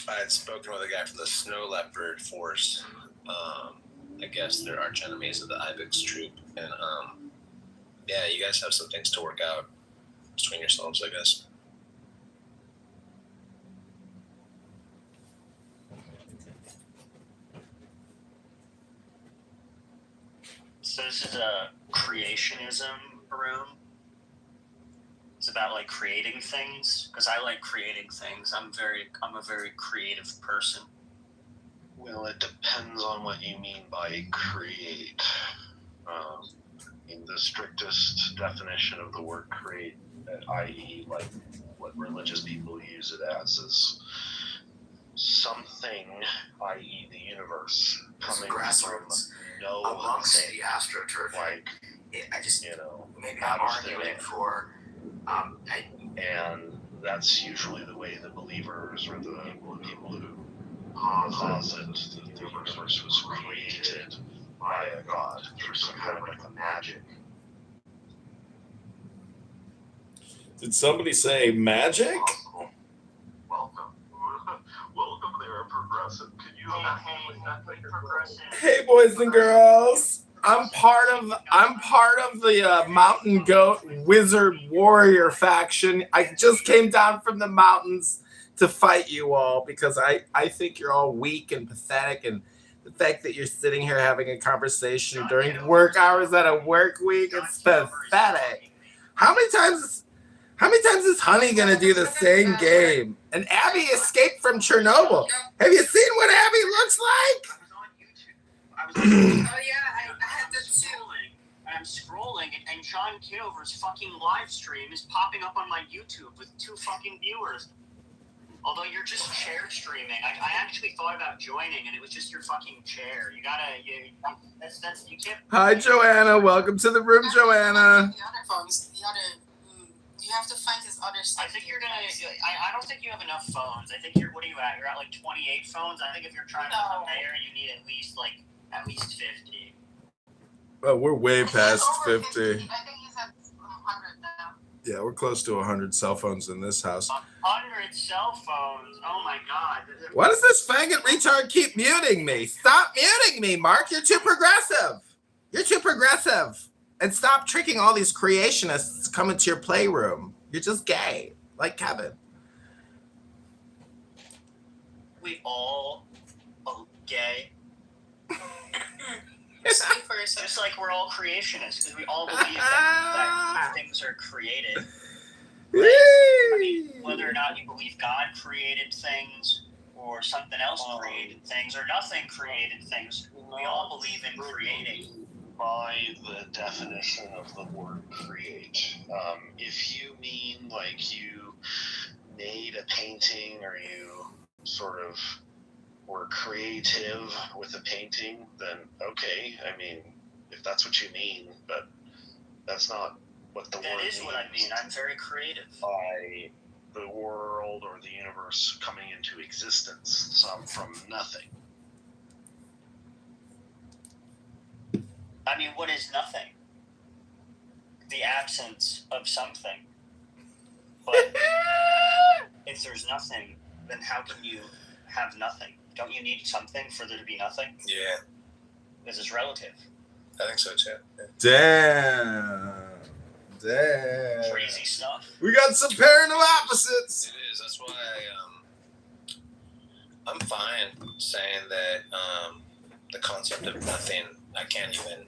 I had spoken with a guy from the Snow Leopard Force. I guess they're arch enemies of the Ibex troop, and yeah, you guys have some things to work out between yourselves, I guess. So this is a creationism room. It's about like creating things, because I like creating things. I'm a very creative person. Well, it depends on what you mean by create. In the strictest definition of the word create, i.e., like what religious people use it as, is something, i.e., the universe, coming from no amongst thing, the astroturf. like, I just, maybe out I'm of arguing thin for, and that's usually the way the believers or the people who posit that the universe was created by a god through some kind of like a magic. Did somebody say magic? Welcome. Welcome there, Progressive. Can you imagine that Progressive? Hey, boys and girls. I'm part of the Mountain Goat Wizard Warrior faction. I just came down from the mountains to fight you all because I think you're all weak and pathetic, and the fact that you're sitting here having a conversation during work hours at a work week, it's pathetic. How many times is Honey gonna do the same game? And Abby escaped from Chernobyl. Have you seen what Abby looks like? I was on YouTube. Oh yeah, I had that too. I'm scrolling, and John Kitover's fucking live stream is popping up on my YouTube with 2 fucking viewers. Although you're just chair streaming. I actually thought about joining, and it was just your fucking chair. You can't. Hi, Joanna. Welcome to the room, Joanna. The other phones, you have to find his other stuff. I think you're gonna. I don't think you have enough phones. I think what are you at? You're at like 28 phones. I think if you're trying to compare, you need at least 50. Oh, we're way past 50. I think he's at 100 now. Yeah, we're close to 100 cell phones in this house. 100 cell phones. Oh my god. Why does this faggot retard keep muting me? Stop muting me, Mark. You're too progressive. You're too progressive. And stop tricking all these creationists to come into your playroom. You're just gay, like Kevin. We all gay. Speak for yourself. Just like we're all creationists, because we all believe that things are created. Right? I mean, whether or not you believe God created things, or something else created things, or nothing created things, we all believe in creating. By the definition of the word create, if you mean like you made a painting or you sort of were creative with a painting, then okay, I mean, if that's what you mean, but that's not what the word means. That is what I mean. I'm very creative. By the world or the universe coming into existence, some from nothing. I mean, what is nothing? The absence of something. But if there's nothing, then how can you have nothing? Don't you need something for there to be nothing? Yeah. This is relative. I think so too. Damn. Crazy stuff. We got some parallel opposites. It is. That's why I'm fine saying that the concept of nothing, I can't even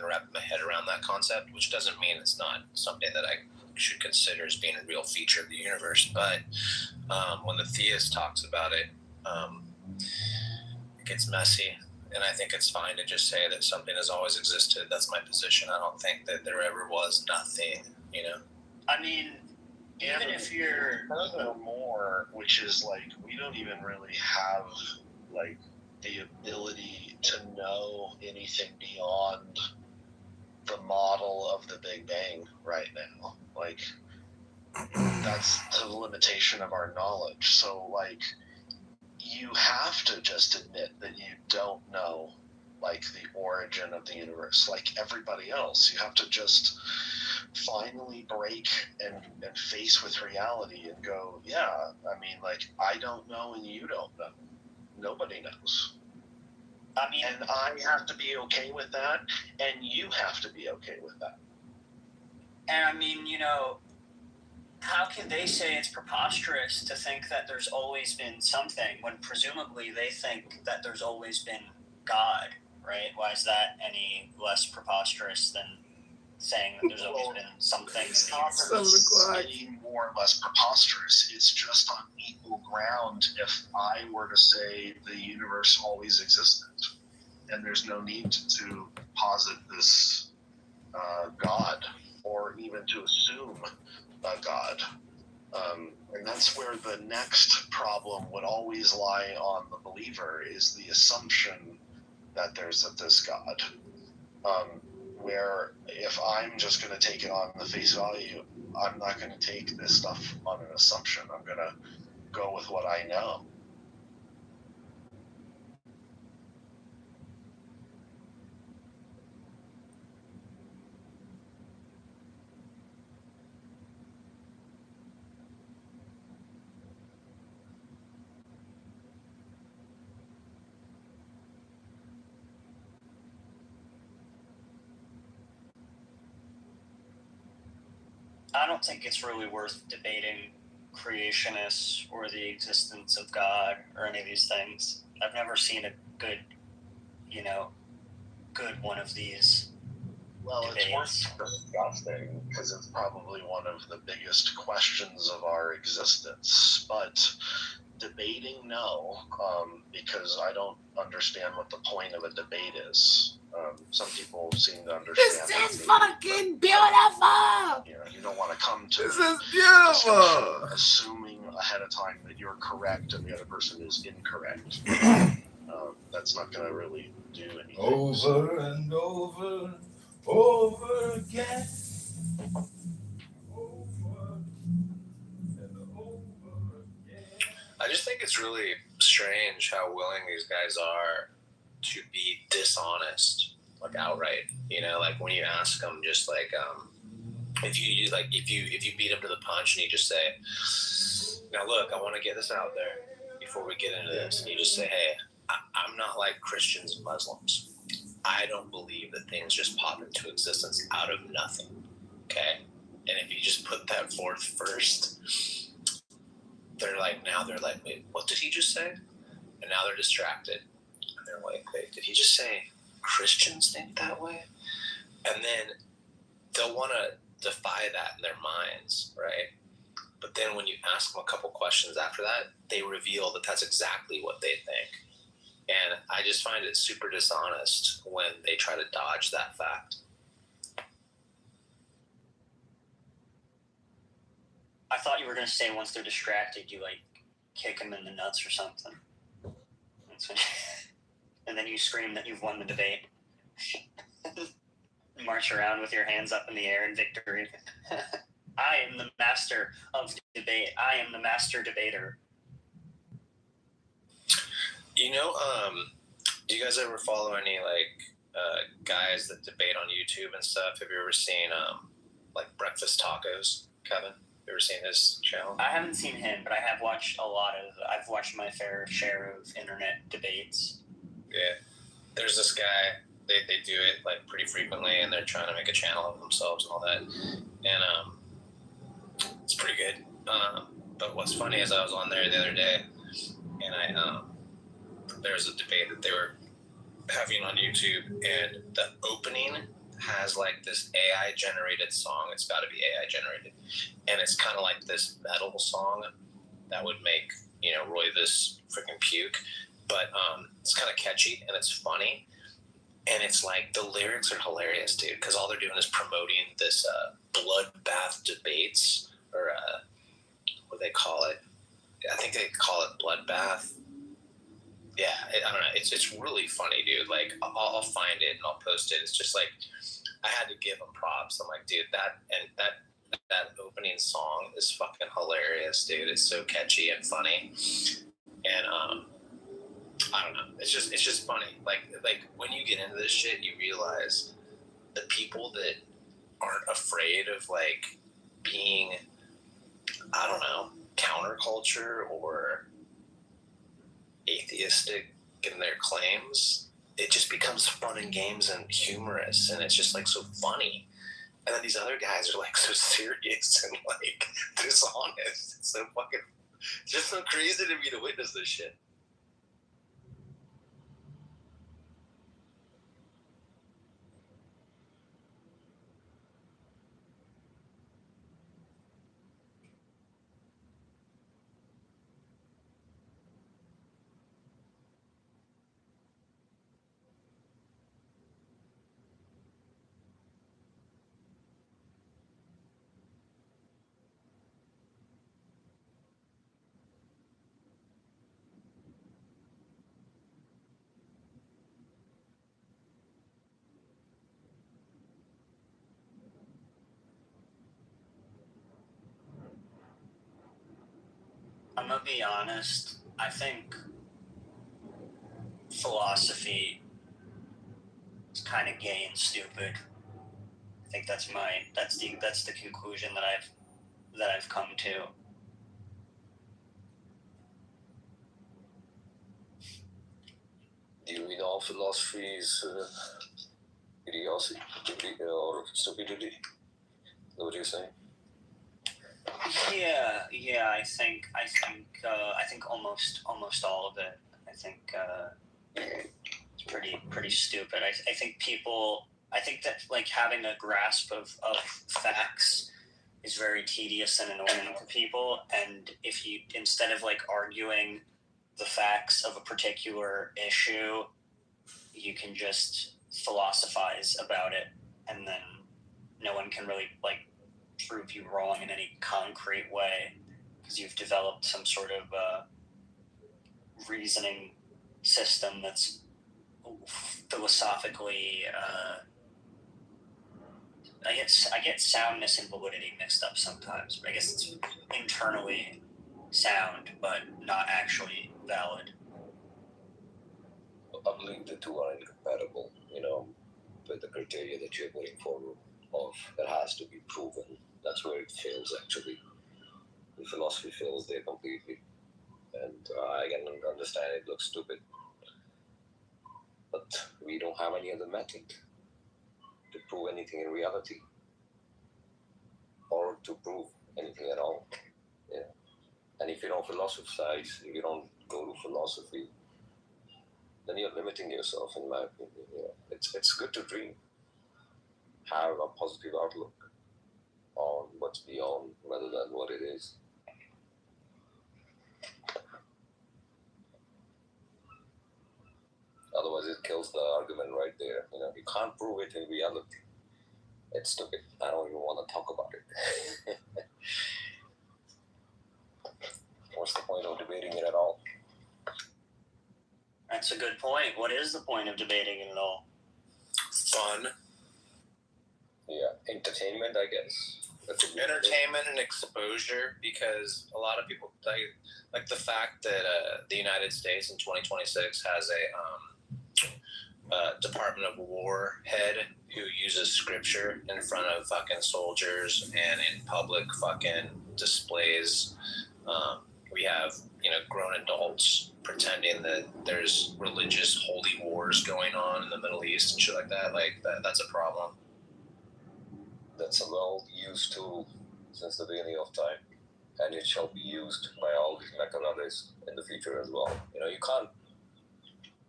wrap my head around that concept, which doesn't mean it's not something that I should consider as being a real feature of the universe. But when the theist talks about it, it gets messy. And I think it's fine to just say that something has always existed. That's my position. I don't think that there ever was nothing, you know? I mean, even if you're... Furthermore, which is like, we don't even really have, like, the ability to know anything beyond the model of the Big Bang right now. Like, that's the limitation of our knowledge. So, like, you have to just admit that you don't know like the origin of the universe, like everybody else. You have to just finally break and face with reality and go, yeah, I mean, like, I don't know and you don't know. Nobody knows. I mean, And I have to be okay with that, and you have to be okay with that. and I mean, you know, how can they say it's preposterous to think that there's always been something when presumably they think that there's always been God, right? Why is that any less preposterous than saying that there's always been something? It's not that it's any more or less preposterous. It's just on equal ground if I were to say the universe always existed, and there's no need to posit this God or even to assume a God. And that's where the next problem would always lie on the believer, is the assumption that there's this God. Where if I'm just going to take it on the face value, I'm not going to take this stuff on an assumption. I'm going to go with what I know. I don't think it's really worth debating creationists or the existence of God or any of these things. I've never seen a good, good one of these. Well, debates. It's worth discussing because it's probably one of the biggest questions of our existence. But debating, no, because I don't understand what the point of a debate is. Some people seem to understand. This is fucking beautiful. You don't want to come to This the is beautiful. assuming ahead of time that you're correct and the other person is incorrect. That's not going to really do anything. Over and over, over again. Over and over again. I just think it's really strange how willing these guys are to be dishonest, like outright. Like when you ask them, just like if you beat them to the punch and you just say, now look, I want to get this out there before we get into this, and you just say, hey, I'm not like Christians and Muslims. I don't believe that things just pop into existence out of nothing. Okay, and if you just put that forth first, they're like, wait, what did he just say? And now they're distracted. And they're like, wait, did he just say Christians think that way? And then they'll want to defy that in their minds, right? But then when you ask them a couple questions after that, they reveal that that's exactly what they think. And I just find it super dishonest when they try to dodge that fact. I thought you were going to say once they're distracted, you like kick them in the nuts or something. And then you scream that you've won the debate. March around with your hands up in the air in victory. I am the master of debate. I am the master debater. Do you guys ever follow any guys that debate on YouTube and stuff? Have you ever seen Breakfast Tacos, Kevin? You ever seen his channel? I haven't seen him, but I've watched my fair share of internet debates. Yeah. There's this guy, they do it like pretty frequently, and they're trying to make a channel of themselves and all that. And it's pretty good. But what's funny is I was on there the other day, and there's a debate that they were having on YouTube, and the opening has like this AI generated song. It's got to be AI generated, and it's kind of like this metal song that would make Roy this freaking puke. But it's kind of catchy and it's funny, and it's like the lyrics are hilarious, dude. Because all they're doing is promoting this bloodbath debates, or what do they call it? I think they call it bloodbath. Yeah, I don't know. It's really funny, dude. Like, I'll find it and I'll post it. It's just like, I had to give them props. I'm like, dude, that opening song is fucking hilarious, dude. It's so catchy and funny. And I don't know. It's just funny. Like when you get into this shit, you realize the people that aren't afraid of like being, I don't know, counterculture or atheistic in their claims. It just becomes fun and games and humorous, and it's just like so funny. And then these other guys are like so serious and like dishonest. It's so fucking, it's just so crazy to me to witness this shit. I'm gonna be honest. I think philosophy is kind of gay and stupid. I think that's the conclusion that I've come to. Do you mean all philosophy is idiocy or stupidity? Is that what you're saying? Yeah. I think almost all of it. I think it's pretty stupid. I think that like having a grasp of facts is very tedious and annoying to people. And if you, instead of like arguing the facts of a particular issue, you can just philosophize about it, and then no one can really like prove you wrong in any concrete way because you've developed some sort of reasoning system that's philosophically I get soundness and validity mixed up sometimes, but I guess it's internally sound but not actually valid. I believe the two are incompatible, with the criteria that you're putting forward of it has to be proven. That's where it fails, actually. The philosophy fails there completely. And I can understand it looks stupid. But we don't have any other method to prove anything in reality. Or to prove anything at all. Yeah. And if you don't philosophize, if you don't go to philosophy, then you're limiting yourself, in my opinion. It's good to dream. Have a positive outlook on what's beyond rather than what it is. Otherwise, it kills the argument right there. You can't prove it in reality. It's stupid. I don't even want to talk about it. What's the point of debating it at all? That's a good point. What is the point of debating it at all? Fun. Yeah, entertainment, I guess. Entertainment and exposure, because a lot of people like the fact that the United States in 2026 has a Department of War head who uses scripture in front of fucking soldiers and in public fucking displays. We have grown adults pretending that there's religious holy wars going on in the Middle East and shit like that. Like that's a problem. That's a well-used tool since the beginning of time, and it shall be used by all these mechanisms in the future as well. You can't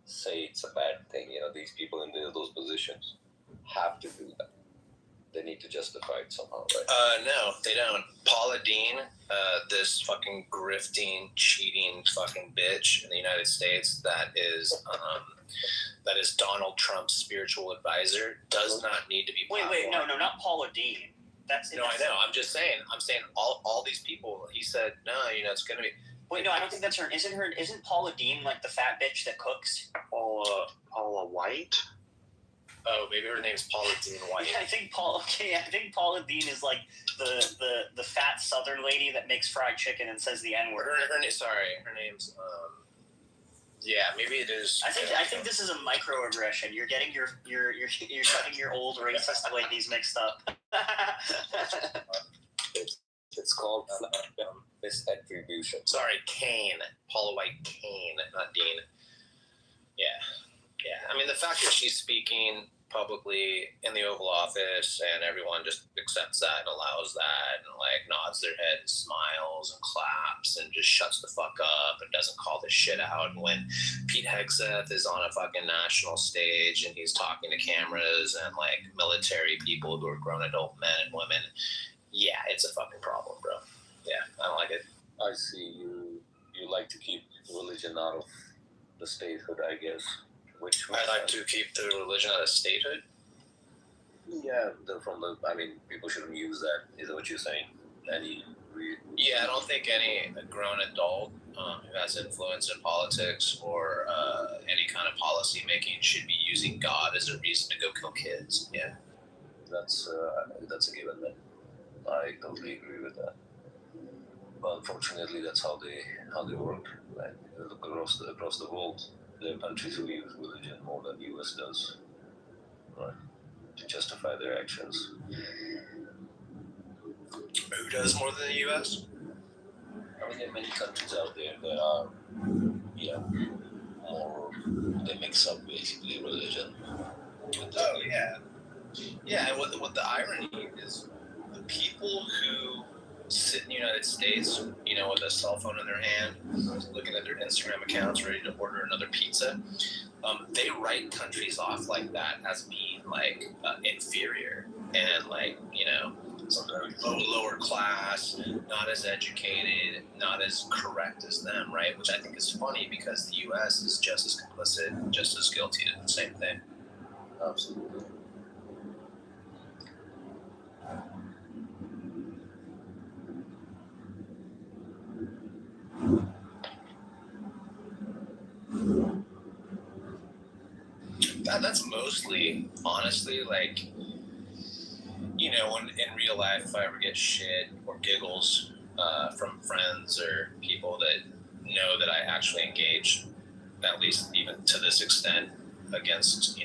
say it's a bad thing. These people in those positions have to do that. They need to justify it somehow, right? No, they don't. Paula Dean, this fucking grifting, cheating fucking bitch in the United States that is Donald Trump's spiritual advisor, does not need to be platformed. Wait, no, not Paula Dean. I know. I'm saying all these people. He said no. It's gonna be. Wait, no, I don't think that's her. Isn't Paula Dean like the fat bitch that cooks? Paula White? Oh, maybe her name's Paula Dean White. I think Paula Dean is like the fat Southern lady that makes fried chicken and says the N-word. Her name's Yeah, maybe it is. I think this is a microaggression. You're getting you're getting your old racist ladies mixed up. It's called misattribution. Sorry, Kane. Paula White Kane, not Dean. Yeah. I mean, the fact that she's speaking publicly in the Oval Office and everyone just accepts that and allows that and like nods their head and smiles and claps and just shuts the fuck up and doesn't call this shit out. And when Pete Hegseth is on a fucking national stage and he's talking to cameras and like military people who are grown adult men and women, yeah, it's a fucking problem, bro. Yeah, I don't like it. I see you like to keep religion out of the statehood, I guess. Which I like to keep the religion out of statehood. Yeah, I mean, people shouldn't use that. Is that what you're saying? Yeah, I don't think any grown adult who has influence in politics or any kind of policy making should be using God as a reason to go kill kids. Yeah, that's a given. Then I totally agree with that. But unfortunately, that's how they work. Like, look across the world, there are countries who use religion more than the U.S. does, right, to justify their actions. who does more than the U.S.? I mean, there are many countries out there that are, more. They mix up basically religion. Oh yeah. And what the irony is, the people who sit in the United States, with a cell phone in their hand, looking at their Instagram accounts, ready to order another pizza, they write countries off like that as being like inferior and like lower class, not as educated, not as correct as them, right? Which I think is funny because the U.S. is just as complicit, just as guilty of the same thing. Absolutely. That's mostly, honestly, like, when in real life, if I ever get shit or giggles from friends or people that know that I actually engage, at least even to this extent, against,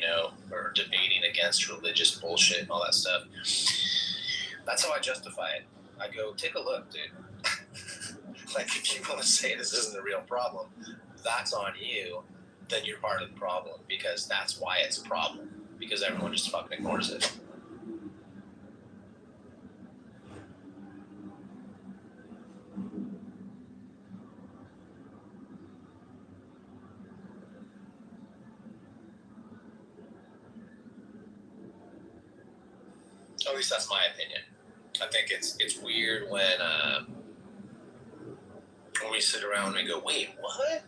or debating against religious bullshit and all that stuff, that's how I justify it. I go, take a look, dude. Like, if you want to say this isn't a real problem, that's on you. Then you're part of the problem, because that's why it's a problem, because everyone just fucking ignores it. At least that's my opinion. I think it's weird when we sit around and go, wait, what?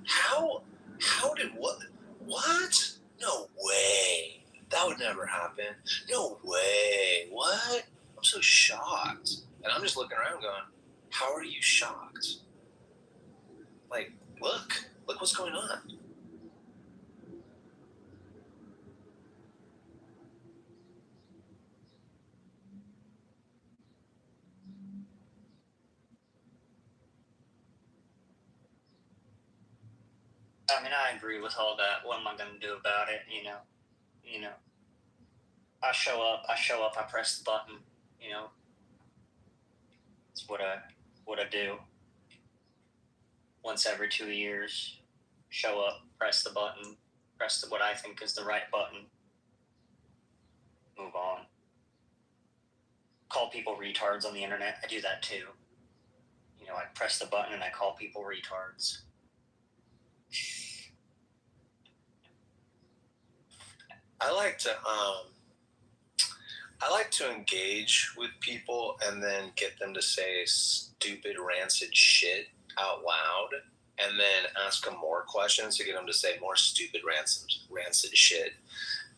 How did what? No way. That would never happen. No way. What? I'm so shocked. And I'm just looking around going, how are you shocked? Like, look what's going on. I mean, I agree with all that. What am I going to do about it? I show up, I press the button, it's what I do. Once every 2 years, show up, press the button, press what I think is the right button, move on. Call people retards on the internet. I do that too. I press the button and I call people retards. I like to engage with people and then get them to say stupid, rancid shit out loud, and then ask them more questions to get them to say more stupid, rancid shit,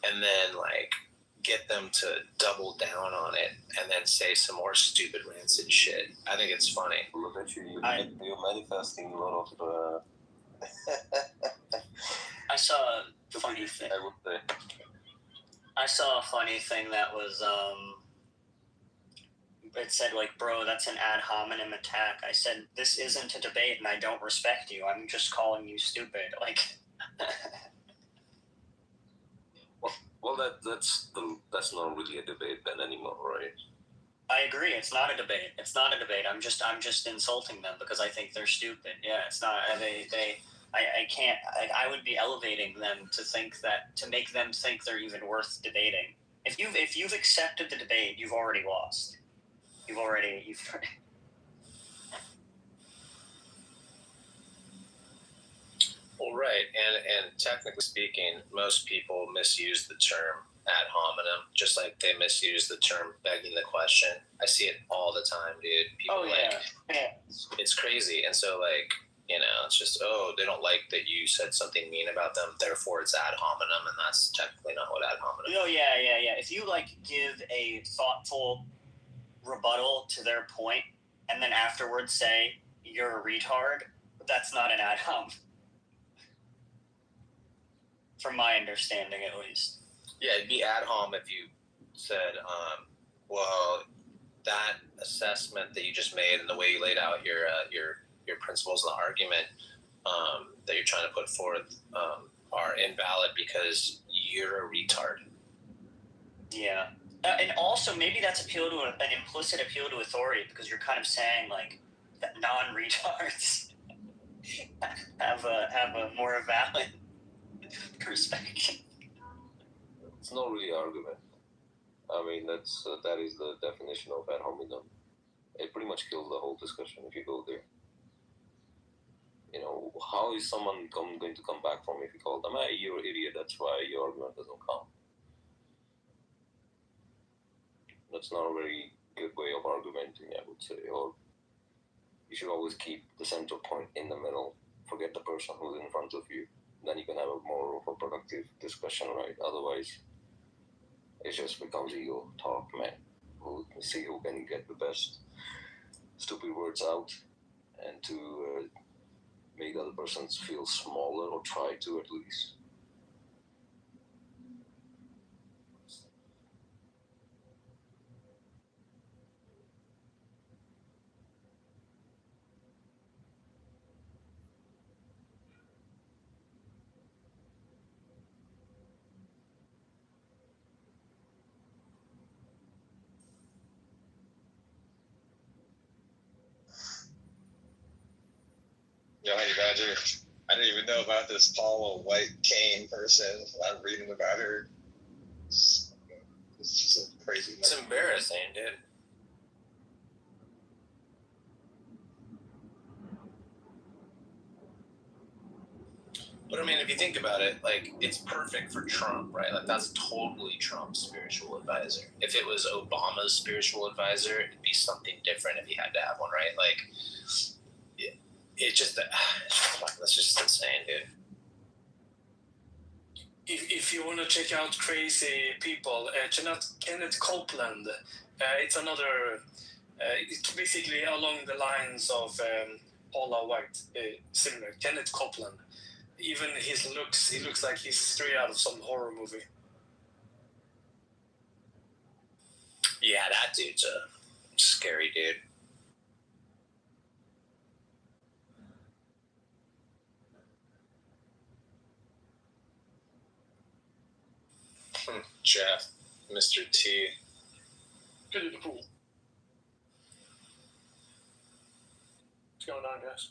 and then like get them to double down on it and then say some more stupid, rancid shit. I think it's funny. Look at you. You're manifesting a lot of. I saw a funny thing. I would say. I saw a funny thing that was it said like, bro, that's an ad hominem attack. I said, this isn't a debate and I don't respect you. I'm just calling you stupid. Like, Well, that's not really a debate then anymore, right? I agree. It's not a debate. It's not a debate. I'm just insulting them because I think they're stupid. Yeah, it's not. I can't. I would be elevating them to make them think they're even worth debating. If you've accepted the debate, you've already lost. You've. Well, right, and technically speaking, most people misuse the term ad hominem, just like they misuse the term begging the question. I see it all the time, dude. People it's crazy, and so like, you know, it's just, oh, they don't like that you said something mean about them, therefore it's ad hominem, and that's technically not what ad hominem. No, yeah. If you like give a thoughtful rebuttal to their point, and then afterwards say you're a retard, that's not an ad hom. From my understanding, at least. Yeah, it'd be ad hom if you said, well, that assessment that you just made and the way you laid out your principles of the argument that you're trying to put forth are invalid because you're a retard. Yeah. And also, maybe that's an implicit appeal to authority, because you're kind of saying like that non-retards have a more valid perspective. It's not really argument. I mean, that is the definition of ad hominem. It pretty much kills the whole discussion if you go there. You know, how is someone going to come back from if you call them, hey, you're an idiot, that's why your argument doesn't count? That's not a very good way of argumenting, I would say. Or you should always keep the central point in the middle. Forget the person who's in front of you. Then you can have a more of a productive discussion, right? Otherwise, it just becomes ego talk, man. We'll see who can get the best stupid words out and to make the other person feel smaller, or try to at least. Yo, Honey Badger, I didn't even know about this Paula White Kane person. I'm reading about her. It's just a crazy. It's embarrassing, dude. But I mean, if you think about it, like, it's perfect for Trump, right? Like, that's totally Trump's spiritual advisor. If it was Obama's spiritual advisor, it'd be something different if he had to have one, right? Like, it just, that's just insane, dude. If you want to check out crazy people, Kenneth Copeland, it's another, it's basically along the lines of Paula White, similar. Kenneth Copeland. Even his looks, he looks like he's straight out of some horror movie. Yeah, that dude's a scary dude. Jeff, Mr. T. Good at the pool. What's going on, guys?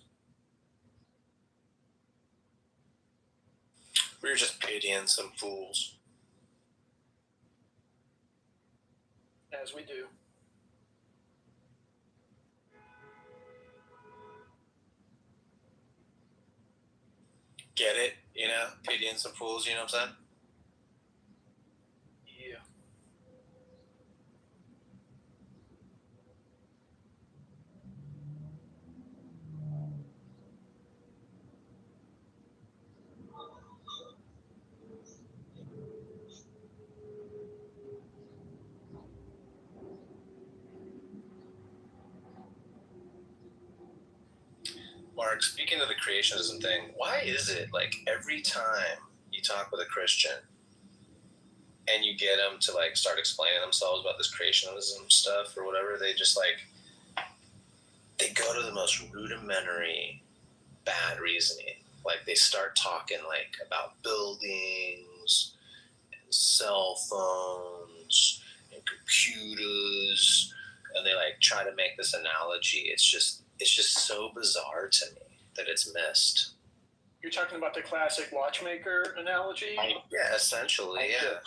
We were just pitying some fools. As we do. Get it? You know? Pitying some fools, you know what I'm saying? Yeah. Mark, speaking of the creationism thing, why is it like every time you talk with a Christian and you get them to like start explaining themselves about this creationism stuff or whatever, they just like they go to the most rudimentary bad reasoning. Like they start talking like about buildings and cell phones and computers, and they like try to make this analogy. It's just so bizarre to me that it's missed. You're talking about the classic watchmaker analogy? Yeah, essentially, yeah.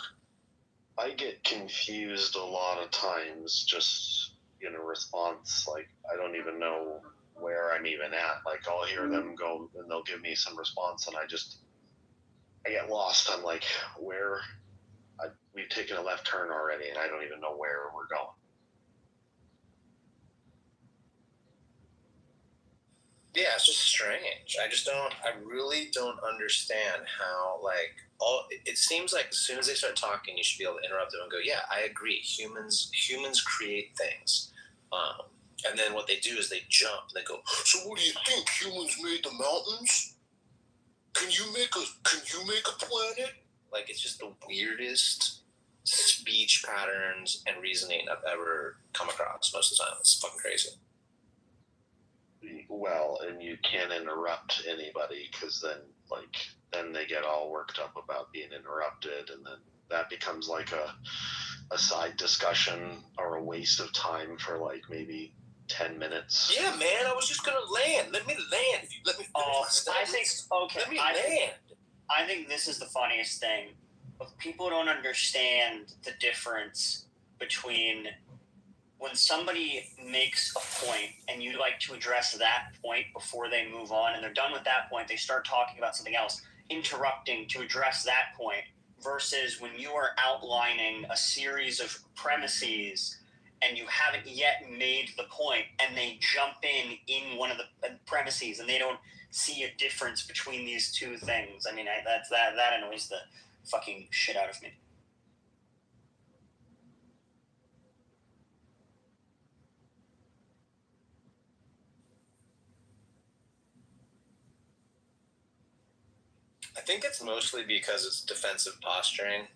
I get confused a lot of times just in a response. Like, I don't even know where I'm even at. Like, I'll hear them go and they'll give me some response, and I get lost. I'm like, we've taken a left turn already, and I don't even know where we're going. Yeah, it's just strange. I really don't understand how, like, it seems like as soon as they start talking, you should be able to interrupt them and go, yeah, I agree. Humans create things. And then what they do is they jump and they go, so what do you think? Humans made the mountains? Can you make a planet? Like, it's just the weirdest speech patterns and reasoning I've ever come across most of the time. It's fucking crazy. Well, and you can't interrupt anybody because then they get all worked up about being interrupted, and then that becomes like a side discussion or a waste of time for like maybe 10 minutes. Yeah, man, I was just gonna land. Let me land. If you let me finish my sentence. Let me land. I think this is the funniest thing. People don't understand the difference between when somebody makes a point and you like to address that point before they move on, and they're done with that point, they start talking about something else, interrupting to address that point, versus when you are outlining a series of premises and you haven't yet made the point, and they jump in one of the premises and they don't see a difference between these two things. I mean, that annoys the fucking shit out of me. I think it's mostly because it's defensive posturing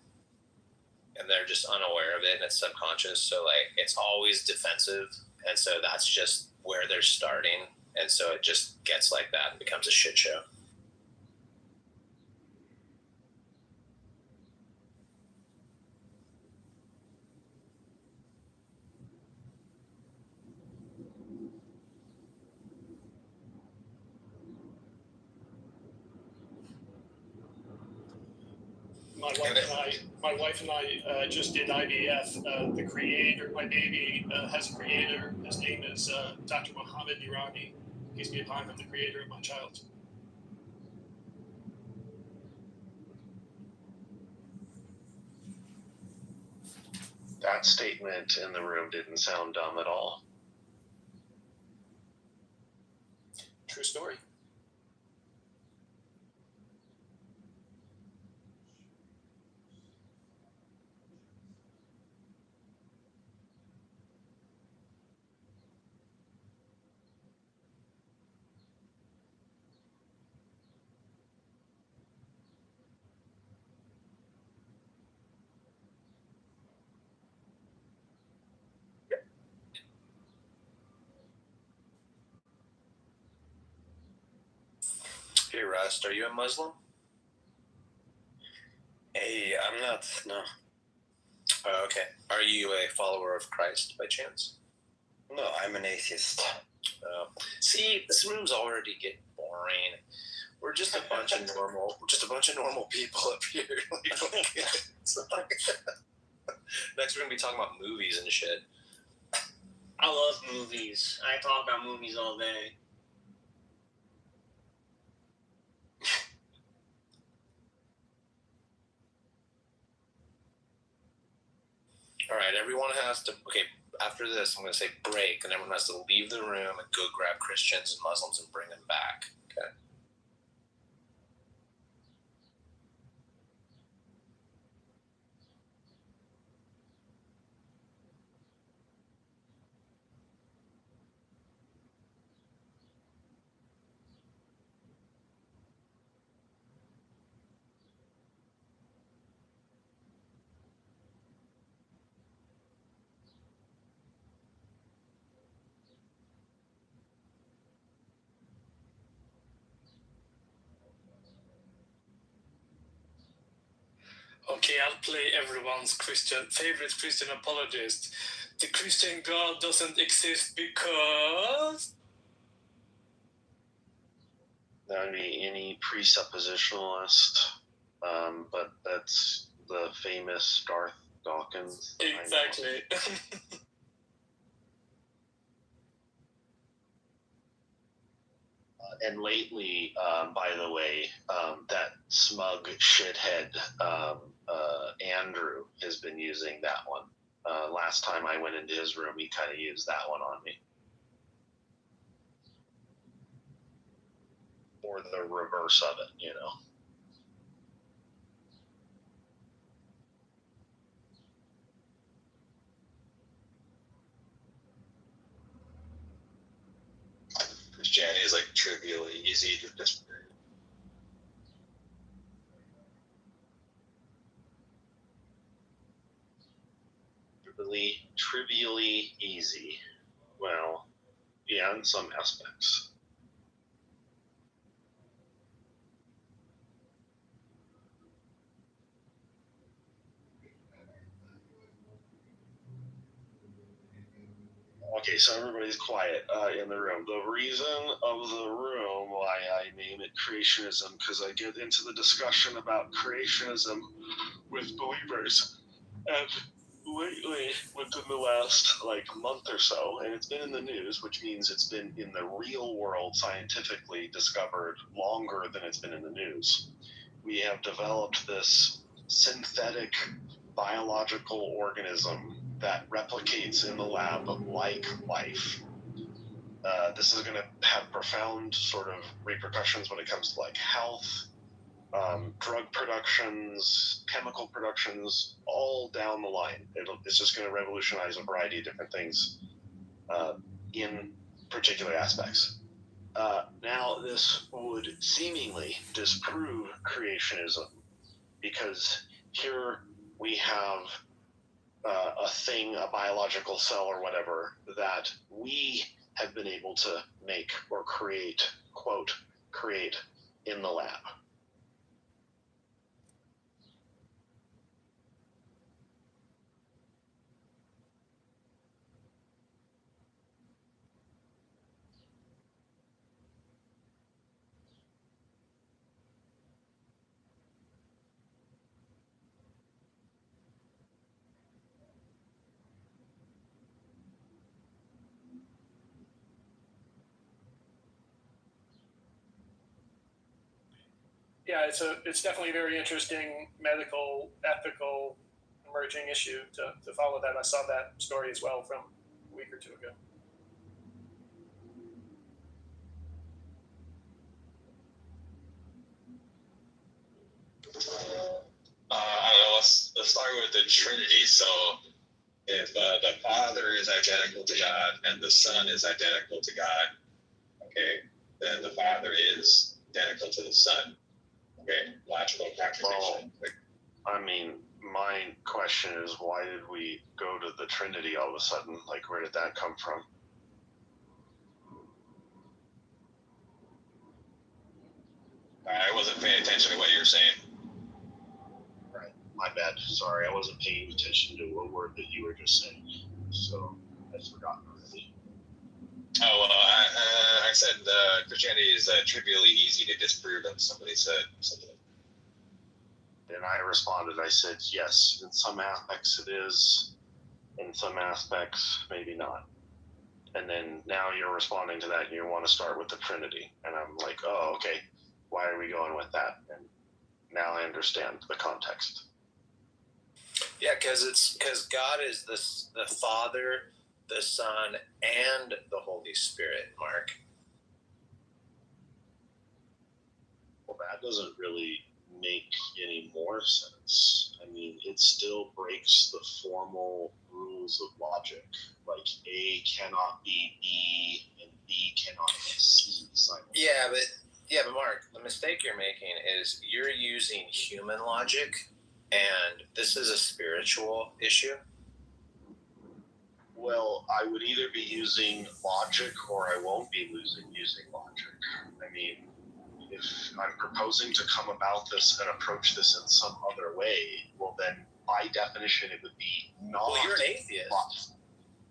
and they're just unaware of it and it's subconscious. So like it's always defensive. And so that's just where they're starting. And so it just gets like that and becomes a shit show. My wife and I just did IVF. The creator, my baby has a creator. His name is Dr. Mohammed Irani. He's behind him, the creator of my child. That statement in the room didn't sound dumb at all. True story. Hey, Rust, are you a Muslim? Hey, I'm not, no. Oh, okay. Are you a follower of Christ by chance? No, I'm an atheist. See, this room's already getting boring. We're just a bunch of normal people up here. Next, we're gonna be talking about movies and shit. I love movies. I talk about movies all day. All right, everyone has to. Okay, after this, I'm going to say break, and everyone has to leave the room and go grab Christians and Muslims and bring them back. Okay. Okay, I'll play everyone's favorite Christian apologist. The Christian God doesn't exist because... That would be any presuppositionalist, but that's the famous Darth Dawkins. Exactly. And lately, by the way, that smug shithead Andrew has been using that one. Last time I went into his room, he kind of used that one on me. Or the reverse of it, you know. Christianity is like trivially easy to disprove. Trivially easy. Well, yeah, in some aspects. Okay, so everybody's quiet in the room. The reason of the room why I name it creationism, because I get into the discussion about creationism with believers, and lately, within the last month or so, and it's been in the news, which means it's been in the real world scientifically discovered longer than it's been in the news. We have developed this synthetic biological organism that replicates in the lab like life. This is going to have profound sort of repercussions when it comes to health, drug productions, chemical productions, all down the line. It's just going to revolutionize a variety of different things in particular aspects. Now, this would seemingly disprove creationism because here we have a thing, a biological cell or whatever, that we have been able to make or create, quote, create in the lab. Yeah, it's definitely a very interesting medical, ethical, emerging issue to follow that. I saw that story as well from a week or two ago. Let's start with the Trinity. So, if the Father is identical to God and the Son is identical to God, okay, then the Father is identical to the Son. Okay, logical contradiction. I mean, my question is, why did we go to the Trinity all of a sudden? Where did that come from? I wasn't paying attention to what you were saying. Right. My bad. Sorry, I wasn't paying attention to a word that you were just saying. So I've forgotten already. Oh, well, I said Christianity is trivially easy to disprove, and somebody said something. And I responded, I said, yes, in some aspects it is, in some aspects, maybe not. And then now you're responding to that and you want to start with the Trinity. And I'm like, oh, okay, why are we going with that? And now I understand the context. Yeah, because God is the Father, the Son, and the Holy Spirit, Mark. Well, that doesn't really make any more sense. I mean, it still breaks the formal rules of logic. A cannot be B and B cannot be C simultaneously. Yeah, but Mark, the mistake you're making is you're using human logic, and this is a spiritual issue. Well, I would either be using logic or I won't be using logic. I mean, if I'm proposing to come about this and approach this in some other way, well, then by definition it would be not. Well, you're an atheist. False.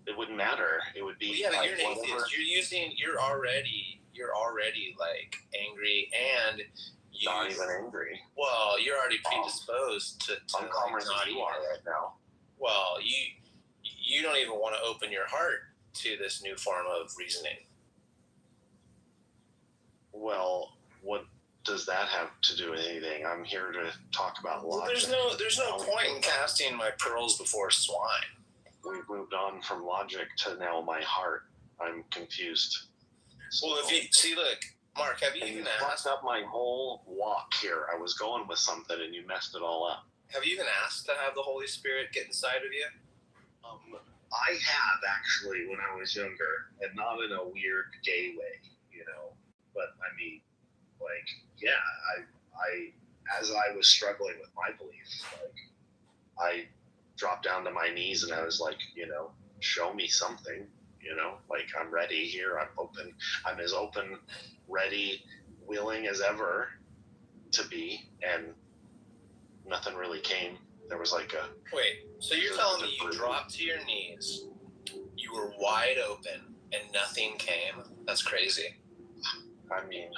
It wouldn't matter. It would be. Well, yeah, but like you're an whatever. atheist. You're already like angry, and you Not even angry. Well, you're already predisposed to I'm calmer than you are right now. Well, you don't even want to open your heart to this new form of reasoning. Well, what does that have to do with anything? I'm here to talk about logic. Well, there's no point in casting my pearls before swine. We've moved on from logic to now my heart. I'm confused. Well, if you see, look, Mark, have you And even you asked? fucked up my whole walk here. I was going with something and you messed it all up. Have you even asked to have the Holy Spirit get inside of you? I have actually when I was younger, and not in a weird gay way, you know. But I mean, like, yeah, I as I was struggling with my beliefs, like, I dropped down to my knees and I was like, you know, show me something, you know, like I'm ready here. I'm open. I'm as open, ready, willing as ever to be, and nothing really came. There was like a. Wait, so you're telling me you dropped to your knees, you were wide open, and nothing came? That's crazy. I mean,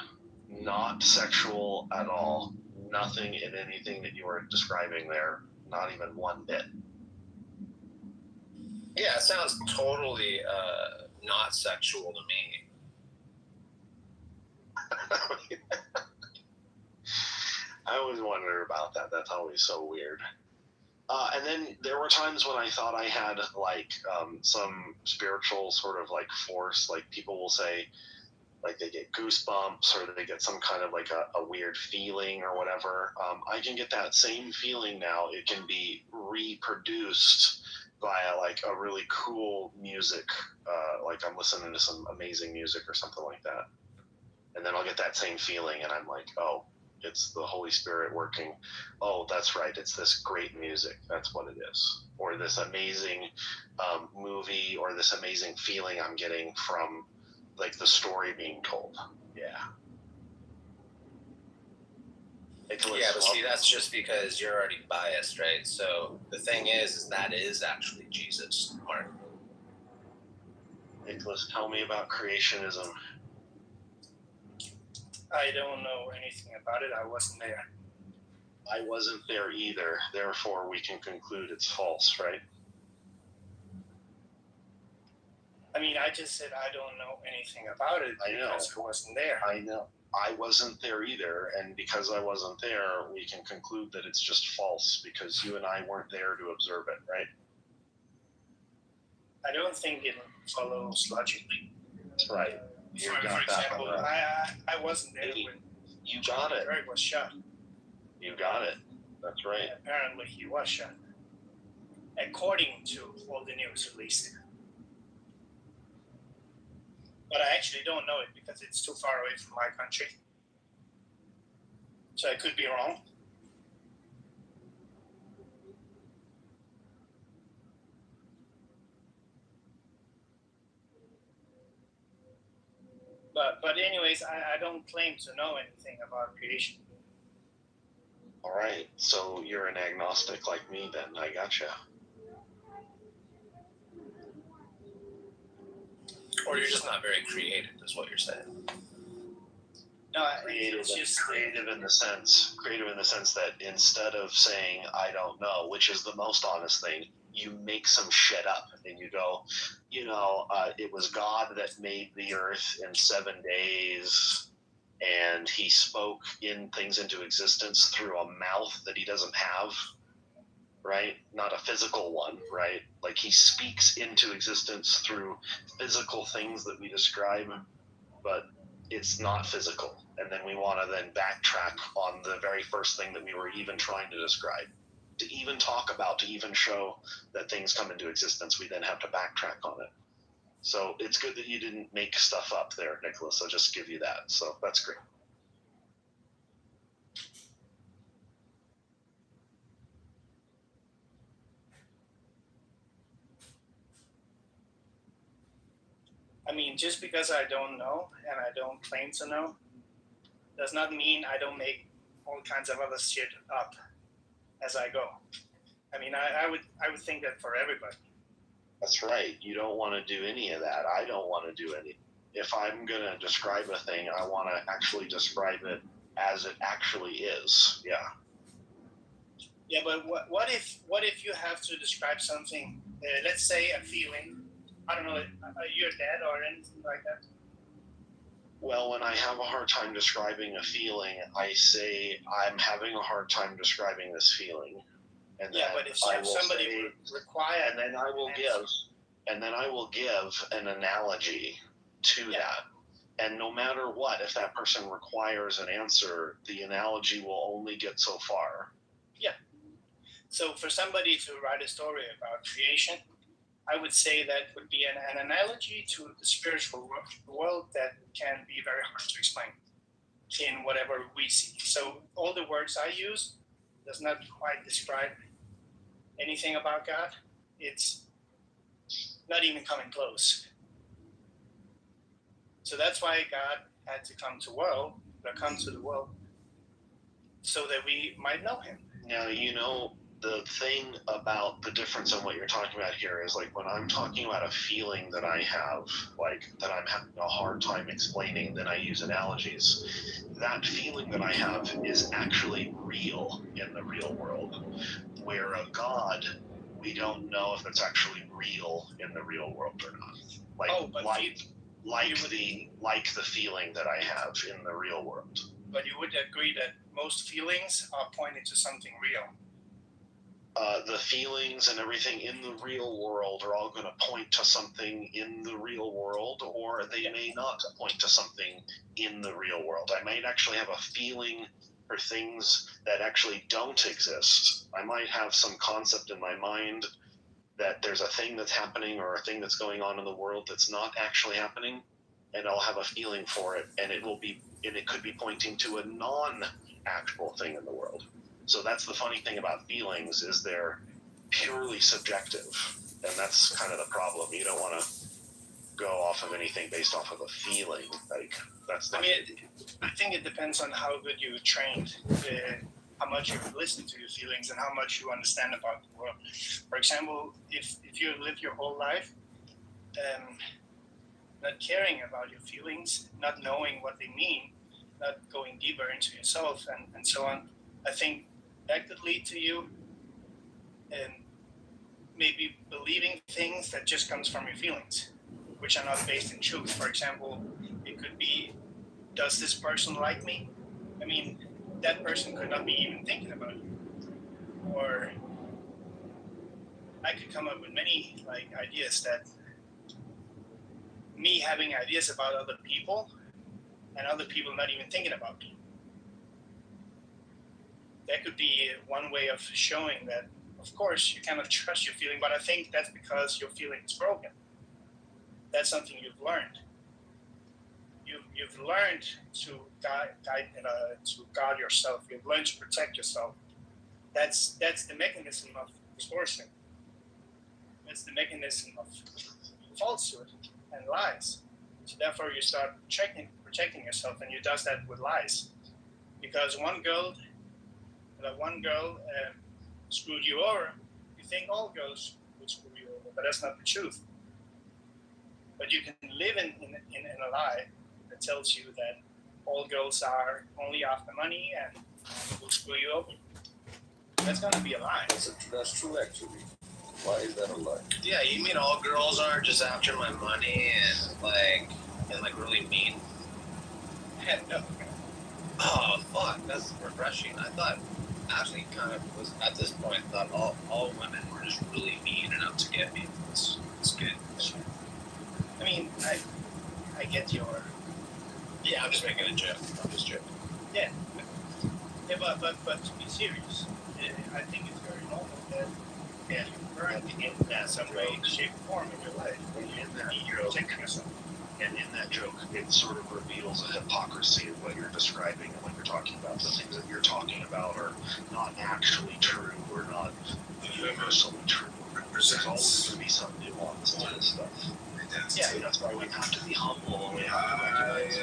not sexual at all. Nothing in anything that you were describing there. Not even one bit. Yeah, it sounds totally not sexual to me. I always wonder about that. That's always so weird. And then there were times when I thought I had like some spiritual sort of like force. Like people will say, like they get goosebumps or they get some kind of like a weird feeling or whatever. I can get that same feeling now. It can be reproduced via like a really cool music. Like I'm listening to some amazing music or something like that. And then I'll get that same feeling and I'm like, oh, it's the Holy Spirit working. Oh, that's right. It's this great music. That's what it is. Or this amazing movie or this amazing feeling I'm getting from like the story being told. Yeah. Yeah, but see, that's just because you're already biased, right? So the thing is that is actually Jesus, Mark. Nicholas, tell me about creationism. I don't know anything about it. I wasn't there. I wasn't there either. Therefore, we can conclude it's false, right? I mean, I just said I don't know anything about it because I wasn't there. I know. I wasn't there either, and because I wasn't there, we can conclude that it's just false because you and I weren't there to observe it, right? I don't think it follows logically. That's right. You For got that example, one right. I wasn't there when You got it. Eric was shot. You got it. That's right. Apparently, he was shot, according to all the news released. But I actually don't know it because it's too far away from my country. So I could be wrong. But anyways, I don't claim to know anything about creation. All right. So you're an agnostic like me then. I gotcha. Or you're just not very creative, is what you're saying. No, Creative, it's just creative in the sense that instead of saying I don't know, which is the most honest thing, you make some shit up and you go, it was God that made the earth in 7 days, and he spoke things into existence through a mouth that he doesn't have, right? Not a physical one, right? Like he speaks into existence through physical things that we describe, but it's not physical. And then we want to then backtrack on the very first thing that we were even trying to describe. To even talk about, to even show that things come into existence, we then have to backtrack on it. So it's good that you didn't make stuff up there, Nicholas. I'll just give you that. So that's great. I mean, just because I don't know and I don't claim to know does not mean I don't make all kinds of other shit up as I go. I mean, I would think that for everybody. That's right. You don't want to do any of that. I don't want to do any. If I'm going to describe a thing, I want to actually describe it as it actually is. Yeah. Yeah, but what if you have to describe something? Let's say a feeling. I don't know. You're dead or anything like that. Well, when I have a hard time describing a feeling, I say I'm having a hard time describing this feeling. And yeah, but if somebody would require, and then I will give an analogy to that. And no matter what, if that person requires an answer, the analogy will only get so far. Yeah. So for somebody to write a story about creation, I would say that would be an analogy to the spiritual world that can be very hard to explain in whatever we see. So all the words I use does not quite describe anything about God. It's not even coming close. So that's why God had to come to the world so that we might know him. Now, the thing about the difference on what you're talking about here is like when I'm talking about a feeling that I have, like that I'm having a hard time explaining, then I use analogies. That feeling that I have is actually real in the real world. Where a God, we don't know if it's actually real in the real world or not. Like the feeling that I have in the real world. But you would agree that most feelings are pointing to something real. The feelings and everything in the real world are all going to point to something in the real world, or they may not point to something in the real world. I might actually have a feeling for things that actually don't exist. I might have some concept in my mind that there's a thing that's happening or a thing that's going on in the world that's not actually happening, and I'll have a feeling for it, and it could be pointing to a non-actual thing in the world. So that's the funny thing about feelings, is they're purely subjective, and that's kind of the problem. You don't want to go off of anything based off of a feeling. Like that's. I think it depends on how good you trained, how much you listen to your feelings, and how much you understand about the world. For example, if you live your whole life, not caring about your feelings, not knowing what they mean, not going deeper into yourself, and so on, I think that could lead to you maybe believing things that just comes from your feelings, which are not based in truth. For example, it could be, does this person like me? I mean, that person could not be even thinking about you. Or I could come up with many ideas that me having ideas about other people and other people not even thinking about me. That could be one way of showing that, of course, you cannot trust your feeling, but I think that's because your feeling is broken. That's something you've learned. You've learned to guard yourself. You've learned to protect yourself. That's the mechanism of distortion. That's the mechanism of falsehood and lies. So therefore, you start protecting yourself, and you does that with lies. Because one girl screwed you over, you think all girls would screw you over, but that's not the truth. But you can live in a lie that tells you that all girls are only after money and will screw you over. That's going to be a lie. That's true, actually. Why is that a lie? Yeah, you mean all girls are just after my money and really mean? No. Oh fuck, that's refreshing. I thought actually kind of was at this point thought all women were just really mean and out to get me. It's good. I mean, I get your. Yeah, I'm just making a joke. I'm just joking. Yeah, but to be serious, I think it's very normal that you're burning in that some way, shape, or form in your life. You're protecting yourself. And in that joke, it sort of reveals a hypocrisy of what you're describing and what you're talking about. The things that you're talking about are not actually true or not universally true. There's always going to be some nuance to this stuff. Yeah, that's why we have to be humble and we have to recognize,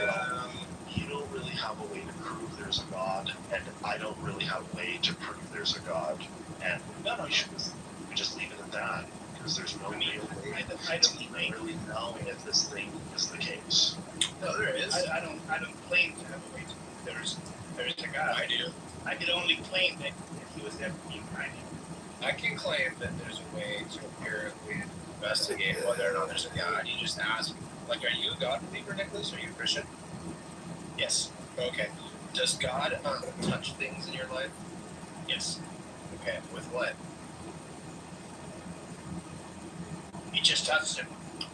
you don't really have a way to prove there's a God, and I don't really have a way to prove there's a God, and we should just leave it at that, because there's no real way I don't to even really know if this thing is the case. No, there is. I don't claim to have a way to prove there's a God. I do. I could only claim that he was there for me behind me. I can claim that there's a way to empirically investigate whether or not there's a God. You just ask, like, are you a God believer, Nicholas? Are you a Christian? Yes. Okay. Does God touch things in your life? Yes. Okay. With what? He just touches him.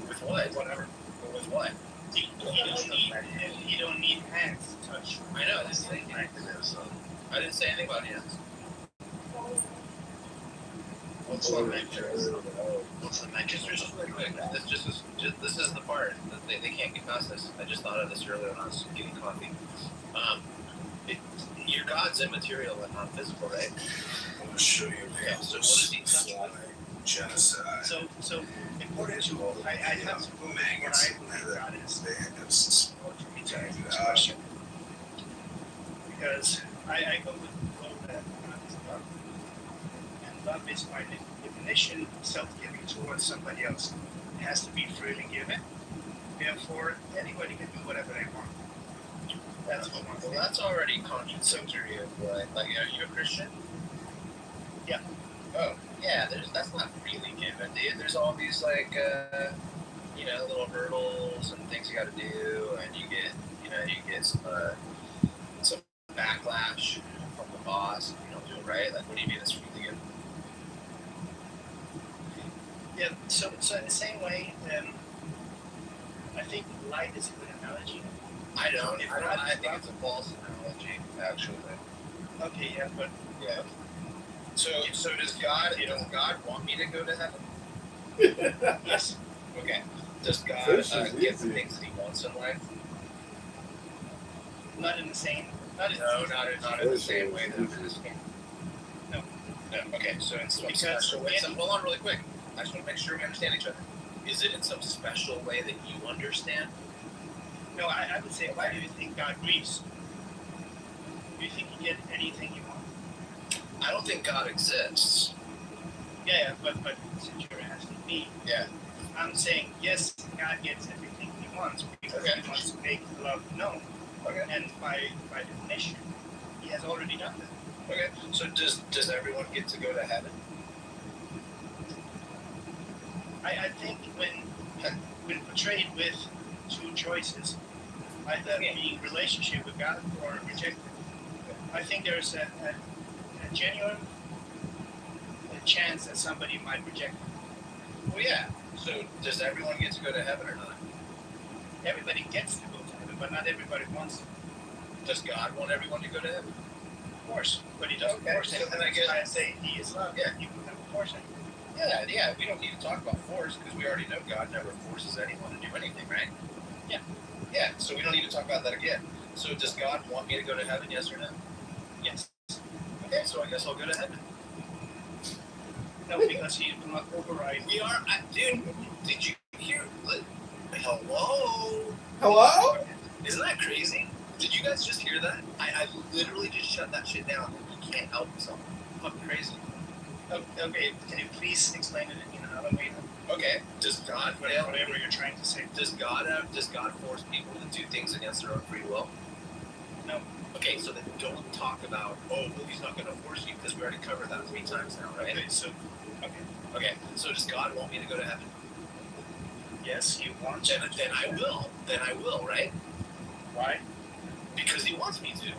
With what? Whatever. With what? He don't need hands to touch. I know. This thing. I didn't say anything about hands. What's the mechanism? What's the Just mechanism? really quick. This is the part. They can't get past this. I just thought of this earlier when I was getting coffee. Your God's immaterial and not physical, right? I'm gonna show you Yeah. So what does he touch? genocide. So according to I have to go Maggots what I in believe there God is. they have some For me to answer this question. Because I go with the flow that God is love. And love is by definition self-giving towards somebody else. It has to be freely given. Therefore, anybody can do whatever they want. That's what one Well, thing. that's already contradictory of what. Like, are you a Christian? Yeah. Oh, yeah. That's not freely given, dude. There's all these like, little hurdles and things you got to do, and you get some backlash from the boss if you don't do it right. Like, what do you mean it's freely given? Yeah, so in the same way, I think light is a good analogy. I don't. I think it's a false analogy, actually. Okay, yeah, but Yeah. So does God want me to go to heaven? yes, Okay. Does God This is get the easy. things that He wants in life? not in the same, not in No, not in the This same is way that easy. it is. No. No. Okay. So in some Because special way. any- Hold on, really quick. I just want to make sure we understand each other. Is it in some special way that you understand? No, I would say, why do you think God grieves? Do you think He gets anything you want? I don't think God exists. Yeah, but since you're asking me, Yeah. I'm saying yes, God gets everything He wants because Okay. He wants to make love known, Okay. and by definition, He has already done that. Okay. So does everyone get to go to heaven? I think when portrayed with two choices, either being relationship with God or rejected, I think there's a genuine chance that somebody might reject it. Well, yeah. So does everyone get to go to heaven or not? Everybody gets to go to heaven, but not everybody wants to. Does God want everyone to go to heaven? Of course, but He doesn't Okay, force so it. then I guess- I say He is love. Yeah. He would never force it. Yeah. We don't need to talk about force because we already know God never forces anyone to do anything, right? Yeah. Yeah. So we don't need to talk about that again. So does God want me to go to heaven? Yes or no? Yes. Okay. So I guess I'll go to heaven. No, because He will not override. We are, dude. Did you hear? Hello. Hello? Isn't that crazy? Did you guys just hear that? I literally just shut that shit down. You can't help yourself. Fucking crazy. Okay, can you please explain it in another way? Okay. Does God fail? Whatever you're trying to say. Does God force people to do things against their own free will? No. Okay, so then don't talk about, well, He's not going to force you because we already covered that 3 times now, right? Okay, so Okay, so does God want me to go to heaven? yes, He wants. Then I will. Then I will, right? Why? Because He wants me to.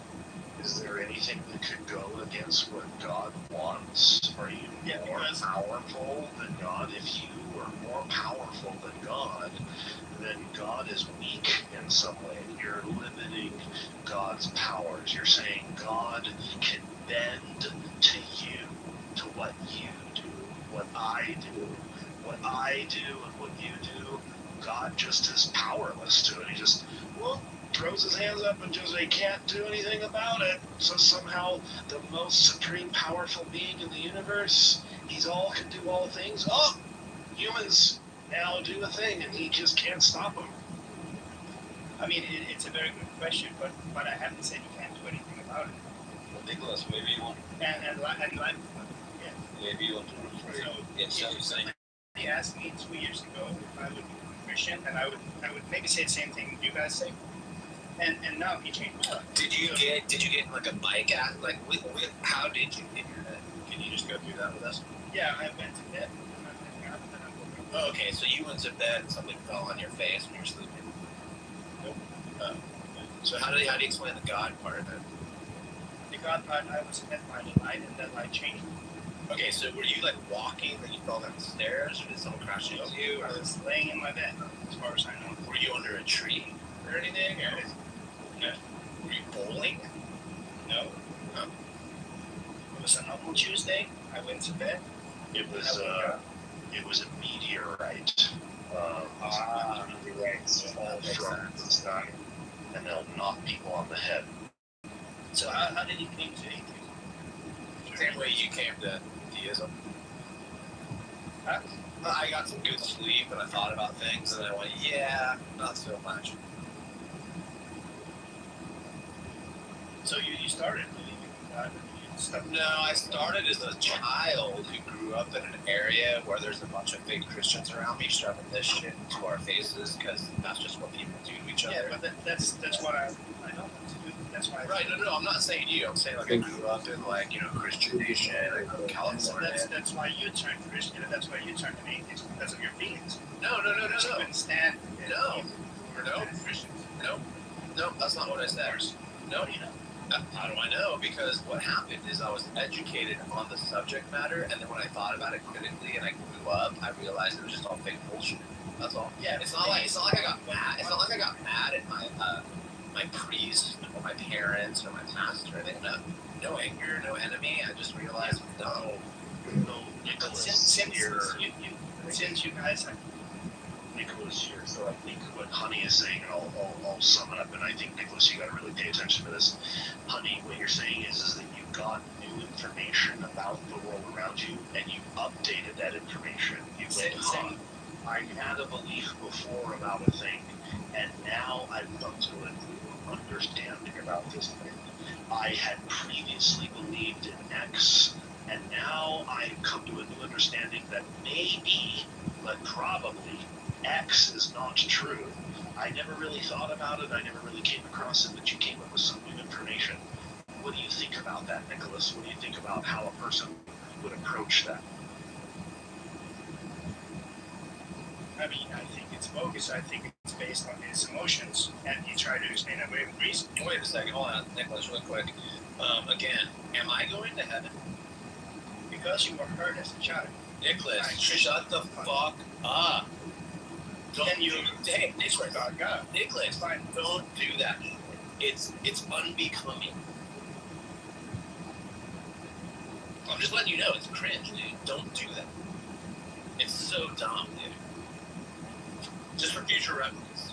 Is there anything that could go against what God wants? Are you more powerful than God? If you are more powerful than God, then God is weak in some way. You're limiting God's powers. You're saying God can bend to you, to what you do, what I do. What I do and what you do, God just is powerless to it. He just, throws his hands up and just, he can't do anything about it. So somehow the most supreme powerful being in the universe, can do all things. Oh, humans now do a thing and he just can't stop them. I mean, it's a very good question, but I haven't said you can't do anything about it. Well, Nicholas, maybe you want, And life, yeah. maybe you want to rephrase. So Instead of saying, he asked me 2 years ago if I would become a Christian, and I would maybe say the same thing you guys say. And now he changed my life. Did you get like a bike at like how did you get your head? Can you just go through that with us? Yeah, I went to bed. And I got up and I woke up. Oh, okay, so you went to bed and something fell on your face when you were sleeping. Nope. So how do you explain the God part of it? The God part, I was hit by the light, and that light changed me. Okay, so were you like walking and you fell down the stairs, or did someone crash into you? I Or was laying in my bed, as far as I know. were you under a tree or anything? Or were you bowling? No. No. It was a normal Tuesday. I went to bed. It was a meteorite. Meteorites fall from the sky, and they'll knock people on the head. So how did you came to atheism? Same way you came to theism. Huh? I got some good sleep and I thought about things and I went, yeah, not so much. So you started believing in God, and you stuck. No, I started as a child who grew up in an area where there's a bunch of fake Christians around me shoving this shit into our faces because that's just what people do to each other. Yeah, but that's what I don't want to do. That's why. Right, no, I'm not saying you. I'm saying like I grew up in like, Christian Nation, I grew up in California. That's why you turned Christian. That's why you turned an atheist, because of your feelings. No. You couldn't stand. No. No. Christians. No, that's not what I said. No, how do I know? Because what happened is I was educated on the subject matter, and then when I thought about it critically and I grew up, I realized it was just all fake bullshit. That's all. Yeah, It's not like I got mad. It's not like I got mad at my priest or my parents or my pastor. No anger, no enemy. I just realized No, Nicholas, Since you guys have. Nicholas here. So I think what Honey is saying, and I'll sum it up. And I think Nicholas, you got to really pay attention to this. Honey, what you're saying is that you got new information about the world around you, and you updated that information. You went, I had a belief before about a thing, and now I've come to a new understanding about this thing. I had previously believed in X, and now I've come to a new understanding that maybe, but probably, X is not true. I never really thought about it. I never really came across it, but you came up with some new information. What do you think about that, Nicholas? What do you think about how a person would approach that? I mean, I think it's bogus. I think it's based on his emotions, and he tried to explain it away with reason. Wait a second, hold on, Nicholas, really quick. Again, am I going to heaven? Because you were hurt as a child. Nicholas, shut the fuck up. Then you Nicholas, God. Nicholas, don't do that. It's unbecoming. I'm just letting you know, it's cringe, dude. Don't do that. It's so dumb, dude. Just for future reference.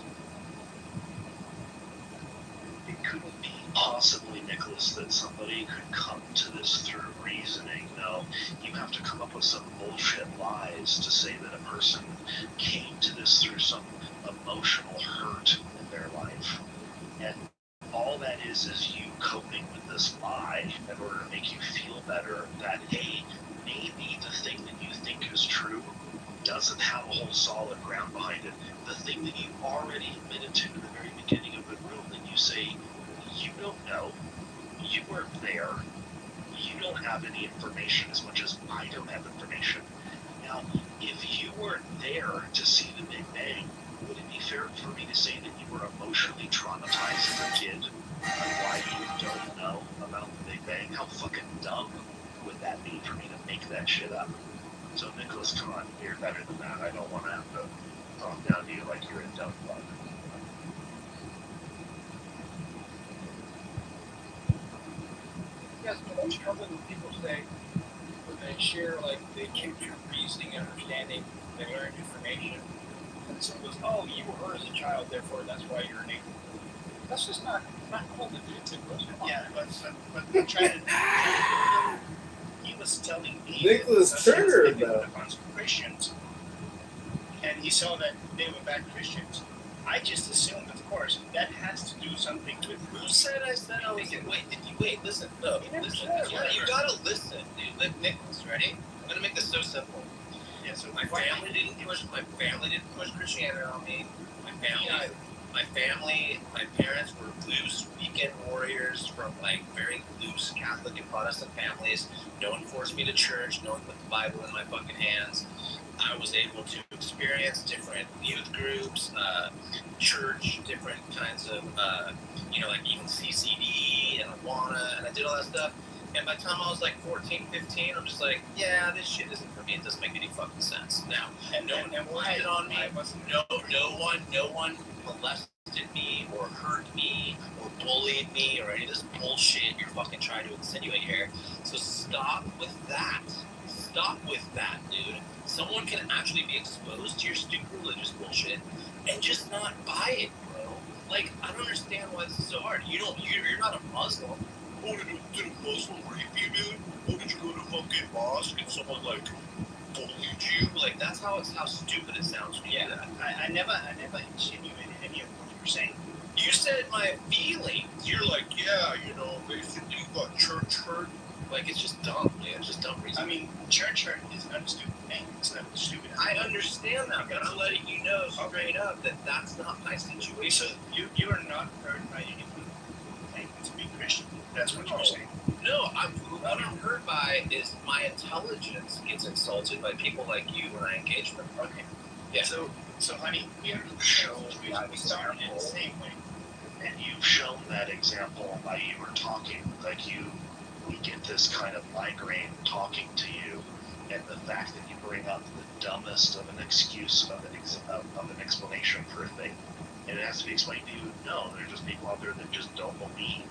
It couldn't be possibly, Nicholas, that somebody could come to this through reasoning. No, you have to come up with some bullshit lies to say that a person came to this through some emotional hurt in their life. And all that is you coping with this lie in order to make you feel better that, hey, maybe the thing that you think is true doesn't have a whole solid ground behind it. The thing that you already admitted to in the very beginning of the room, that you say, you don't know, you weren't there, you don't have any information as much as I don't have information. Now, if you weren't there to see the Big Bang, would it be fair for me to say that you were emotionally traumatized as a kid on why you don't know about the Big Bang? How fucking dumb would that be for me to make that shit up? So, Nicholas, come on, you're better than that. I don't want to have to talk down to you like you're a dumb fuck. Yes, but I'm struggling when people say, when they share, like, they came to reasoning and understanding, they learned information, and someone goes, oh, you were hurt as a child, therefore that's why you're an atheist. That's just not cool to do, Yeah, but I'm trying to. He was telling me. Nicholas triggered, though. A bunch of Christians, and he saw that they were bad Christians, I just assumed, of course, that has to do something with. Who said I said I was? Wait, listen, no, listen. You gotta listen, dude. Nicholas, ready? I'm gonna make this so simple. Yeah, so My family didn't push Christianity on me. My parents were loose weekend warriors from like very loose Catholic and Protestant families. No one forced me to church. No one put the Bible in my fucking hands. I was able to experience different youth groups, church, different kinds of, like even CCD and Awana, and I did all that stuff. And by the time I was like 14, 15, I'm just like, yeah, this shit isn't for me. It doesn't make any fucking sense. Now, no one forced it on me. No one molested me or hurt me or bullied me or any of this bullshit you're fucking trying to insinuate here. So stop with that. Stop with that, dude. Someone can actually be exposed to your stupid religious bullshit and just not buy it, bro. Like, I don't understand why this is so hard. You're not a Muslim. Oh, did a Muslim rape you, dude? Oh, did you go to fucking mosque and someone like bullied you? Like, that's how stupid it sounds when you do that. I never insinuated any of what you were saying. You said my feelings. You're like, yeah, basically you got church hurt. Like, it's just dumb, man. It's just dumb reason. I mean, church hurt is not a stupid thing. It's not stupid. I understand that, but I'm letting you know straight up that that's not my situation. So you are not hurt by anyone claiming to be Christian. That's what you're saying. No, what I'm hurt by is my intelligence gets insulted by people like you when I engage with them. Okay. Yeah. So honey, we started in the same way. And you've shown that example by you were talking, like we get this kind of migraine talking to you, and the fact that you bring up the dumbest of an excuse of an explanation for a thing, and it has to be explained to you. No, there are just people out there that just don't believe.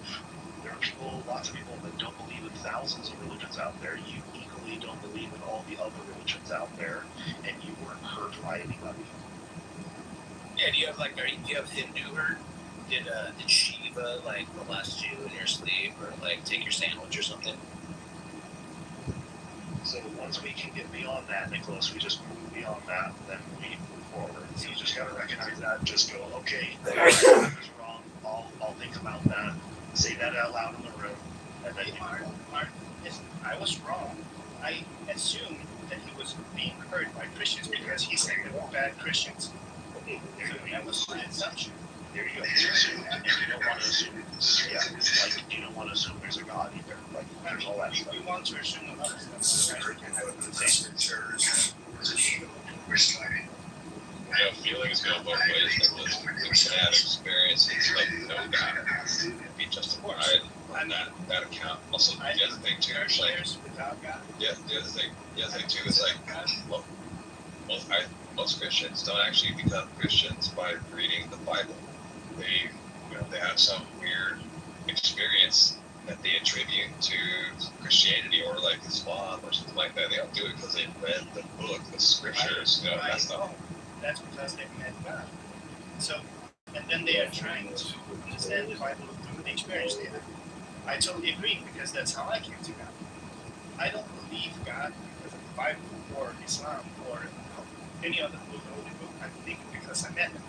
There are lots of people that don't believe in thousands of religions out there. You equally don't believe in all the other religions out there, and you weren't hurt by anybody. Yeah, do you have Hindu hurt? Did Shiva like molest you in your sleep or like take your sandwich or something? So once we can get beyond that, Nicholas, we just move beyond that, then we move forward. So you just gotta recognize that. Just go, okay, I was wrong. I'll think about that. Say that out loud in the room, and then Mark, listen, I was wrong. I assumed that he was being hurt by Christians because he said they were bad Christians. That was my assumption. There you go. And you don't want to assume, like you don't want to assume there's a God either. Like there's all that stuff. We want to assume a lot of stuff. Feelings go both ways. It's bad experiences like no God be justified on that account. Also, the other thing too is like, yeah, the other thing too is like, most Christians don't actually become Christians by reading the Bible. They have some weird experience that they attribute to Christianity or like Islam or something like that. They don't do it because they read the book, the scriptures. That's not. That's because they've met God. So, and then they are trying to understand the Bible through the experience they have. I totally agree because that's how I came to God. I don't believe God because of the Bible or Islam or any other book, holy book. I believe it because I met Him.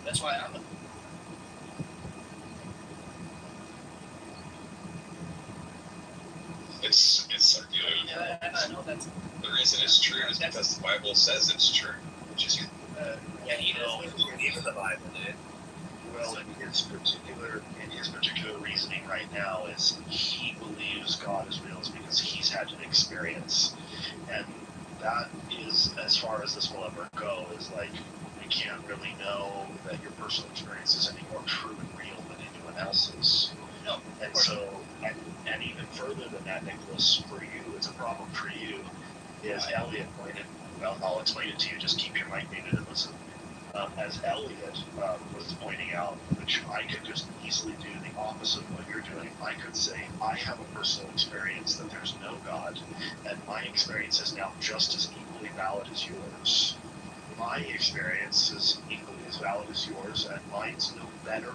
That's why I'm a It's circular. Yeah, and I know that's the reason it's true is because the Bible says it's true, which is yeah, you believe in the Bible, dude. Well, in his particular reasoning right now is he believes God is real is because he's had an experience, and that is as far as this will ever go. Is like we can't really know that your personal experience is any more true and real than anyone else's. no. And so, and even further than that, Nicholas, for you, it's a problem for you. Is Elliot pointed? Well, I'll explain it to you. Just keep your mic muted and listen. As Elliot was pointing out, which I could just easily do the opposite of what you're doing. I could say, I have a personal experience that there's no God, and my experience is now just as equally valid as yours. My experience is equally as valid as yours, and mine's no better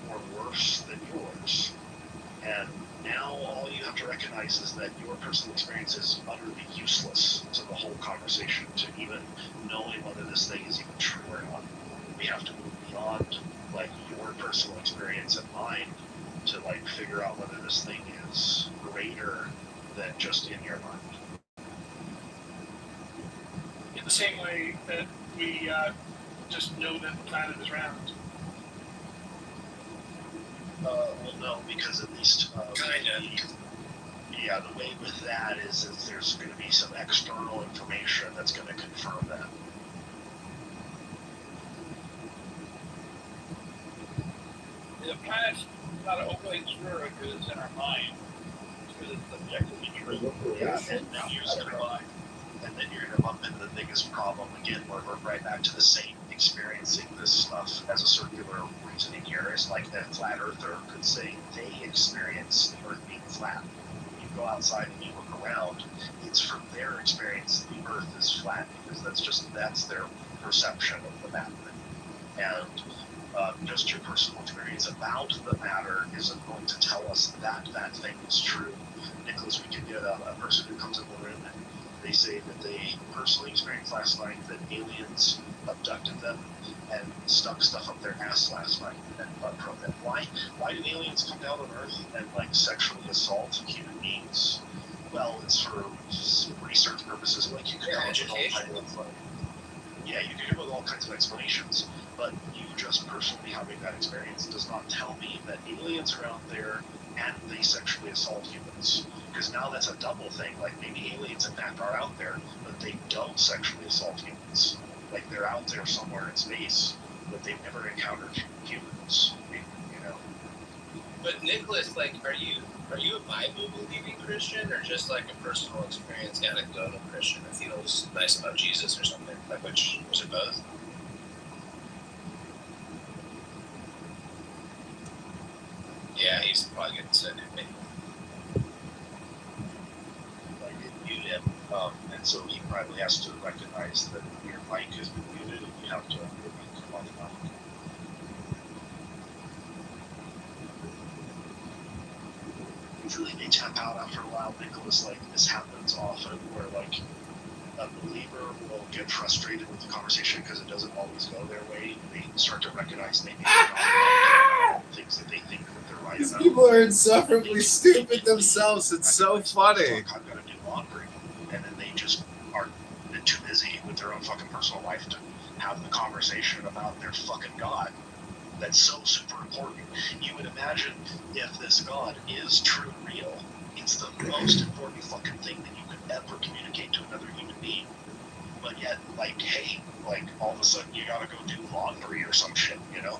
or worse than yours. And now all you have to recognize is that your personal experience is utterly useless to the whole conversation, to even knowing whether this thing is even true or not. we have to move beyond like your personal experience and mine to like figure out whether this thing is greater than just in your mind. In the same way that we just know that the planet is round. Well, no, because at least Kinda. yeah, the way with that is that there's going to be some external information that's going to confirm that. The planet's not opening through it because it's in our mind. Because it's objectively true. Yeah, and now you're and then you're going to bump into the biggest problem again, where we're right back to the same experiencing this stuff as a circular reasoning here. Is like that flat earther could say they experience the earth being flat. You go outside and you look around, it's from their experience the earth is flat, because that's their perception of the matter. And just your personal experience about the matter isn't going to tell us that that thing is true. Nicholas, we could get a person who comes in the room and they say that they personally experienced last night that aliens abducted them and stuck stuff up their ass last night and from them. Why do aliens come down on Earth and like sexually assault human beings? Well, it's for research purposes. Like you could come up with all kinds of yeah, you could come up with all kinds of explanations. But you just personally having that experience does not tell me that aliens are out there and they sexually assault humans. Because now that's a double thing. Like maybe aliens in fact are out there, but they don't sexually assault humans. Like they're out there somewhere in space, but they've never encountered humans. You know. But Nicholas, like, are you a Bible believing Christian or just like a personal experience anecdotal Christian that feels nice about Jesus or something? Like, which was it both? Yeah, he's probably getting sick of me. Like it mute him, and so he probably has to recognize that your mic has been muted and you have to come on the mic. Usually they tap out after a while, Nicholas. Like this happens often, where like a believer will get frustrated with the conversation because it doesn't always go their way. They start to recognize maybe things that they think that they're right These about. people are insufferably stupid themselves. It's so funny. I've got to do laundry, and then they just are too busy with their own fucking personal life to have the conversation about their fucking God. That's so super important. You would imagine if this God is true, real, it's the most important fucking thing that you could ever communicate to another human being. But yet, like, hey, like, all of a sudden you gotta go do laundry or some shit, you know?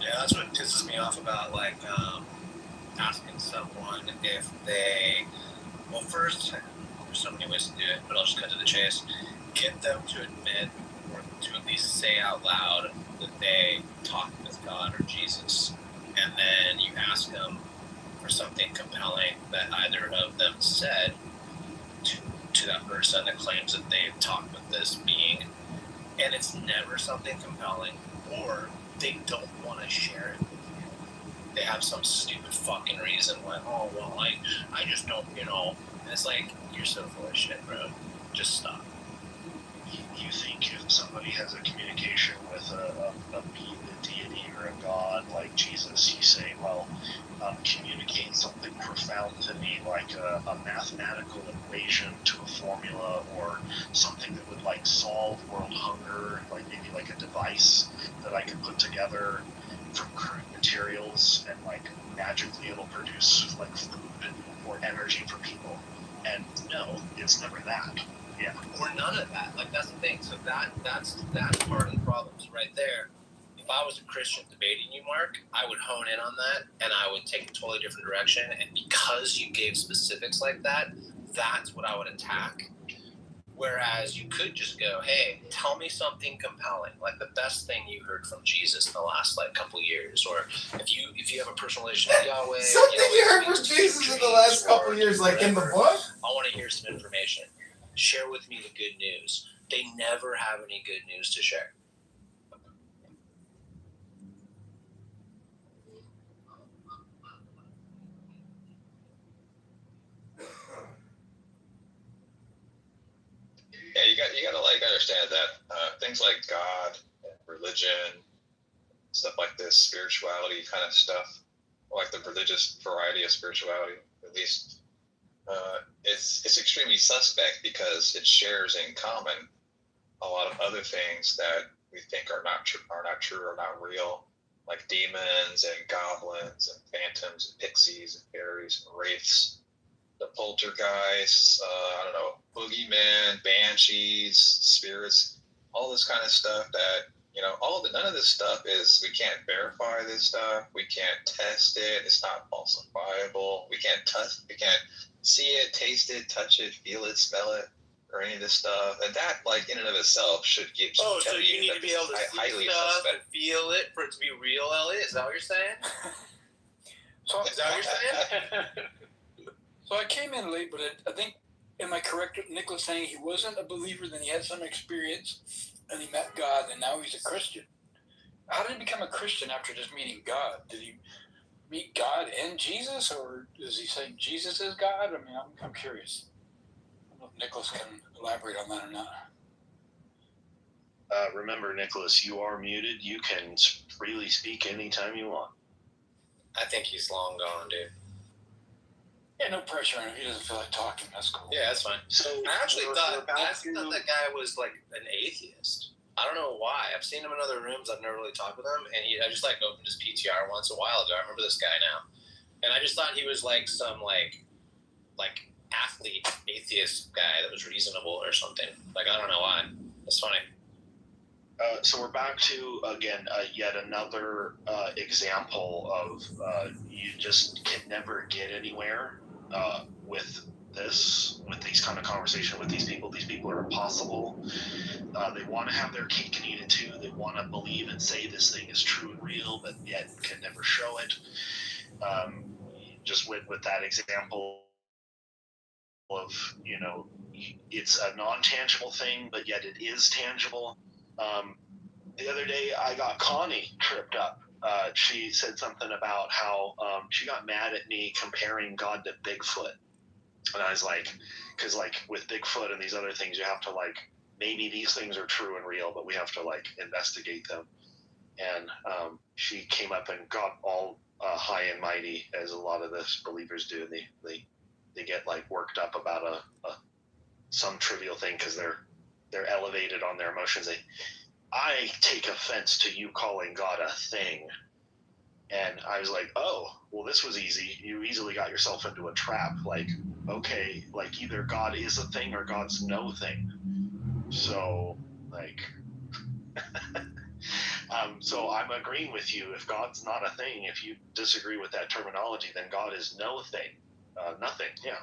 Yeah, that's what pisses me off about, like, asking someone if they, well, first, there's so many ways to do it, but I'll just cut to the chase. Get them to admit, or to at least say out loud, that they talk with God or Jesus. And then you ask them for something compelling that either of them said to that person that claims that they've talked with this being, and it's never something compelling, or they don't want to share it with you. They have some stupid fucking reason why, oh, well, I just don't, you know. And it's like, you're so full of shit, bro. Just stop. You think if somebody has a communication with a being, a deity, or a God like Jesus, you say, well, communicate something profound to me, like a mathematical equation to a formula, or something that would like solve world hunger, like maybe like a device that I could put together from crude materials, and like magically it'll produce like food or energy for people. And no, it's never that. Yeah. Or none of that. Like, that's the thing. So that's part of the problem. So right there, if I was a Christian debating you, Mark, I would hone in on that and I would take a totally different direction. And because you gave specifics like that, that's what I would attack. Whereas you could just go, hey, tell me something compelling, like the best thing you heard from Jesus in the last like couple years, or if you have a personal relationship with Yahweh. Something you heard from Jesus in the last couple years, like in the book? I want to hear some information. Share with me the good news. They never have any good news to share. Yeah, you got to like understand that things like God and religion, stuff like this, spirituality kind of stuff, like the religious variety of spirituality, at least. It's extremely suspect because it shares in common a lot of other things that we think are not true or not real, like demons and goblins and phantoms and pixies and fairies and wraiths, the poltergeists, I don't know, boogeymen, banshees, spirits, all this kind of stuff that, none of this stuff is, we can't verify this stuff, we can't test it, it's not falsifiable, we can't see it, taste it, touch it, feel it, smell it, or any of this stuff. And that, like, in and of itself should give so you need to be able to see stuff and feel it for it to be real, Elliot? Is that what you're saying? Is that what you're saying? So I came in late, but I think, am I correct, Nicholas, saying he wasn't a believer, then he had some experience, and he met God, and now he's a Christian? How did he become a Christian after just meeting God? Did he meet God and Jesus, or is he saying Jesus is God? I mean, I'm curious. I don't know if Nicholas can elaborate on that or not. Remember, Nicholas, you are muted. You can freely speak anytime you want. I think he's long gone, dude. Yeah, no pressure on him. He doesn't feel like talking. That's cool. Yeah, that's fine. So I actually thought that guy was like an atheist. I don't know why. I've seen him in other rooms. I've never really talked with him, and I just like opened his PTR once a while ago. I remember this guy now, and I just thought he was like some like athlete atheist guy that was reasonable or something. Like, I don't know why. That's funny. So we're back to, again, yet another example of you just can never get anywhere with these kind of conversations with these people. These people are impossible. They want to have their cake and eat it too. They want to believe and say this thing is true and real, but yet can never show it. Just with that example of, it's a non-tangible thing, but yet it is tangible. The other day, I got Connie tripped up. She said something about how she got mad at me comparing God to Bigfoot. And I was like, because like with Bigfoot and these other things, you have to like, maybe these things are true and real, but we have to like investigate them. And she came up and got all high and mighty, as a lot of the believers do. They get like worked up about some trivial thing because they're elevated on their emotions. I take offense to you calling God a thing. And I was like, oh, well, this was easy. You easily got yourself into a trap. Like, okay, like either God is a thing or God's no thing. So, like, so I'm agreeing with you. If God's not a thing, if you disagree with that terminology, then God is no thing. Nothing, yeah.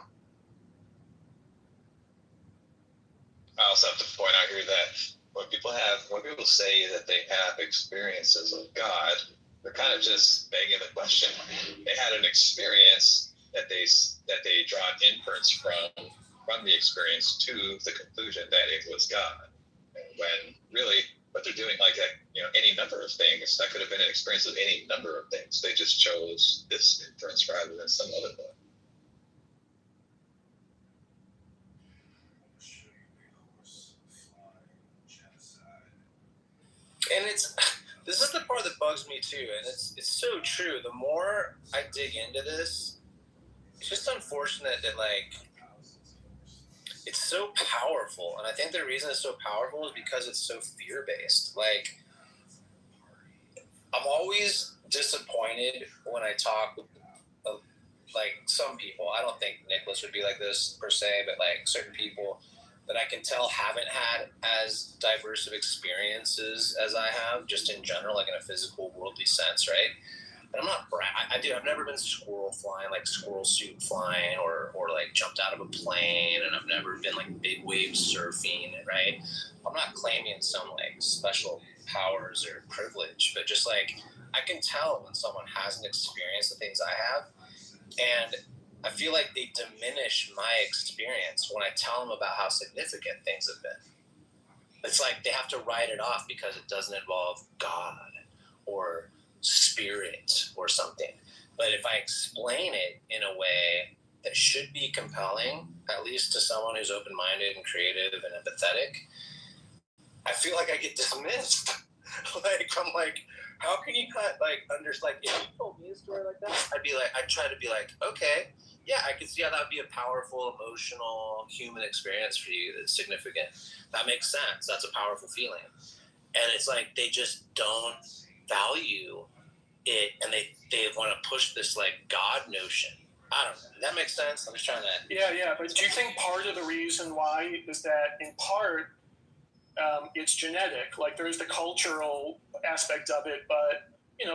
I also have to point out here that when people say that they have experiences of God, they're kind of just begging the question. They had an experience that they draw an inference from the experience to the conclusion that it was God. When really what they're doing, like any number of things, that could have been an experience of any number of things. They just chose this inference rather than some other one. And this is the part that bugs me too, and it's so true. The more I dig into this, it's just unfortunate that like it's so powerful, and I think the reason it's so powerful is because it's so fear-based. Like, I'm always disappointed when I talk with like some people. I don't think Nicholas would be like this per se, but like certain people that I can tell haven't had as diverse of experiences as I have, just in general, like in a physical, worldly sense, right? And I'm not, I've never been squirrel flying, like squirrel suit flying, or like jumped out of a plane, and I've never been like big wave surfing, right? I'm not claiming some like special powers or privilege, but just like I can tell when someone hasn't experienced the things I have, and I feel like they diminish my experience when I tell them about how significant things have been. It's like they have to write it off because it doesn't involve God or spirit or something. But if I explain it in a way that should be compelling, at least to someone who's open-minded and creative and empathetic, I feel like I get dismissed. Like, I'm like, how can you not if you told me a story like that, I'd try to be like, okay, yeah, I can see how that would be a powerful, emotional, human experience for you that's significant. That makes sense. That's a powerful feeling. And it's like they just don't value it, and they want to push this God notion. I don't know. That makes sense. I'm just trying to. Yeah. But do you think part of the reason why is that in part it's genetic? Like there's the cultural aspect of it, but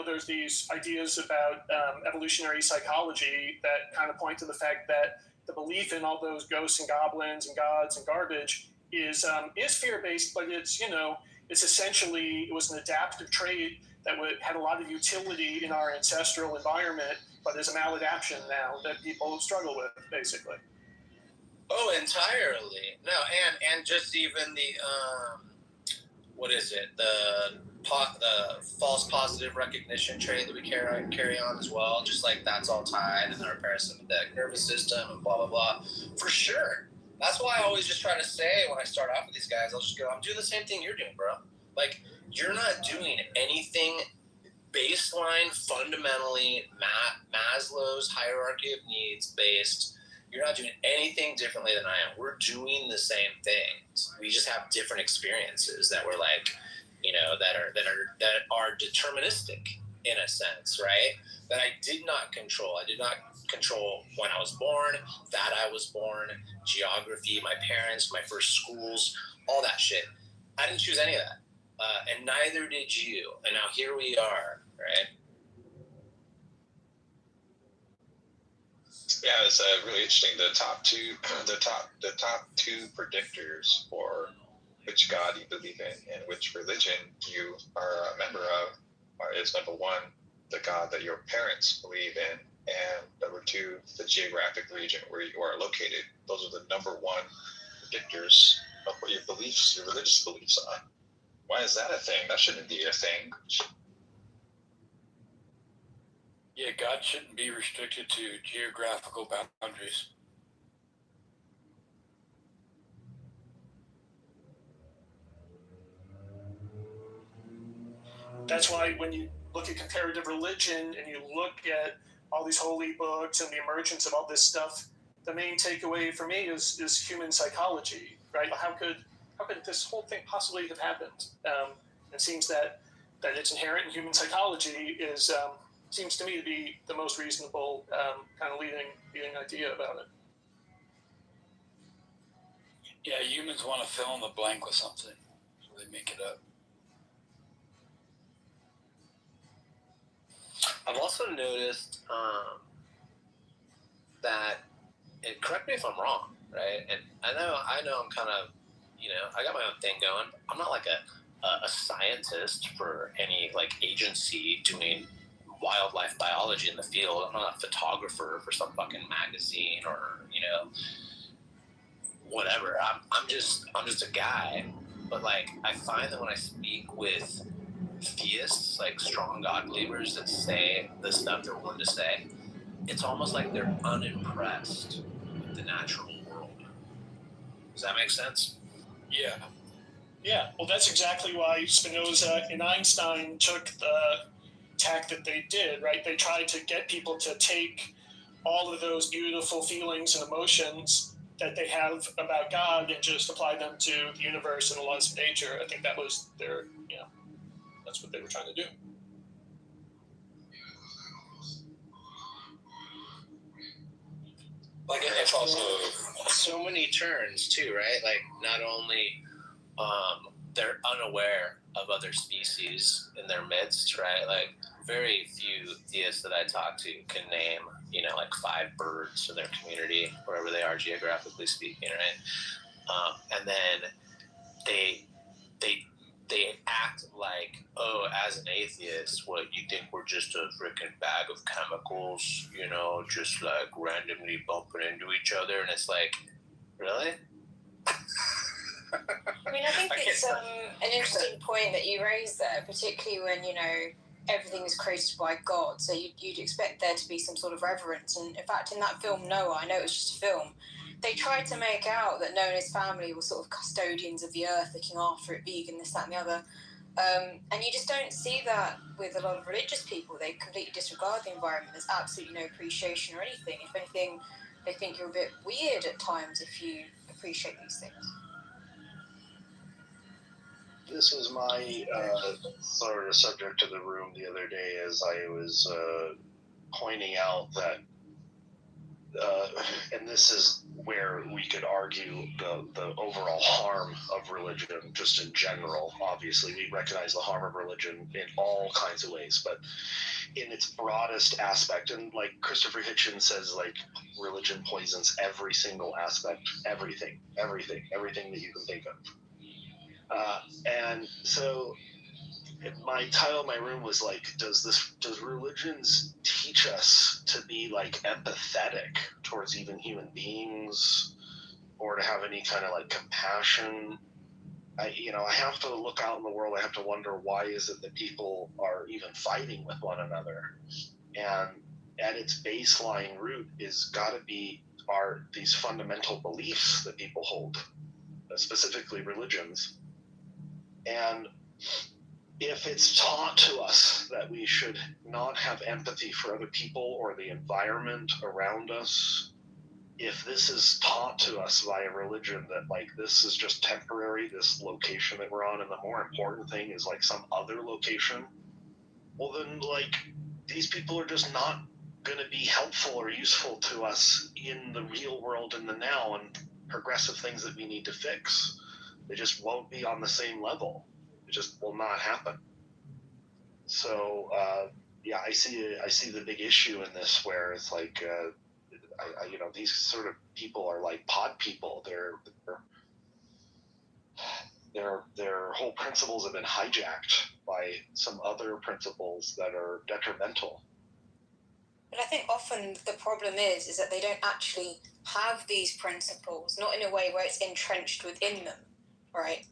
there's these ideas about evolutionary psychology that kind of point to the fact that the belief in all those ghosts and goblins and gods and garbage is fear-based, but it's essentially, it was an adaptive trait that had a lot of utility in our ancestral environment, but is a maladaptation now that people struggle with, basically. Oh, entirely. No, and just even the what is it? The false positive recognition trait that we carry on as well. Just like that's all tied in our parasympathetic nervous system and blah blah blah. For sure. That's why I always just try to say when I start off with these guys, I'll just go, I'm doing the same thing you're doing, bro. Like, you're not doing anything baseline, fundamentally Maslow's hierarchy of needs based. You're not doing anything differently than I am. We're doing the same things. We just have different experiences that we're that are deterministic in a sense, right? That I did not control. I did not control when I was born, that I was born, geography, my parents, my first schools, all that shit. I didn't choose any of that. And neither did you. And now here we are, right? Yeah, it's really interesting. The top two predictors for which God you believe in and which religion you are a member of is number one, the God that your parents believe in, and number two, the geographic region where you are located. Those are the number one predictors of what your religious beliefs are. Why is that a thing? That shouldn't be a thing. Yeah, God shouldn't be restricted to geographical boundaries. That's why when you look at comparative religion and you look at all these holy books and the emergence of all this stuff, the main takeaway for me is human psychology, right? How could this whole thing possibly have happened? It seems that it's inherent in human psychology seems to me to be the most reasonable kind of leading idea about it. Yeah, humans want to fill in the blank with something, so they make it up. I've also noticed that, and correct me if I'm wrong, right? And I know I'm kind of, I got my own thing going. I'm not like a scientist for any agency doing wildlife biology in the field. I'm not a photographer for some fucking magazine or whatever. I'm just a guy. But I find that when I speak with theists, strong God believers that say the stuff they're willing to say, it's almost like they're unimpressed with the natural world. Does that make sense? Yeah. Yeah, well, that's exactly why Spinoza and Einstein took the tack that they did, right? They tried to get people to take all of those beautiful feelings and emotions that they have about God and just apply them to the universe and the laws of nature. I think that was their, that's what they were trying to do. It's also so many turns too, right? Not only they're unaware of other species in their midst, right? Very few theists that I talk to can name, 5 birds in their community, wherever they are geographically speaking, right? And then they act like, oh, as an atheist, what, you think we're just a freaking bag of chemicals, just randomly bumping into each other? And it's really? I mean, I think it's an interesting point that you raised there, particularly when, everything is created by God, so you'd expect there to be some sort of reverence. And in fact, in that film, Noah, I know it was just a film, they tried to make out that Noah and his family were sort of custodians of the earth, looking after it, vegan, this, that, and the other. And you just don't see that with a lot of religious people. They completely disregard the environment. There's absolutely no appreciation or anything. If anything, they think you're a bit weird at times if you appreciate these things. This was my sort of subject of the room the other day as I was pointing out that, and this is where we could argue the overall harm of religion just in general. Obviously, we recognize the harm of religion in all kinds of ways, but in its broadest aspect, and like Christopher Hitchens says, like religion poisons every single aspect, everything that you can think of. And so my title of my room was like, does religions teach us to be like empathetic towards even human beings, or to have any kind of like compassion? I have to look out in the world. I have to wonder, why is it that people are even fighting with one another? And at its baseline root is got to be these fundamental beliefs that people hold, specifically religions. And if it's taught to us that we should not have empathy for other people or the environment around us, if this is taught to us by a religion that like this is just temporary, this location that we're on, and the more important thing is like some other location, well then like these people are just not going to be helpful or useful to us in the real world in the now, and progressive things that we need to fix. They just won't be on the same level. It just will not happen. So I see the big issue in this, where it's like these sort of people are like pod people. Their whole principles have been hijacked by some other principles that are detrimental. But I think often the problem is that they don't actually have these principles, not in a way where it's entrenched within them, right?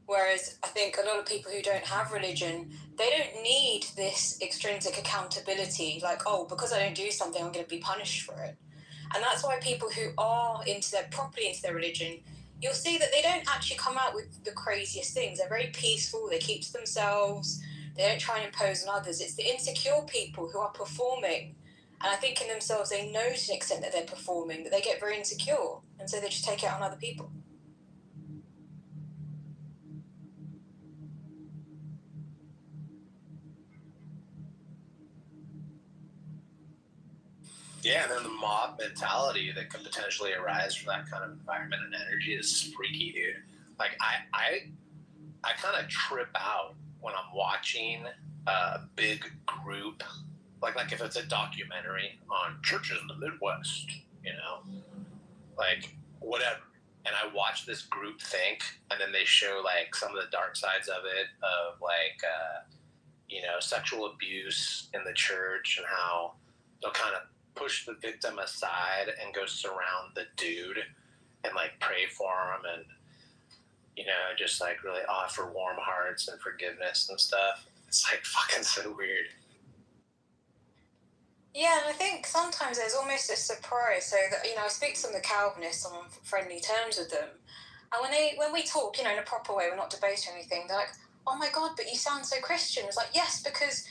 Whereas I think a lot of people who don't have religion, they don't need this extrinsic accountability, like, oh, because I don't do something, I'm going to be punished for it. And that's why people who are properly into their religion, you'll see that they don't actually come out with the craziest things. They're very peaceful, they keep to themselves, they don't try and impose on others. It's the insecure people who are performing, and I think in themselves they know to an extent that they're performing, that they get very insecure, and so they just take it out on other people. Yeah, and then the mob mentality that could potentially arise from that kind of environment and energy is freaky, dude. Like I kind of trip out when I'm watching a big group, like if it's a documentary on churches in the Midwest, like whatever, and I watch this group think, and then they show like some of the dark sides of it, of like sexual abuse in the church, and how they'll kind of push the victim aside and go surround the dude and like pray for him, and just like really offer warm hearts and forgiveness and stuff. It's like fucking so weird. Yeah, and I think sometimes there's almost a surprise. So that I speak to some of the Calvinists, I'm on friendly terms with them, and when we talk, in a proper way, we're not debating anything. They're like, "Oh my God, but you sound so Christian." It's like, yes, because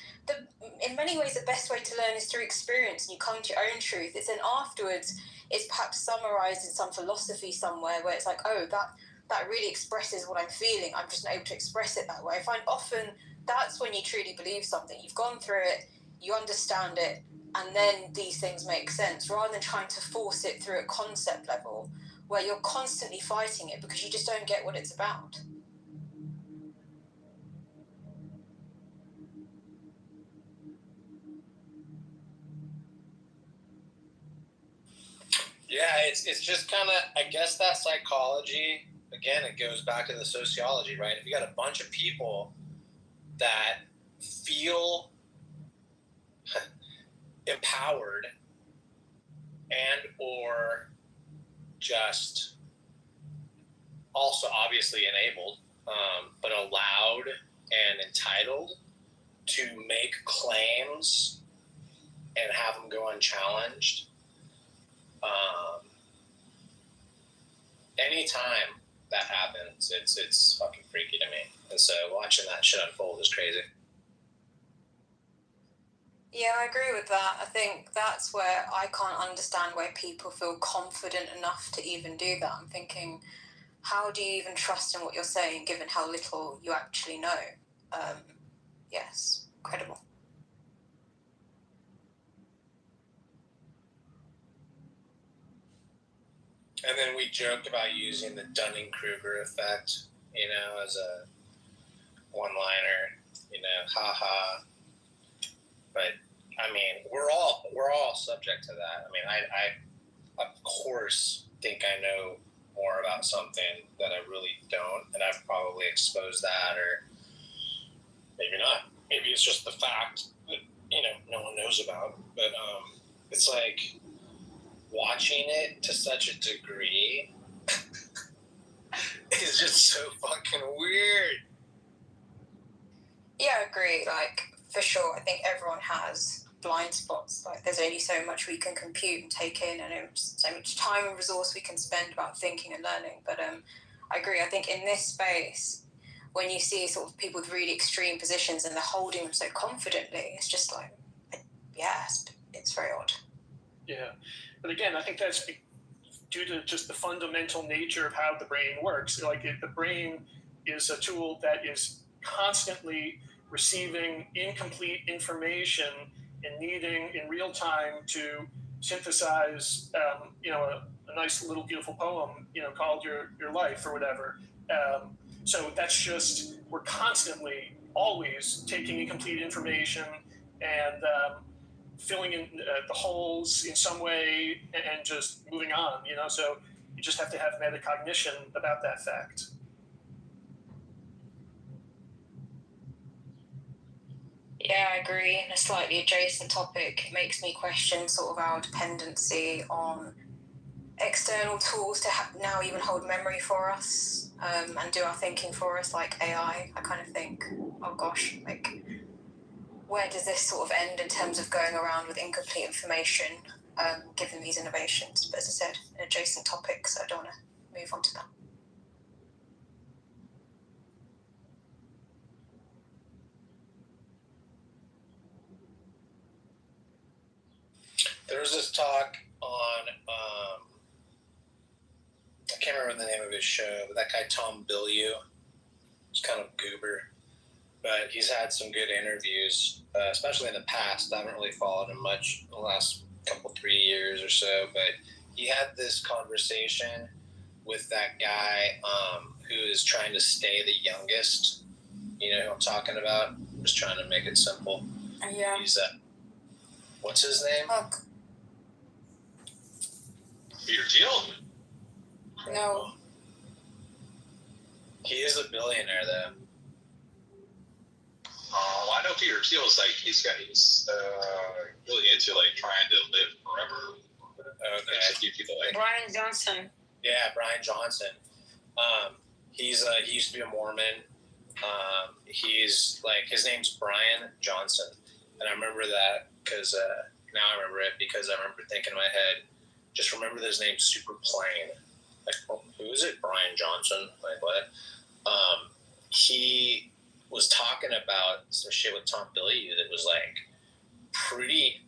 in many ways the best way to learn is through experience, and you come to your own truth. It's then afterwards it's perhaps summarized in some philosophy somewhere where it's like, oh, that really expresses what I'm feeling. I'm just not able to express it that way. I find often that's when you truly believe something. You've gone through it, you understand it, and then these things make sense, rather than trying to force it through a concept level where you're constantly fighting it because you just don't get what it's about. Yeah, it's just kind of, I guess that psychology, again, it goes back to the sociology, right? If you got a bunch of people that feel empowered and or just also obviously enabled, but allowed and entitled to make claims and have them go unchallenged, anytime that happens, it's fucking freaky to me. And so watching that shit unfold is crazy. Yeah, I agree with that. I think that's where I can't understand where people feel confident enough to even do that. I'm thinking, how do you even trust in what you're saying given how little you actually know? Yes, incredible. And then we joked about using the Dunning-Kruger effect, as a one-liner, haha. But I mean, we're all subject to that. I mean, I of course think I know more about something that I really don't, and I've probably exposed that, or maybe not. Maybe it's just the fact that no one knows about. But it's like watching it to such a degree is just so fucking weird. Yeah, I agree. Like, for sure, I think everyone has blind spots. Like, there's only so much we can compute and take in, and so much time and resource we can spend about thinking and learning. But I agree. I think in this space, when you see sort of people with really extreme positions and they're holding them so confidently, it's just like, it's very odd. Yeah. But again, I think that's due to just the fundamental nature of how the brain works. Like, the brain is a tool that is constantly receiving incomplete information and needing in real time to synthesize, a nice little beautiful poem, called your life or whatever. So that's just, we're constantly always taking incomplete information and filling in the holes in some way and just moving on, so you just have to have metacognition about that fact. Yeah, I agree. In a slightly adjacent topic, it makes me question sort of our dependency on external tools to now even hold memory for us and do our thinking for us, like AI. I kind of think, oh gosh, like, where does this sort of end in terms of going around with incomplete information given these innovations? But as I said, an adjacent topic, so I don't want to move on to that. There was this talk on, I can't remember the name of his show, but that guy Tom Bilyeu, he's kind of goober, but he's had some good interviews, especially in the past. I haven't really followed him much in the last 3 years or so, but he had this conversation with that guy who is trying to stay the youngest. You know who I'm talking about? I'm just trying to make it simple. Yeah. He's what's his name? Look. Peter Thiel? No. He is a billionaire, though. I know Peter Thiel's like he's really into like trying to live forever. Okay. There's a few people like Brian Johnson. Yeah, Brian Johnson. He used to be a Mormon. He's like, his name's Brian Johnson, and I remember that because now I remember it because I remember thinking in my head, just remember his name's super plain. Like, well, who is it? Brian Johnson? Like what? He was talking about some shit with Tom Bilyeu that was like pretty.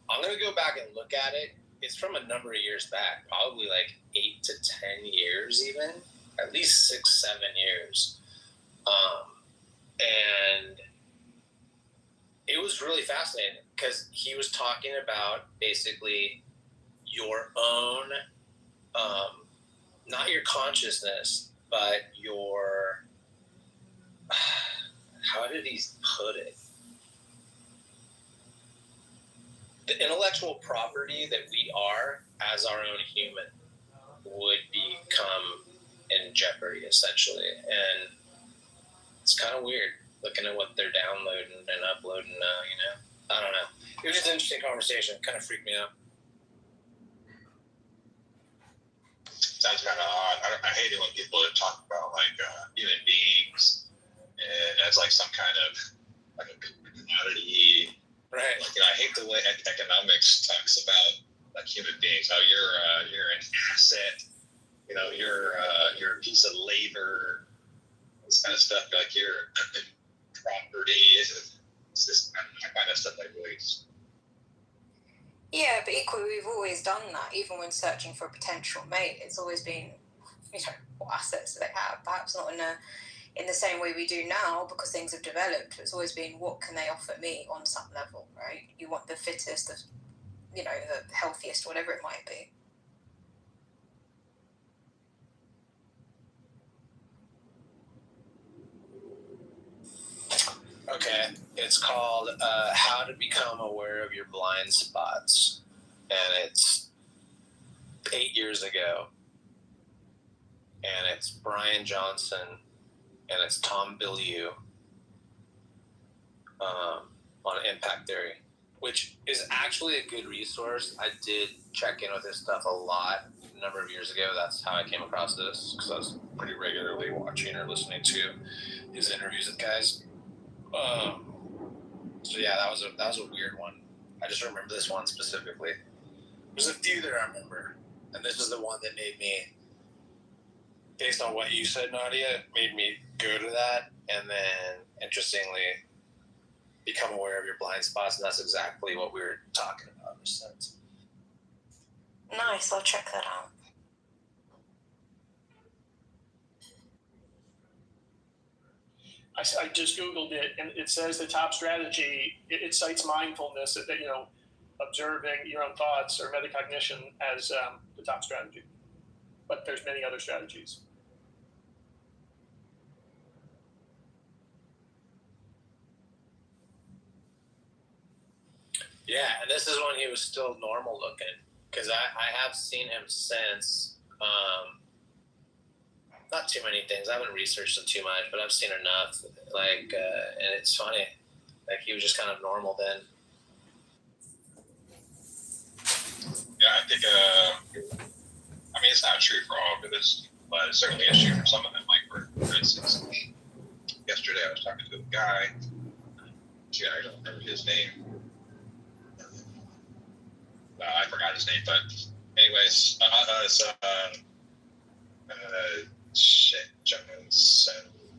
I'm gonna go back and look at it. It's from a number of years back, probably like 8 to 10 years, even at least 6, 7 years. And it was really fascinating because he was talking about basically your own, not your consciousness, but your, how did he put it? The intellectual property that we are as our own human would become in jeopardy, essentially. And it's kind of weird looking at what they're downloading and uploading now, you know? I don't know. It was just an interesting conversation. It kind of freaked me out. sounds kind of odd. I hate it when people talk about like human beings as like some kind of like a commodity. Right. Like, I hate the way economics talks about like human beings. How you're an asset. You're a piece of labor. this kind of stuff, like your property, it's just, I find that stuff like really. Yeah, but equally, we've always done that. Even when searching for a potential mate, it's always been, what assets do they have? Perhaps not in the same way we do now, because things have developed. It's always been, what can they offer me on some level, right? You want the fittest, the healthiest, whatever it might be. Okay, it's called How to Become Aware of Your Blind Spots, and it's 8 years ago, and it's Brian Johnson, and it's Tom Bilyeu on impact theory, which is actually a good resource. I did check in with this stuff a lot a number of years ago. That's how I came across this, because I was pretty regularly watching or listening to his interviews with guys. So yeah, that was a weird one. I just remember this one specifically. There's a few that I remember, and this is the one that made me, based on what you said, Nadia, made me go to that, and then interestingly become aware of your blind spots, and that's exactly what we were talking about in a sense. Nice, I'll check that out. I just Googled it, and it says the top strategy, it cites mindfulness, that observing your own thoughts or metacognition as the top strategy. But there's many other strategies. Yeah, and this is when he was still normal looking, because I have seen him since. Not too many things. I haven't researched him too much, but I've seen enough. And it's funny. Like, he was just kind of normal then. Yeah, I think, it's not true for all of this, but it certainly is true for some of them. Like, for instance, yesterday I was talking to a guy. I don't remember his name. I forgot his name, but anyways,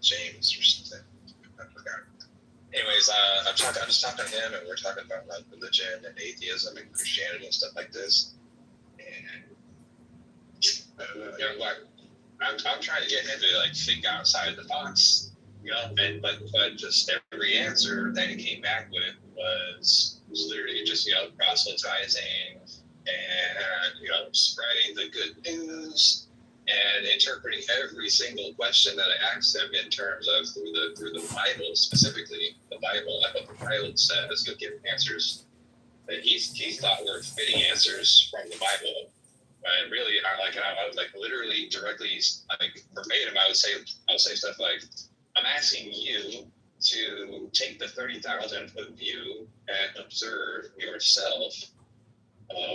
James or something. I forgot. Anyways, I'm just talking to him, and we're talking about like religion and atheism and Christianity and stuff like this. And I'm trying to get him to like think outside the box, but just every answer that he came back with was literally just proselytizing and spreading the good news and interpreting every single question that I asked him in terms of through the Bible, specifically the Bible, like what the Bible says. He'll give answers that he thought were fitting answers from the Bible. And really, I would like literally directly, like verbatim, I would say stuff like, I'm asking you to take the 30,000 foot view and observe yourself,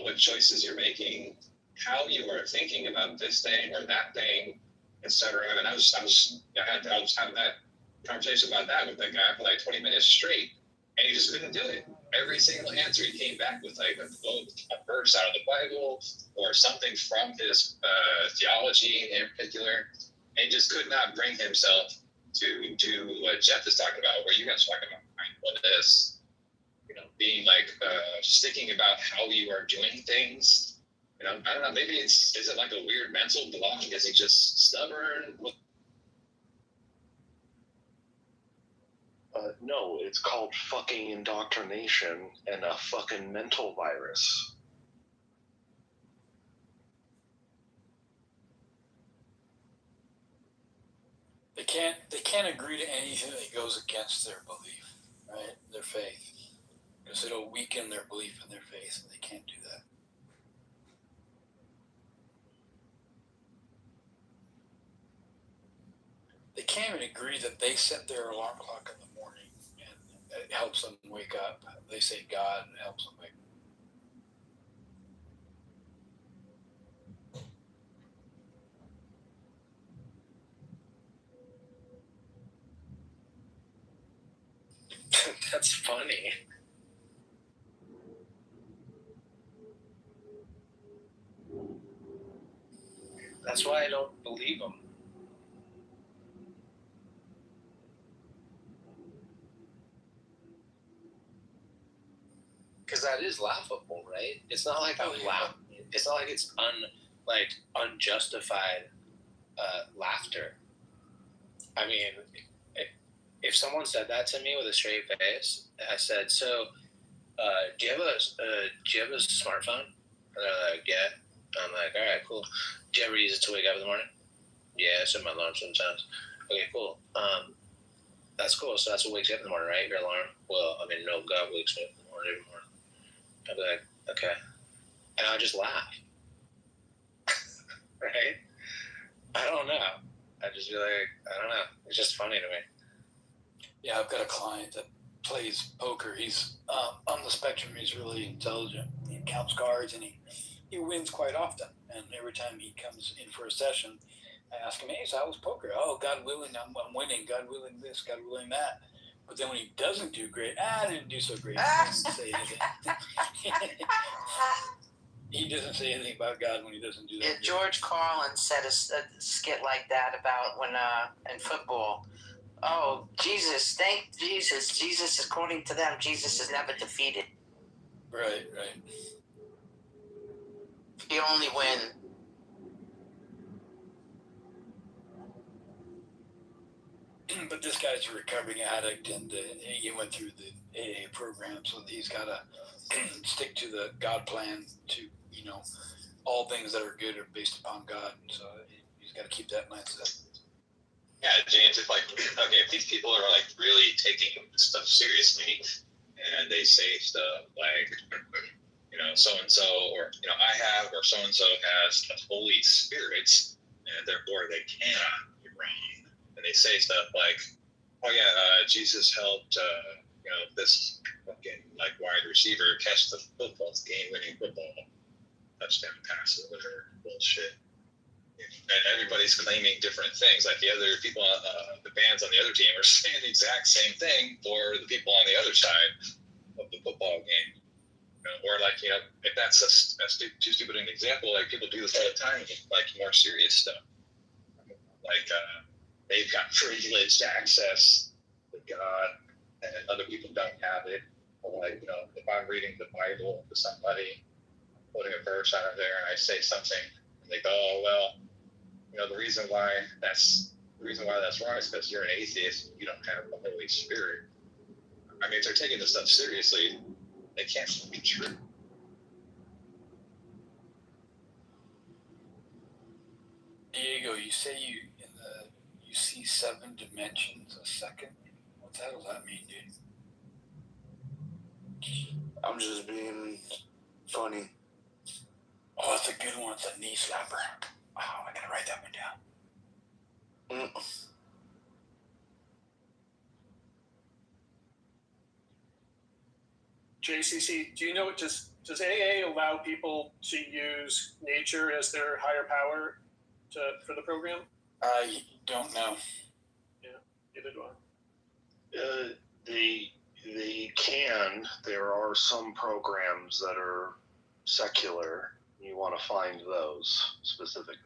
what choices you're making, how you are thinking about this thing or that thing, etc. And I was having that conversation about that with that guy for like 20 minutes straight, and he just couldn't do it. Every single answer he came back with like a verse out of the Bible or something from his theology in particular, and he just could not bring himself to do what Jeff is talking about, where you guys are talking about mindfulness, being like just about how you are doing things. I don't know, maybe is it like a weird mental block? Is he just stubborn? No, it's called fucking indoctrination and a fucking mental virus. They can't agree to anything that goes against their belief, right? Their faith, because it'll weaken their belief in their faith, and they can't do that. They can't even agree that they set their alarm clock in the morning and it helps them wake up. They say God helps them wake up. That's funny. That's why I don't believe him. right? It's not like I'm laughing. It's not like it's unjustified laughter. I mean, if someone said that to me with a straight face, I said, "So, do you have a smartphone?" And they're like, "Yeah." I'm like, "All right, cool. Do you ever use it to wake up in the morning?" "Yeah, it's in my alarm sometimes." "Okay, cool. That's cool. So that's what wakes you up in the morning, right? Your alarm?" "Well, I mean, no, God wakes me up in the morning every morning." I'd be like, "Okay," and I'll just laugh. Right? I don't know. I'd just be like, I don't know. It's just funny to me. Yeah, I've got a client that plays poker. He's on the spectrum. He's really intelligent. He counts cards and he wins quite often. And every time he comes in for a session, I ask him, "Hey, so how was poker?" "Oh, God willing, I'm winning. God willing this, God willing that." But then when he doesn't do great, I didn't do so great. He doesn't say anything. He doesn't say anything about God when he doesn't do that. Yeah, George Carlin said a skit like that about when in football. Oh, Jesus, thank Jesus. Jesus, according to them, Jesus is never defeated. Right. He only win. But this guy's a recovering addict, and he went through the AA program, so he's got to stick to the God plan. To all things that are good are based upon God. So he's got to keep that mindset. Yeah, James, if these people are like really taking this stuff seriously, and they say stuff like, so and so, or I have, or so and so has the Holy Spirit, and therefore they cannot be wrong. And they say stuff like, "Oh yeah, Jesus helped, this fucking wide receiver catch the football, game-winning football touchdown pass or whatever bullshit." And everybody's claiming different things. Like the other people, the fans on the other team are saying the exact same thing for the people on the other side of the football game. Or if that's too stupid an example, like people do this all the time with more serious stuff. They've got privileged access to God, and other people don't have it. Or if I'm reading the Bible to somebody, putting a verse out of there, and I say something, and they go, "Oh well, the reason why that's wrong is because you're an atheist. You don't have the Holy Spirit." I mean, if they're taking this stuff seriously, it can't be true. Diego, you say you see 7 dimensions a second. What the hell does that mean, dude? I'm just being funny. Oh, that's a good one. It's a knee slapper. Oh, I gotta write that one down. JCC, do you know does AA allow people to use nature as their higher power for the program? I don't know. Yeah, neither do I. They can. There are some programs that are secular. You want to find those specifically.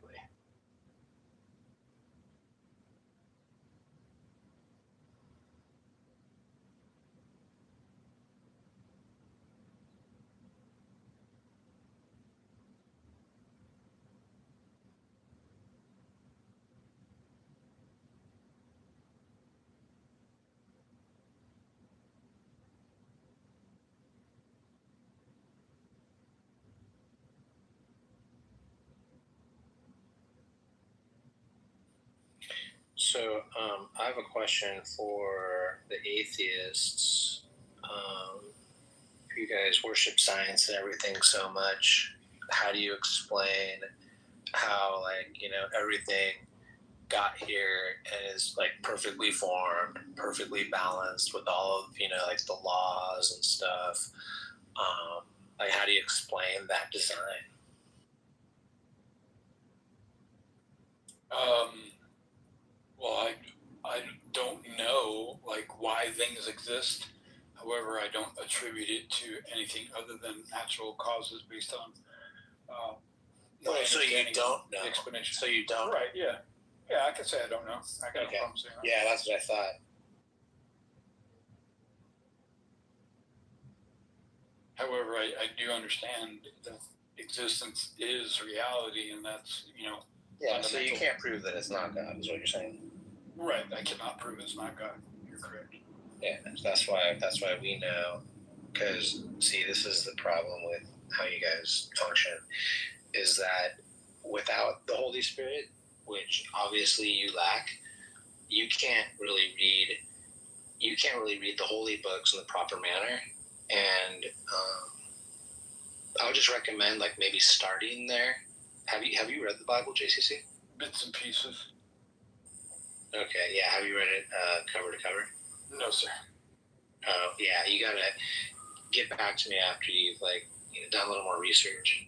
So I have a question for the atheists. You guys worship science and everything so much. How do you explain how everything got here and is perfectly formed, perfectly balanced with all of the laws and stuff? How do you explain that design? Well, I don't know why things exist. However, I don't attribute it to anything other than natural causes based on. So you don't know. Explanation. So you don't. Right? Yeah. Yeah, I could say I don't know. I got no problem saying that. Yeah, that's what I thought. However, I do understand that existence is reality, and that's, Yeah, so you fundamental. can't prove that it's not God, is what you're saying. Right. I cannot prove it's not God. You're correct. Yeah, that's why we know. Because see, this is the problem with how you guys function, is that without the Holy Spirit, which obviously you lack, you can't really read the holy books in the proper manner. And I would just recommend like maybe starting there. Have you read the Bible, JCC? Bits and pieces. Okay, yeah. Have you read it cover to cover? No, sir. Oh, yeah. You gotta get back to me after you've done a little more research.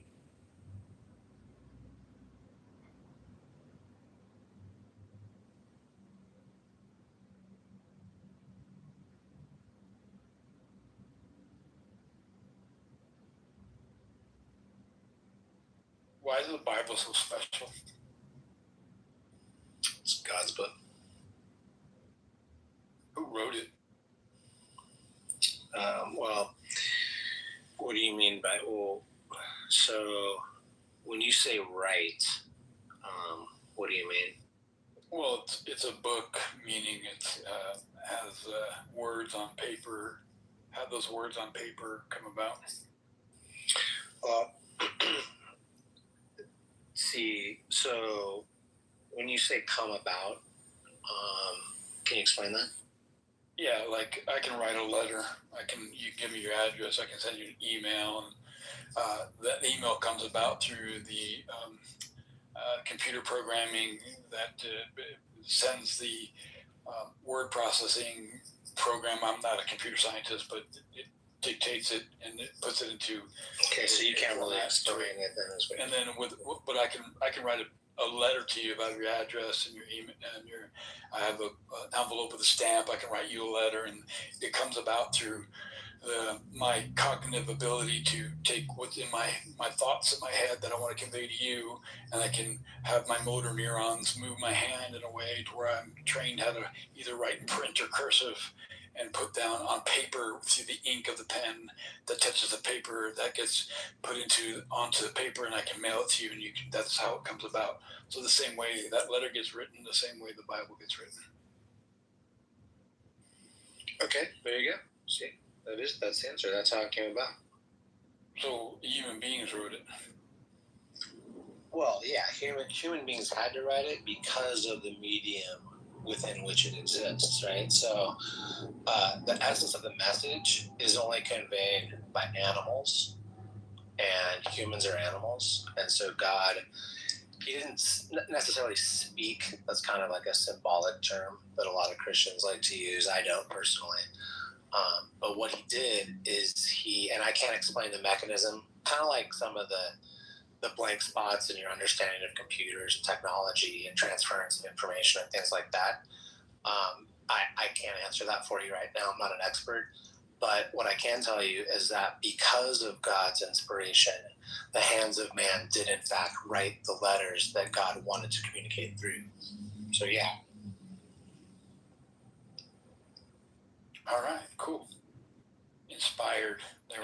Why is the Bible so special? It's God's book. Who wrote it? Well, what do you mean by so when you say right, what do you mean? Well, it's a book, meaning it has words on paper. How those words on paper come about? See, so when you say come about, can you explain that? Yeah, like I can write a letter. You give me your address. I can send you an email, and that email comes about through the computer programming that sends the word processing program. I'm not a computer scientist, but it dictates it and it puts it into. Okay, so you can't really explain it then. And then but I can write a letter to you about your address and your email and I have an envelope with a stamp. I can write you a letter, and it comes about through my cognitive ability to take what's in my thoughts in my head that I want to convey to you, and I can have my motor neurons move my hand in a way to where I'm trained how to either write in print or cursive and put down on paper through the ink of the pen that touches the paper, that gets put onto the paper, and I can mail it to you, and that's how it comes about. So the same way that letter gets written, the same way the Bible gets written. Okay, there you go. See, that's the answer. That's how it came about. So human beings wrote it. Well, yeah, human beings had to write it because of the medium within which it exists, right? So the essence of the message is only conveyed by animals, and humans are animals, and so God, he didn't necessarily speak. That's kind of like a symbolic term that a lot of Christians like to use. I don't personally. But what he did is and I can't explain the mechanism, kind of like some of the blank spots in your understanding of computers and technology and transference of information and things like that. I can't answer that for you right now. I'm not an expert. But what I can tell you is that because of God's inspiration, the hands of man did in fact write the letters that God wanted to communicate through. So yeah. All right, cool. Inspired.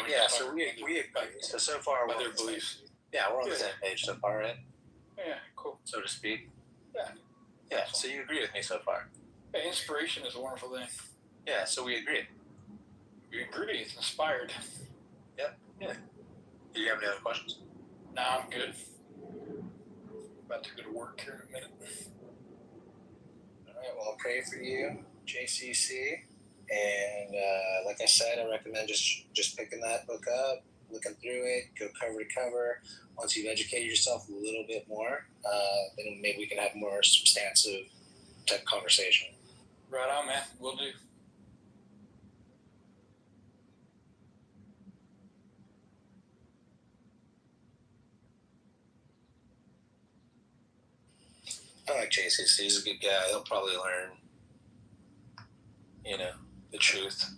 Yeah, so we agree. So far, by their beliefs. Yeah, we're on the same page so far, right? Yeah, cool. So to speak. Yeah. Yeah, so you agree with me so far. Yeah, inspiration is a wonderful thing. Yeah, so we agree. We agree. It's inspired. Yep. Yeah. Do you have any other questions? Nah, I'm good. About to go to work here in a minute. All right, well, I'll pray for you, JCC. And like I said, I recommend just picking that book up, looking through it, go cover to cover. Once you've educated yourself a little bit more, then maybe we can have more substantive type conversation. Right on, man. Will do. I like JCC. He's a good guy. He'll probably learn, the truth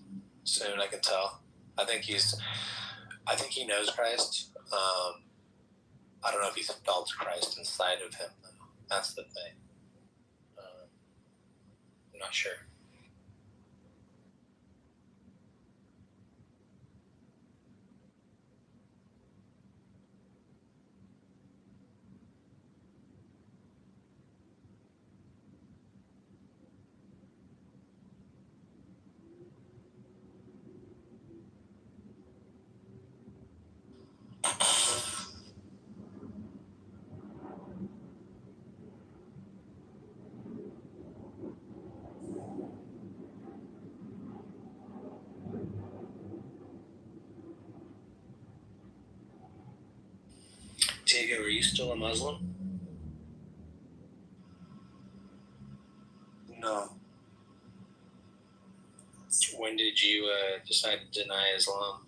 soon. I can tell. I think he knows Christ. I don't know if he's felt Christ inside of him, though. That's the thing. I'm not sure. Diego, are you still a Muslim? No. When did you decide to deny Islam?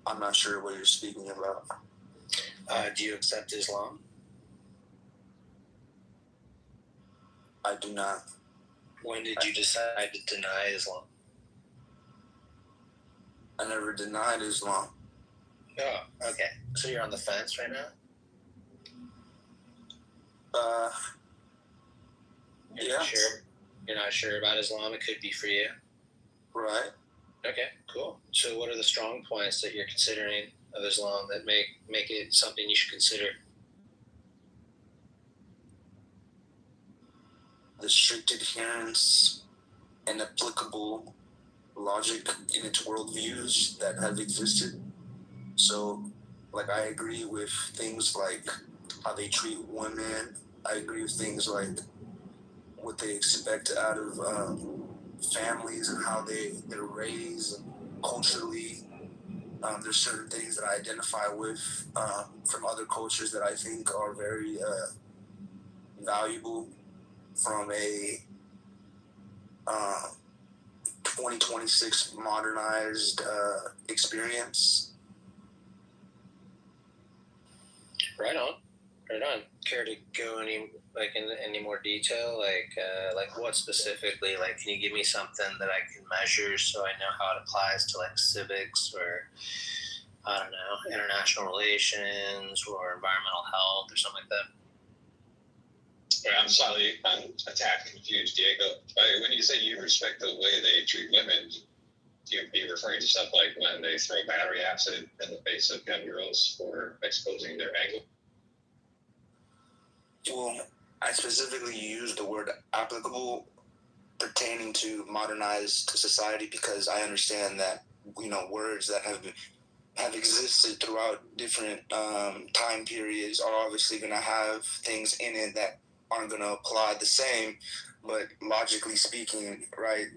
I'm not sure what you're speaking about. Do you accept Islam? I do not. When did you decide to deny Islam? I never denied Islam. Oh, okay. So you're on the fence right now? You're Yeah. not sure? You're not sure about Islam? It could be for you? Right. Okay, cool. So what are the strong points that you're considering of Islam that make it something you should consider? The strict adherence and applicable logic in its worldviews that have existed. So, like, I agree with things like how they treat women. I agree with things like what they expect out of families and how they're raised culturally. There's certain things that I identify with from other cultures that I think are very valuable from a 2026 modernized experience. Right on. Care to go into any more detail? Like what specifically? Like, can you give me something that I can measure so I know how it applies to like civics or I don't know, international relations or environmental health or something like that? I'm a tad confused, Diego. When you say you respect the way they treat women, do you be referring to stuff like when they throw battery acid in the face of young girls for exposing their anger? Well, I specifically use the word applicable pertaining to modernized society because I understand that, you know, words that have existed throughout different time periods are obviously going to have things in it that aren't going to apply the same, but logically speaking, right,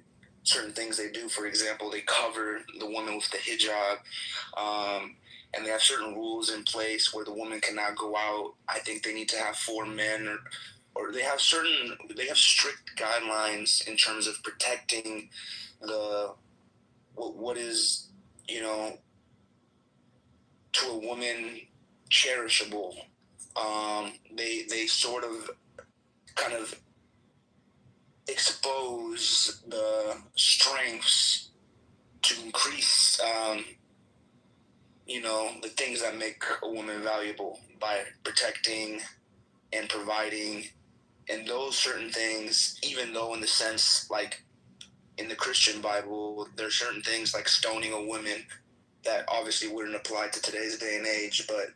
certain things they do, for example, they cover the woman with the hijab, and they have certain rules in place where the woman cannot go out. I think they need to have 4 men or they have strict guidelines in terms of protecting what is, you know, to a woman cherishable. They sort of kind of expose the strengths to increase, you know, the things that make a woman valuable by protecting and providing. And those certain things, even though in the sense, like in the Christian Bible, there are certain things like stoning a woman that obviously wouldn't apply to today's day and age, but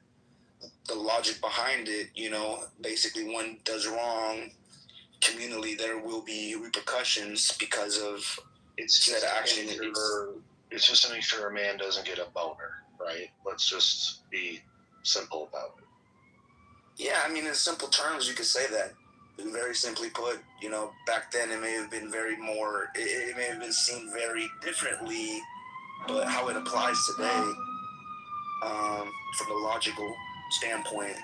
the logic behind it, you know, basically one does wrong communally, there will be repercussions because of that action. It's just to make sure a man doesn't get a boner, right? Let's just be simple about it. Yeah, I mean, in simple terms, you could say that. Very simply put, you know, back then it may have been it may have been seen very differently, but how it applies today, from the logical standpoint,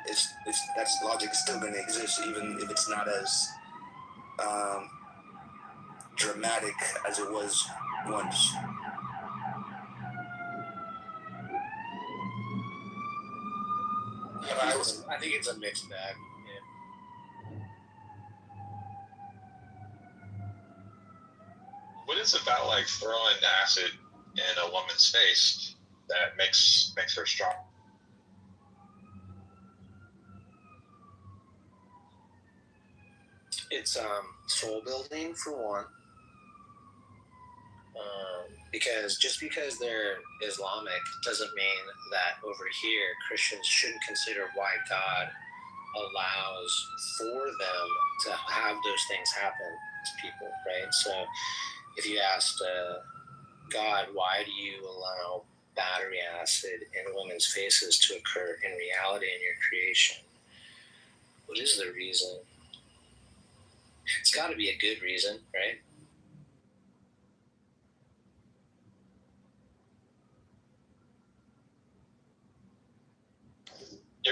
that's logic is still going to exist, even if it's not as dramatic as it was once. I think it's a mixed bag. What is it about like throwing acid in a woman's face that makes her strong? It's soul building for one. Because just because they're Islamic doesn't mean that over here Christians shouldn't consider why God allows for them to have those things happen to people, right? So if you asked God, why do you allow battery acid in women's faces to occur in reality in your creation? What is the reason? It's got to be a good reason, right?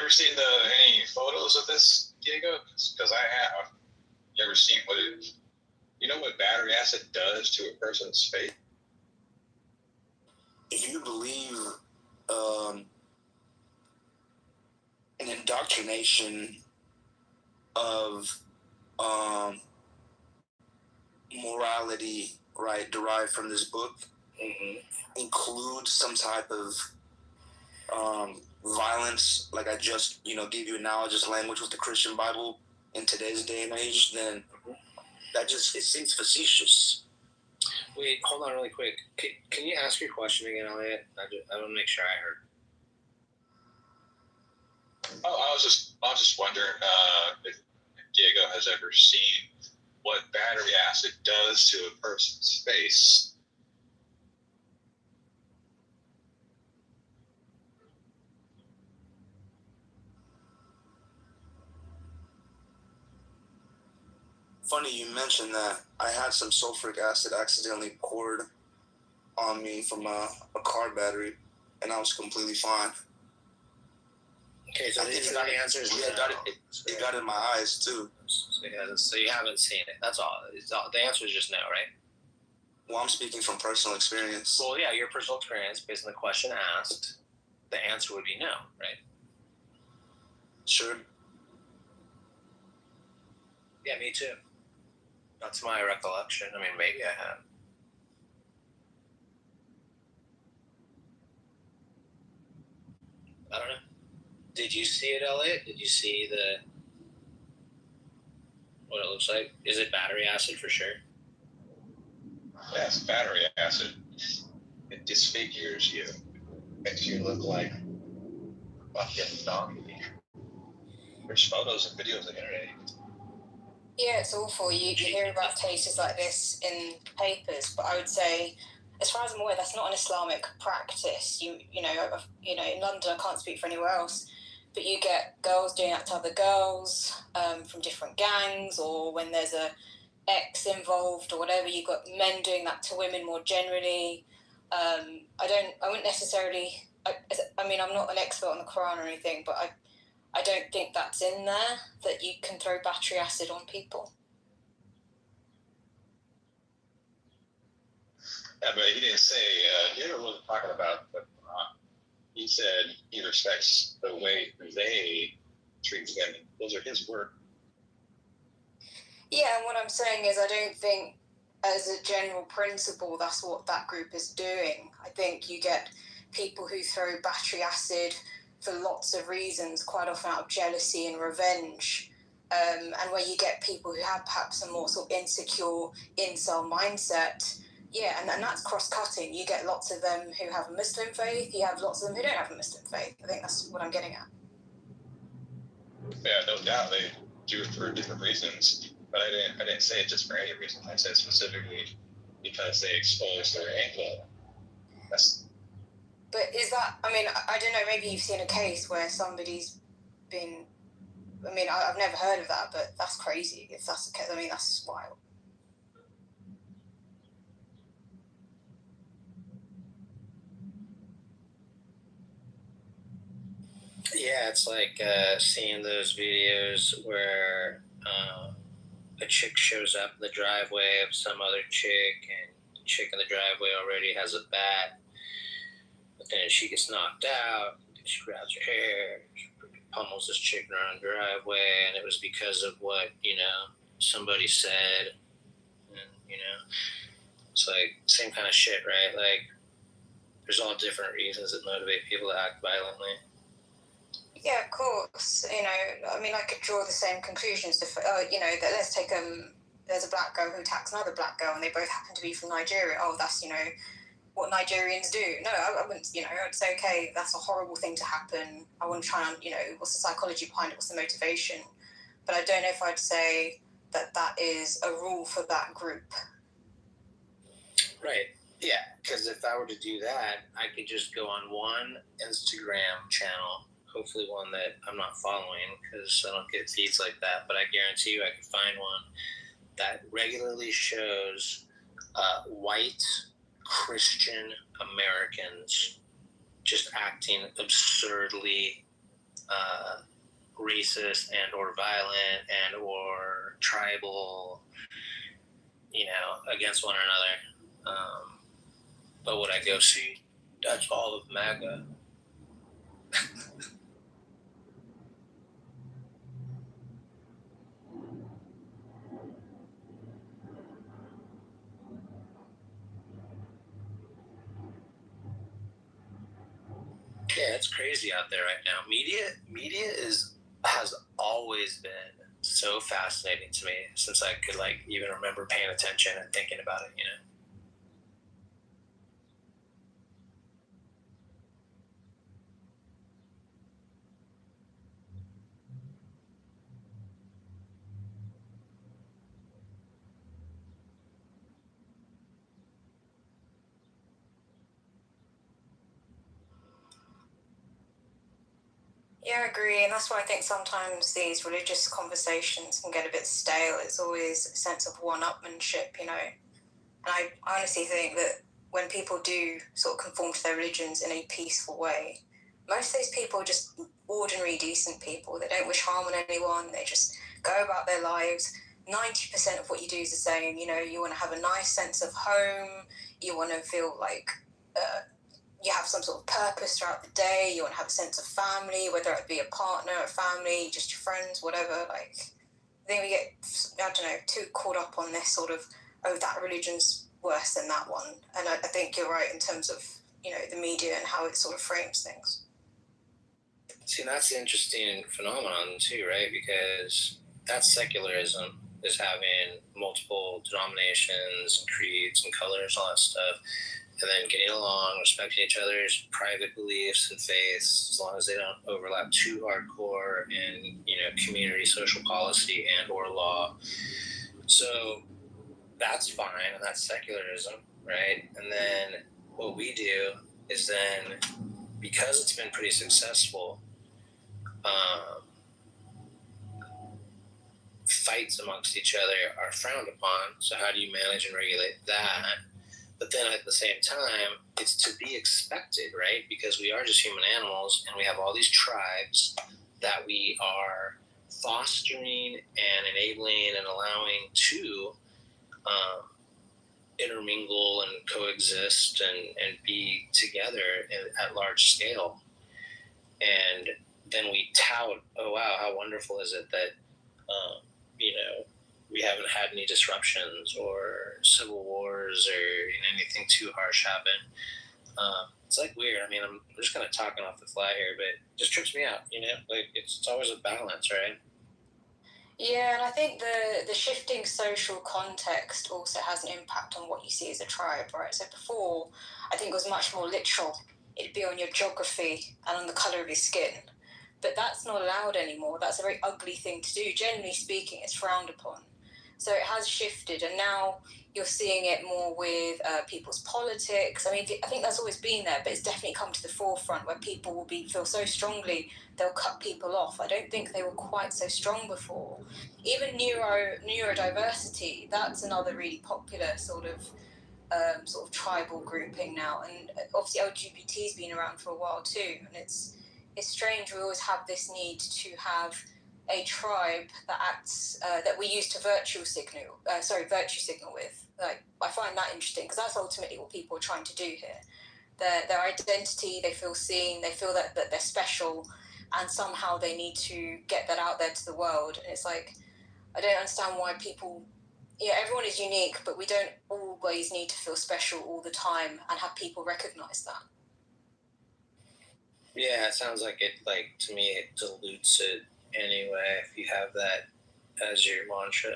ever seen any photos of this, Diego? Because I have. You ever seen you know what battery acid does to a person's face? If you believe an indoctrination of morality, right, derived from this book, includes some type of violence, like I just, gave you analogous language with the Christian Bible in today's day and age, then it seems facetious. Wait, hold on really quick. Can you ask your question again, Elliot? I want to make sure I heard. Oh, I was just wondering if Diego has ever seen what battery acid does to a person's face. Funny you mentioned that. I had some sulfuric acid accidentally poured on me from a car battery, and I was completely fine. Okay, so the answer is yeah, it got in my eyes too. So you haven't seen it. That's all. The answer is just no, right? Well, I'm speaking from personal experience. Well, yeah, your personal experience based on the question asked, the answer would be no, right? Sure. Yeah, me too. That's my recollection. I mean, maybe I have. I don't know. Did you see it, Elliot? Did you see what it looks like? Is it battery acid for sure? Yeah, it's battery acid. It disfigures you. Makes you look like a fucking donkey. There's photos and videos on the internet. Yeah, it's awful. You hear about cases like this in papers, but I would say, as far as I'm aware, that's not an Islamic practice. In London, I can't speak for anywhere else, but you get girls doing that to other girls from different gangs, or when there's a ex involved or whatever, you've got men doing that to women more generally. I wouldn't necessarily. I mean, I'm not an expert on the Quran or anything, but I don't think that's in there, that you can throw battery acid on people. Yeah, but he didn't say, he wasn't talking about the Quran. He said he respects the way they treat women. Those are his words. Yeah, and what I'm saying is I don't think, as a general principle, that's what that group is doing. I think you get people who throw battery acid for lots of reasons, quite often out of jealousy and revenge, and where you get people who have perhaps a more sort of insecure incel mindset, yeah, and that's cross-cutting. You get lots of them who have a Muslim faith, you have lots of them who don't have a Muslim faith. I think that's what I'm getting at. Yeah, no doubt they do it for different reasons, but I didn't say it just for any reason. I said specifically because they expose their ankle. But is that, I mean, I don't know, maybe you've seen a case where somebody's been, I mean, I've never heard of that, but that's crazy if that's the case. I mean, that's wild. Yeah, it's like seeing those videos where a chick shows up in the driveway of some other chick, and the chick in the driveway already has a bat, but then she gets knocked out, she grabs her hair, she pummels this chick around the driveway, and it was because of what, somebody said, and, it's like same kind of shit, right? Like, there's all different reasons that motivate people to act violently. Yeah, of course. I mean, I could draw the same conclusions. That let's take there's a black girl who attacks another black girl, and they both happen to be from Nigeria. Oh, that's what Nigerians do. No, I wouldn't. I'd say, okay, that's a horrible thing to happen. I wouldn't try and what's the psychology behind it? What's the motivation? But I don't know if I'd say that is a rule for that group. Right. Yeah, because if I were to do that, I could just go on one Instagram channel, hopefully one that I'm not following because I don't get feeds like that, but I guarantee you I could find one that regularly shows white Christian Americans just acting absurdly racist and or violent and or tribal, against one another. But would I go see? That's all of MAGA. Yeah, it's crazy out there right now. Media has always been so fascinating to me since I could even remember paying attention and thinking about it. Yeah, I agree, and that's why I think sometimes these religious conversations can get a bit stale. It's always a sense of one-upmanship, And I honestly think that when people do sort of conform to their religions in a peaceful way, most of those people are just ordinary, decent people. They don't wish harm on anyone. They just go about their lives. 90% of what you do is the same. You want to have a nice sense of home. You want to feel like you have some sort of purpose throughout the day. You want to have a sense of family, whether it be a partner, a family, just your friends, whatever. I think we get, too caught up on this sort of, that religion's worse than that one. And I think you're right in terms of, the media and how it sort of frames things. See, that's the interesting phenomenon too, right? Because that's secularism, is having multiple denominations and creeds and colors, all that stuff, and then getting along, respecting each other's private beliefs and faiths, as long as they don't overlap too hardcore in, community, social policy, and or law. So that's fine, and that's secularism, right? And then what we do is then, because it's been pretty successful, fights amongst each other are frowned upon. So how do you manage and regulate that? But then at the same time, it's to be expected, right? Because we are just human animals, and we have all these tribes that we are fostering and enabling and allowing to intermingle and coexist and be together at large scale. And then we tout, oh wow, how wonderful is it that we haven't had any disruptions or civil wars or anything too harsh happen. It's weird. I mean, I'm just kind of talking off the fly here, but it just trips me out. It's always a balance, right? Yeah, and I think the shifting social context also has an impact on what you see as a tribe, right? So before, I think it was much more literal. It'd be on your geography and on the colour of your skin. But that's not allowed anymore. That's a very ugly thing to do. Generally speaking, it's frowned upon. So it has shifted, and now you're seeing it more with people's politics. I mean, I think that's always been there, but it's definitely come to the forefront where people will feel so strongly they'll cut people off. I don't think they were quite so strong before. Even neurodiversity, that's another really popular sort of tribal grouping now, and obviously LGBT's been around for a while too, and it's strange. We always have this need to have a tribe that acts that we use to virtue signal with. I find that interesting because that's ultimately what people are trying to do here. Their identity, they feel seen, they feel that they're special, and somehow they need to get that out there to the world. And it's I don't understand why people. Yeah, everyone is unique, but we don't always need to feel special all the time and have people recognize that. Yeah, it sounds like it, to me, it dilutes it anyway if you have that as your mantra,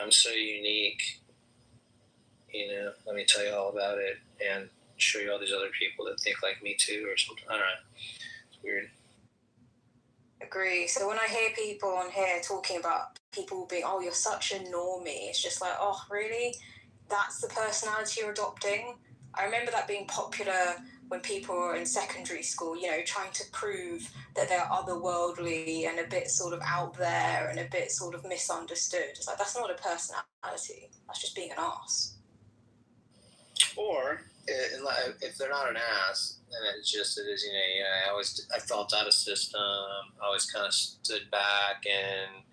I'm so unique, let me tell you all about it and show you all these other people that think like me too or something. I don't know. It's weird. Agree. So when I hear people on here talking about people being, oh, you're such a normie, it's just oh, really? That's the personality you're adopting? I remember that being popular when people were in secondary school, trying to prove that they're otherworldly and a bit sort of out there and a bit sort of misunderstood. It's that's not a personality. That's just being an arse. Or if they're not an ass, then it is, you know, I felt out of system. I always kind of stood back and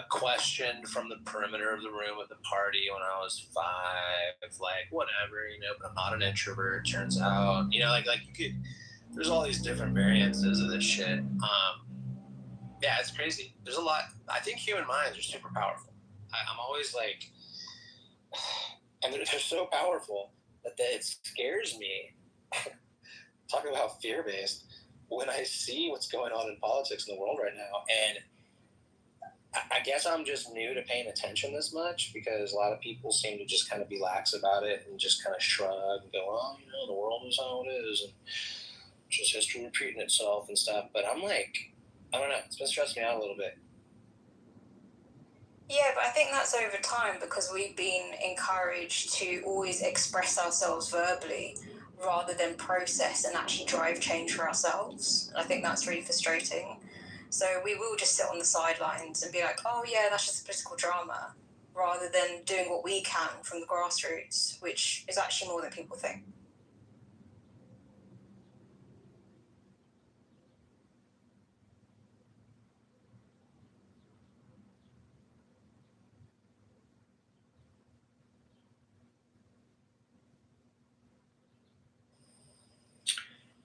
questioned from the perimeter of the room at the party when I was 5, like whatever, you know, but I'm not an introvert, turns out, you know, like you could, there's all these different variances of this shit. Yeah, it's crazy. There's a lot. I think human minds are super powerful. I'm always like, and they're so powerful that it scares me. Talking about fear-based, when I see what's going on in politics in the world right now, and I guess I'm just new to paying attention this much because a lot of people seem to just kind of be lax about it and just kind of shrug and go, oh, you know, the world is how it is, and just history repeating itself and stuff. But I'm like, I don't know, it's been stressing me out a little bit. Yeah, but I think that's over time because we've been encouraged to always express ourselves verbally rather than process and actually drive change for ourselves. I think that's really frustrating. So we will just sit on the sidelines and be like, oh yeah, that's just political drama, rather than doing what we can from the grassroots, which is actually more than people think.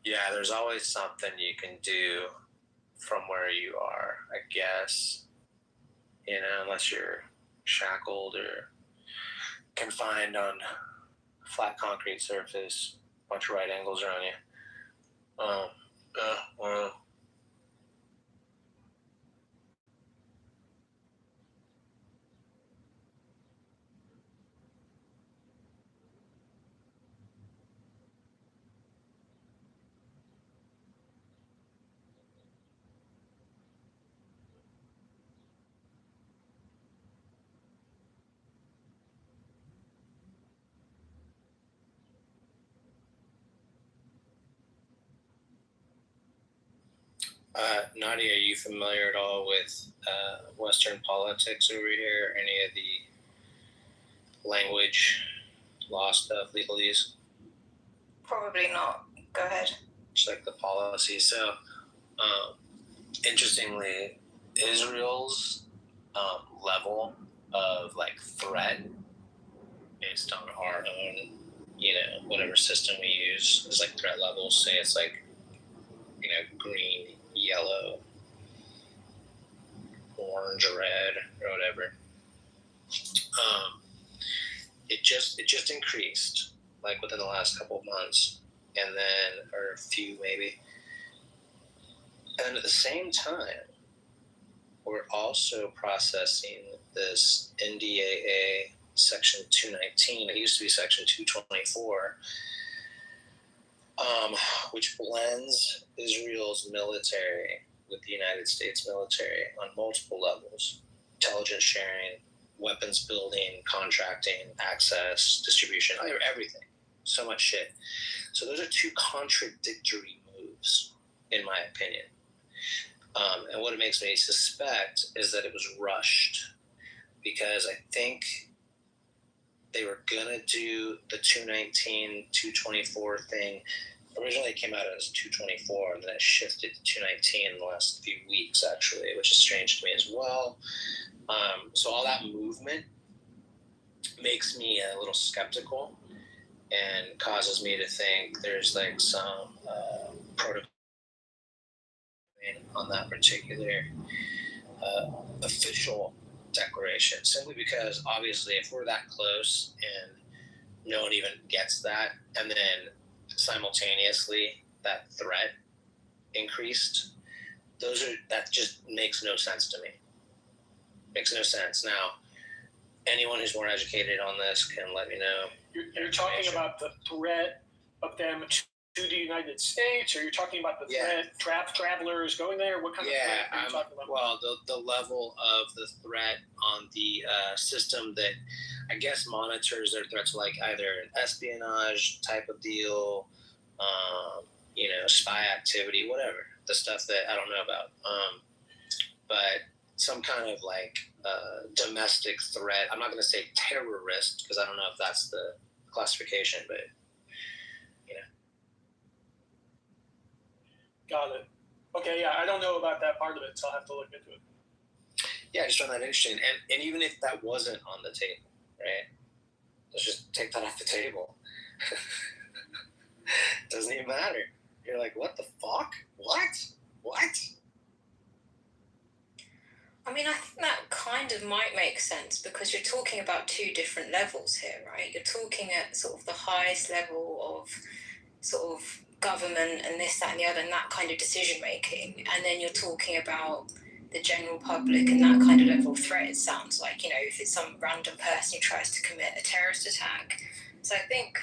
Yeah, there's always something you can do from where you are, I guess. You know, unless you're shackled or confined on a flat concrete surface, a bunch of right angles are on you. Well. Nadia, are you familiar at all with Western politics over here? Any of the language, law stuff, legalese? Probably not. Go ahead. Just like the policy. So, interestingly, Israel's level of like threat based on our own, you know, whatever system we use is like threat levels. Say it's like, you know, green, yellow, orange, red, or whatever. It just increased like within the last couple of months, and then or a few maybe. And at the same time, we're also processing this NDAA Section 219. It used to be Section 224, which blends Israel's military with the United States military on multiple levels: intelligence sharing, weapons building, contracting, access, distribution, everything. So much shit. So those are two contradictory moves, in my opinion. And what it makes me suspect is that it was rushed, because I think they were going to do the 219, 224 thing. Originally it came out as 224, and then it shifted to 219 in the last few weeks, actually, which is strange to me as well. So all that movement makes me a little skeptical and causes me to think there's like some protocol on that particular official declaration, simply because obviously if we're that close and no one even gets that, and then simultaneously that threat increased, that just makes no sense to me. Makes no sense. Now, anyone who's more educated on this can let me know. You're talking about the threat of them to the United States, or you're talking about the threat, travelers going there? What kind of threat are you talking about? Well, the level of the threat on the system that I guess monitors their threats, like either an espionage type of deal, you know, spy activity, whatever, the stuff that I don't know about. But some kind of like domestic threat. I'm not going to say terrorist because I don't know if that's the classification, but Got it. Okay, yeah, I don't know about that part of it, so I'll have to look into it. Yeah, I just found that interesting. And even if that wasn't on the table, right? Let's just take that off the table. Doesn't even matter. You're like, what the fuck? What? I mean, I think that kind of might make sense because you're talking about two different levels here, right? You're talking at sort of the highest level of sort of government and this, that, and the other, and that kind of decision making. And then you're talking about the general public and that kind of level of threat, it sounds like, you know, if it's some random person who tries to commit a terrorist attack. So I think,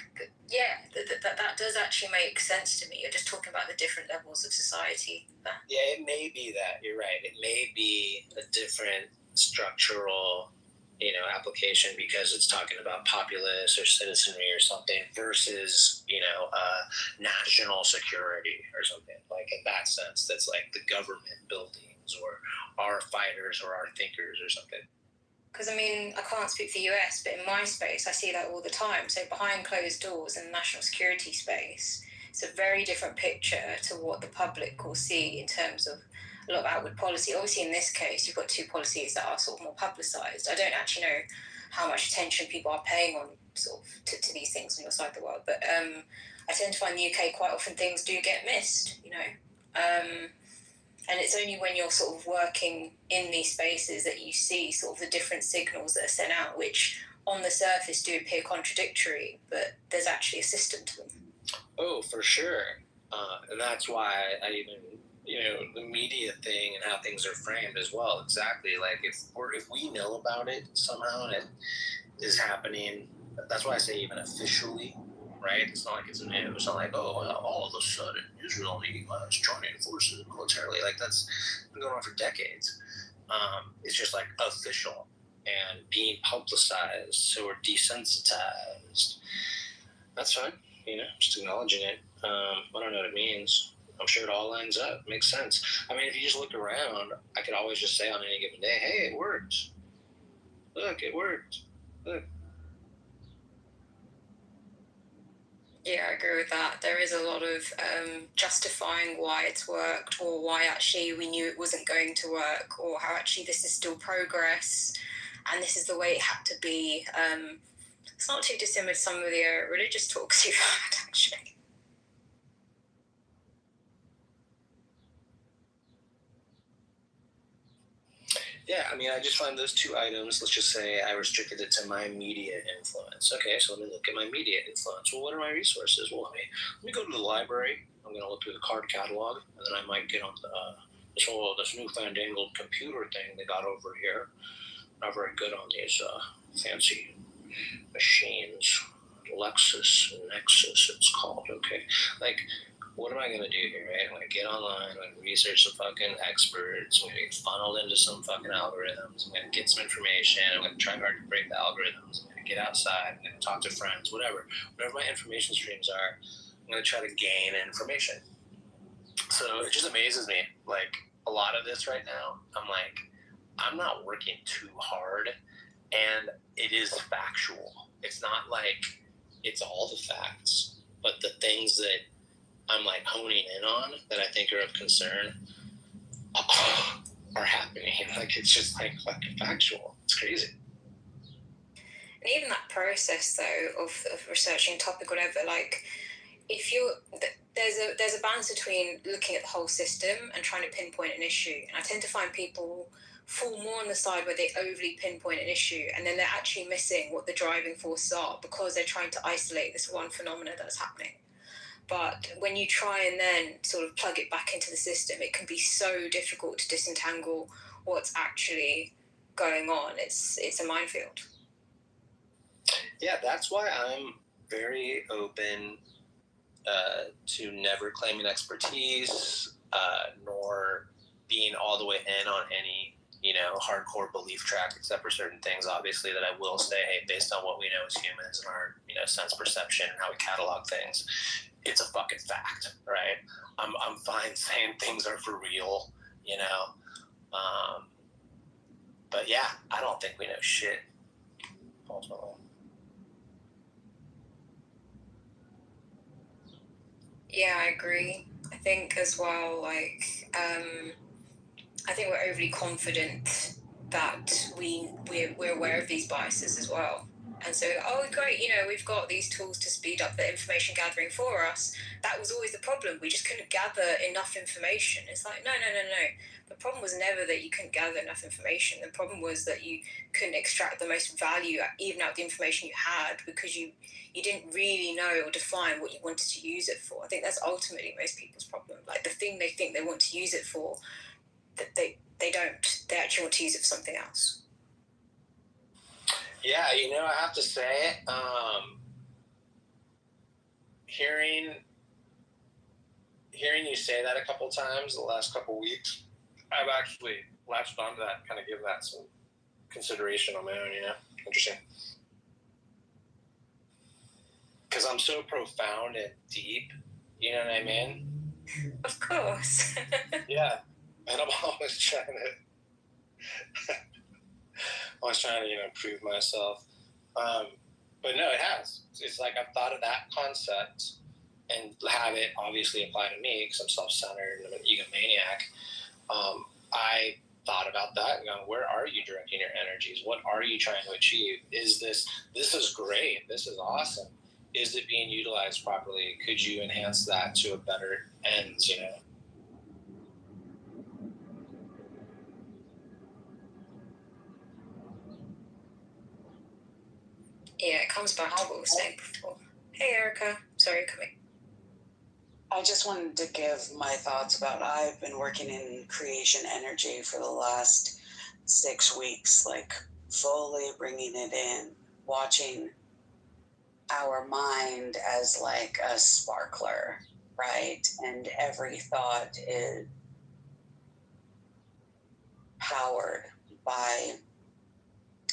yeah, that does actually make sense to me. You're just talking about the different levels of society. Yeah, it may be that. You're right. It may be a different structural, you know, application because it's talking about populace or citizenry or something versus, you know, national security or something. Like in that sense, that's like the government buildings or our fighters or our thinkers or something. Because, I mean, I can't speak for the US, but in my space, I see that all the time. So behind closed doors in the national security space, it's a very different picture to what the public will see in terms of a lot of outward policy. Obviously, in this case, you've got two policies that are sort of more publicised. I don't actually know how much attention people are paying on sort of to these things on your side of the world, but I tend to find the UK quite often things do get missed, you know. And it's only when you're sort of working in these spaces that you see sort of the different signals that are sent out, which on the surface do appear contradictory, but there's actually a system to them. Oh, for sure. And that's why I even, you know, the media thing and how things are framed as well. Exactly. Like if we know about it somehow and it is happening, that's why I say even officially, right? It's not like it's new. It's not like, oh, well, all of a sudden Israel and the U.S. joining forces militarily. Like that's been going on for decades. It's just like official and being publicized, so we're desensitized. That's fine, you know, just acknowledging it. I don't know what it means. I'm sure it all lines up. Makes sense. I mean, if you just look around, I could always just say on any given day, hey, it worked. Look, it worked. Look. Yeah, I agree with that. There is a lot of justifying why it's worked or why actually we knew it wasn't going to work or how actually this is still progress and this is the way it had to be. It's not too dissimilar to some of the religious talks you've had, actually. Yeah, I mean, I just find those two items, let's just say I restricted it to my media influence. Okay, so let me look at my media influence. Well, what are my resources? Well, let me go to the library. I'm going to look through the card catalog, and then I might get on this new fandangled computer thing they got over here. Not very good on these fancy machines. Lexus Nexus, it's called. Okay, like, what am I going to do here, right? I'm going to get online, I'm going to research some fucking experts, I'm going to get funneled into some fucking algorithms, I'm going to get some information, I'm going to try hard to break the algorithms, I'm going to get outside, I'm going to talk to friends, whatever my information streams are, I'm going to try to gain information. So it just amazes me, like, a lot of this right now, I'm like, I'm not working too hard, and it is factual. It's not like it's all the facts, but the things that I'm like honing in on that I think are of concern are happening. Like it's just like fucking factual. It's crazy. And even that process though of researching a topic, whatever, like if you there's a balance between looking at the whole system and trying to pinpoint an issue. And I tend to find people fall more on the side where they overly pinpoint an issue and then they're actually missing what the driving forces are because they're trying to isolate this one phenomena that's happening. But when you try and then sort of plug it back into the system, it can be so difficult to disentangle what's actually going on. It's a minefield. Yeah, that's why I'm very open to never claiming expertise, nor being all the way in on any, you know, hardcore belief track, except for certain things, obviously, that I will say, hey, based on what we know as humans and our, you know, sense perception and how we catalog things, it's a fucking fact, right? I'm fine saying things are for real, you know? But yeah, I don't think we know shit, ultimately. Yeah, I agree. I think as well, like, I think we're overly confident that we're aware of these biases as well. And so, oh, great, we've got these tools to speed up the information gathering for us. That was always the problem. We just couldn't gather enough information. It's like, no. The problem was never that you couldn't gather enough information. The problem was that you couldn't extract the most value even out of the information you had because you didn't really know or define what you wanted to use it for. I think that's ultimately most people's problem. Like the thing they think they want to use it for, that they don't. They actually want to use it for something else. Yeah, I have to say, hearing you say that a couple times the last couple weeks, I've actually latched onto that, kind of given that some consideration on my own, Interesting. Because I'm so profound and deep, you know what I mean? Of course. Yeah, and I'm always trying to prove myself. But no, it has. It's like I've thought of that concept and have it obviously apply to me because I'm self-centered and I'm an egomaniac. I thought about that and gone, where are you directing your energies? What are you trying to achieve? This is great. This is awesome. Is it being utilized properly? Could you enhance that to a better end, Yeah, it comes back to what we were saying before. Hey, Erica. Sorry, coming. I just wanted to give my thoughts about I've been working in creation energy for the last 6 weeks, like fully bringing it in, watching our mind as like a sparkler, right? And every thought is powered by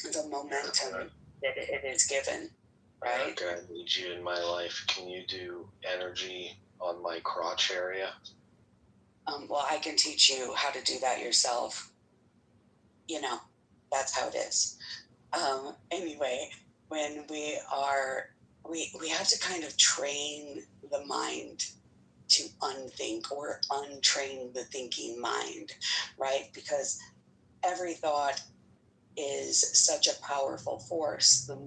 the momentum that it is given, right? Okay, I need you in my life. Can you do energy on my crotch area? Well, I can teach you how to do that yourself. That's how it is. Anyway, when we have to kind of train the mind to unthink or untrain the thinking mind, right? Because every thought is such a powerful force. The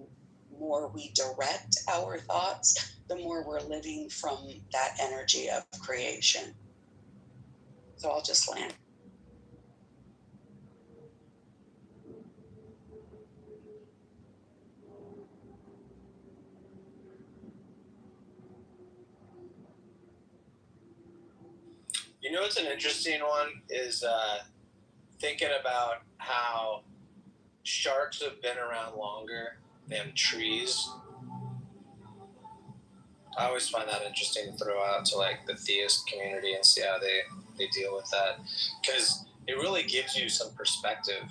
more we direct our thoughts, the more we're living from that energy of creation. So I'll just land. What's an interesting one is thinking about how sharks have been around longer than trees. I always find that interesting to throw out to like the theist community and see how they deal with that, because it really gives you some perspective,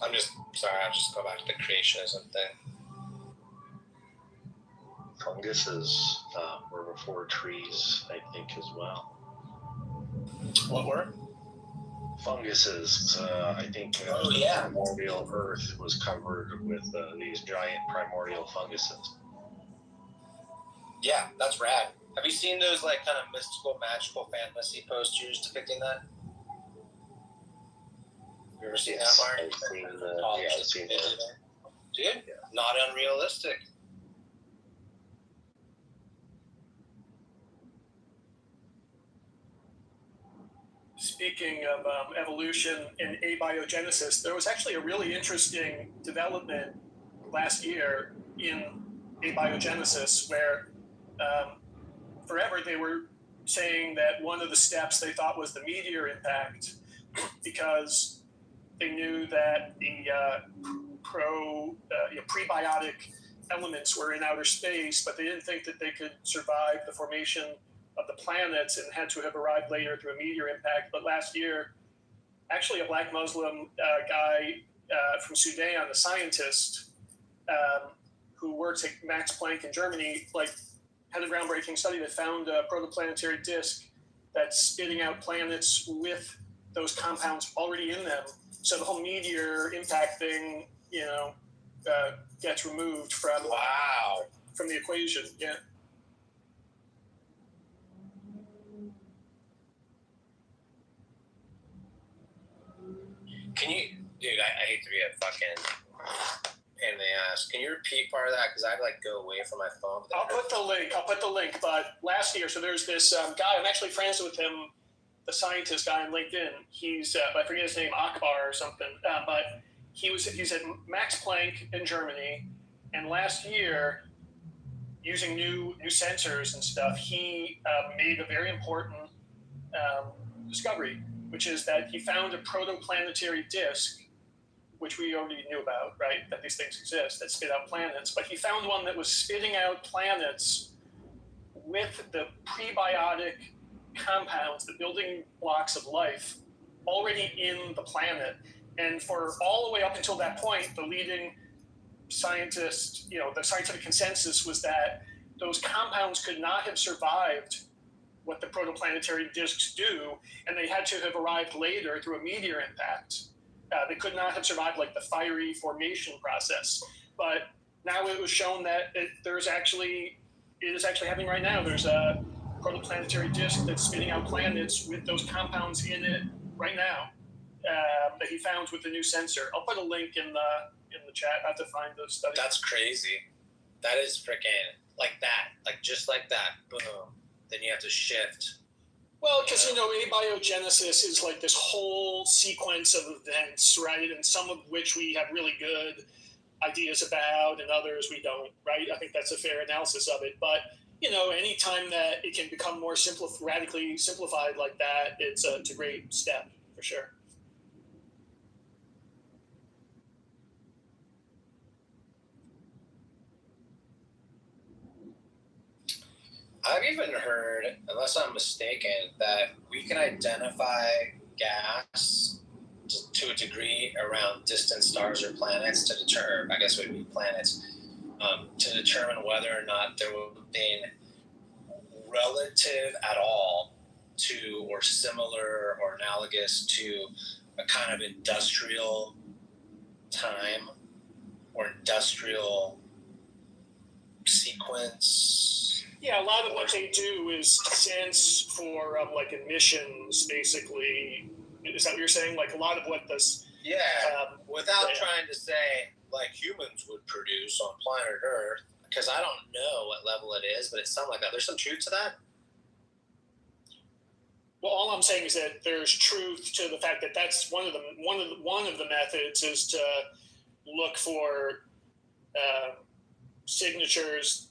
I'm just sorry, I'll just go back to the creationism thing. Funguses were before trees, I think, as well. What were? Funguses. I think primordial Earth was covered with these giant primordial funguses. Yeah, that's rad. Have you seen those like kind of mystical, magical fantasy posters depicting that? You ever seen that, Mark? I've seen that. Dude, not unrealistic. Speaking of evolution and abiogenesis, there was actually a really interesting development last year in abiogenesis where forever they were saying that one of the steps they thought was the meteor impact because they knew that the prebiotic elements were in outer space, but they didn't think that they could survive the formation of the planets and had to have arrived later through a meteor impact. But last year, actually a black Muslim guy from Sudan, a scientist who works at Max Planck in Germany, had a groundbreaking study that found a protoplanetary disk that's spitting out planets with those compounds already in them. So the whole meteor impact thing, gets removed from from the equation. Yeah. Can you, dude? I hate to be a fucking pain in the ass. Can you repeat part of that? Because I'd like go away from my phone. I'll put the link. But last year, so there's this guy. I'm actually friends with him, the scientist guy on LinkedIn. He's I forget his name, Akbar or something. But he's at Max Planck in Germany, and last year, using new sensors and stuff, he made a very important discovery, which is that he found a protoplanetary disk, which we already knew about, right? That these things exist that spit out planets. But he found one that was spitting out planets with the prebiotic compounds, the building blocks of life, already in the planet. And for all the way up until that point, the leading scientist, the scientific consensus was that those compounds could not have survived what the protoplanetary disks do, and they had to have arrived later through a meteor impact. They could not have survived like the fiery formation process. But now it was shown that it is actually happening right now. There's a protoplanetary disk that's spitting out planets with those compounds in it right now that he found with the new sensor. I'll put a link in the chat. I have to find the study. That's crazy. That is freaking like that, like just like that. Boom. Then you have to shift. Well, because abiogenesis is like this whole sequence of events, right? And some of which we have really good ideas about, and others we don't, right? I think that's a fair analysis of it. But anytime that it can become more radically simplified like that, it's a great step for sure. I've even heard, unless I'm mistaken, that we can identify gas to a degree around distant stars or planets to determine, I guess it would be planets, to determine whether or not there would have been relative at all to or similar or analogous to a kind of industrial time or industrial sequence. Yeah, a lot of what they do is sense for like emissions, basically. Is that what you're saying? Like a lot of what this... Yeah, without trying to say like humans would produce on planet Earth, because I don't know what level it is, but it's something like that. There's some truth to that. Well, all I'm saying is that there's truth to the fact that that's one of the methods is to look for signatures,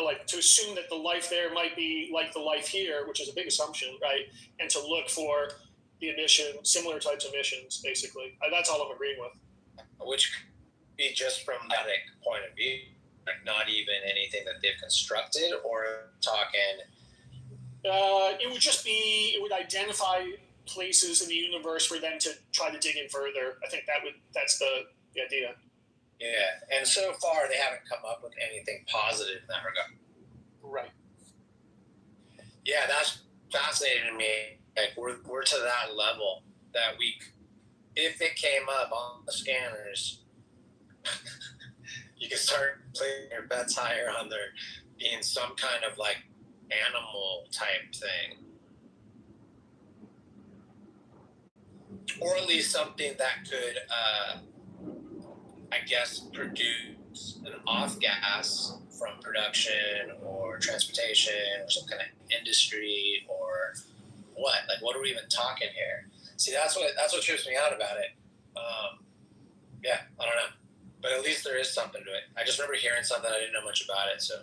like to assume that the life there might be like the life here, which is a big assumption, right? And to look for the similar types of emissions, basically. That's all I'm agreeing with. Which could be just from that point of view, like not even anything that they've constructed, or talking. It would identify places in the universe for them to try to dig in further. I think that's the idea. Yeah, and so far they haven't come up with anything positive in that regard. Right. Yeah, that's fascinating to me. Like we're to that level that if it came up on the scanners, you can start playing your bets higher on there being some kind of like animal type thing, or at least something that could I guess produce an off gas from production or transportation or some kind of industry, or what? Like, what are we even talking here? See, that's what trips me out about it. Yeah, I don't know, but at least there is something to it. I just remember hearing something, I didn't know much about it, so.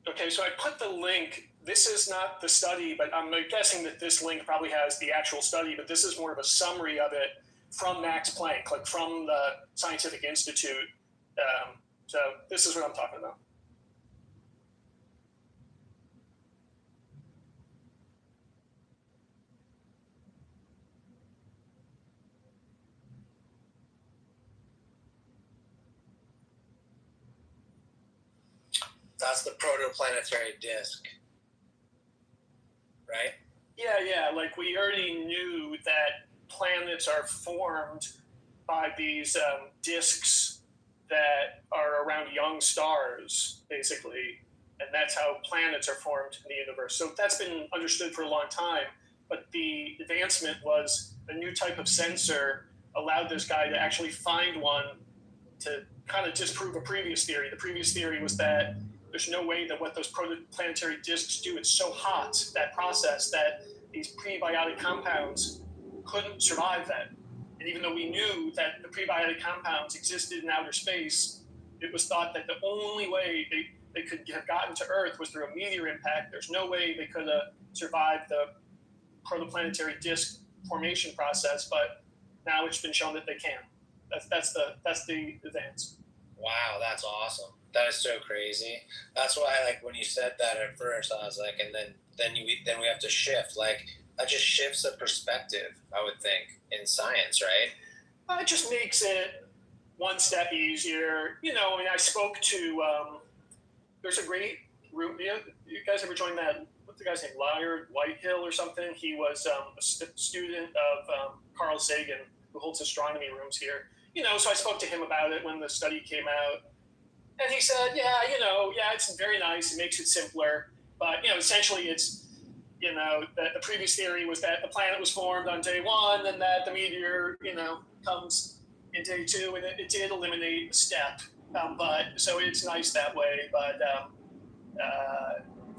Okay, so I put the link. This is not the study, but I'm guessing that this link probably has the actual study, but this is more of a summary of it from Max Planck, like from the Scientific Institute. So this is what I'm talking about. That's the protoplanetary disk, right? Yeah. Like we already knew that planets are formed by these disks that are around young stars, basically, and that's how planets are formed in the universe. So that's been understood for a long time, but the advancement was a new type of sensor allowed this guy to actually find one to kind of disprove a previous theory. The previous theory was that there's no way that what those protoplanetary disks do, it's so hot, that process, that these prebiotic compounds couldn't survive that. And even though we knew that the prebiotic compounds existed in outer space, it was thought that the only way they could have gotten to Earth was through a meteor impact. There's no way they could have survived the protoplanetary disk formation process, but now it's been shown that they can. That's the advance. Wow, that's awesome. That is so crazy. That's why, like, when you said that at first, I was like, and then we have to shift. Like, that just shifts the perspective, I would think, in science, right? It just makes it one step easier. You know, I mean, I spoke to, there's a great room. You guys ever joined that, what's the guy's name, Laird Whitehill or something? He was a student of Carl Sagan, who holds astronomy rooms here. You know, so I spoke to him about it when the study came out. And he said, it's very nice. It makes it simpler. But, essentially it's, that the previous theory was that the planet was formed on day one and that the meteor, comes in day two. And it did eliminate a step. But so it's nice that way. But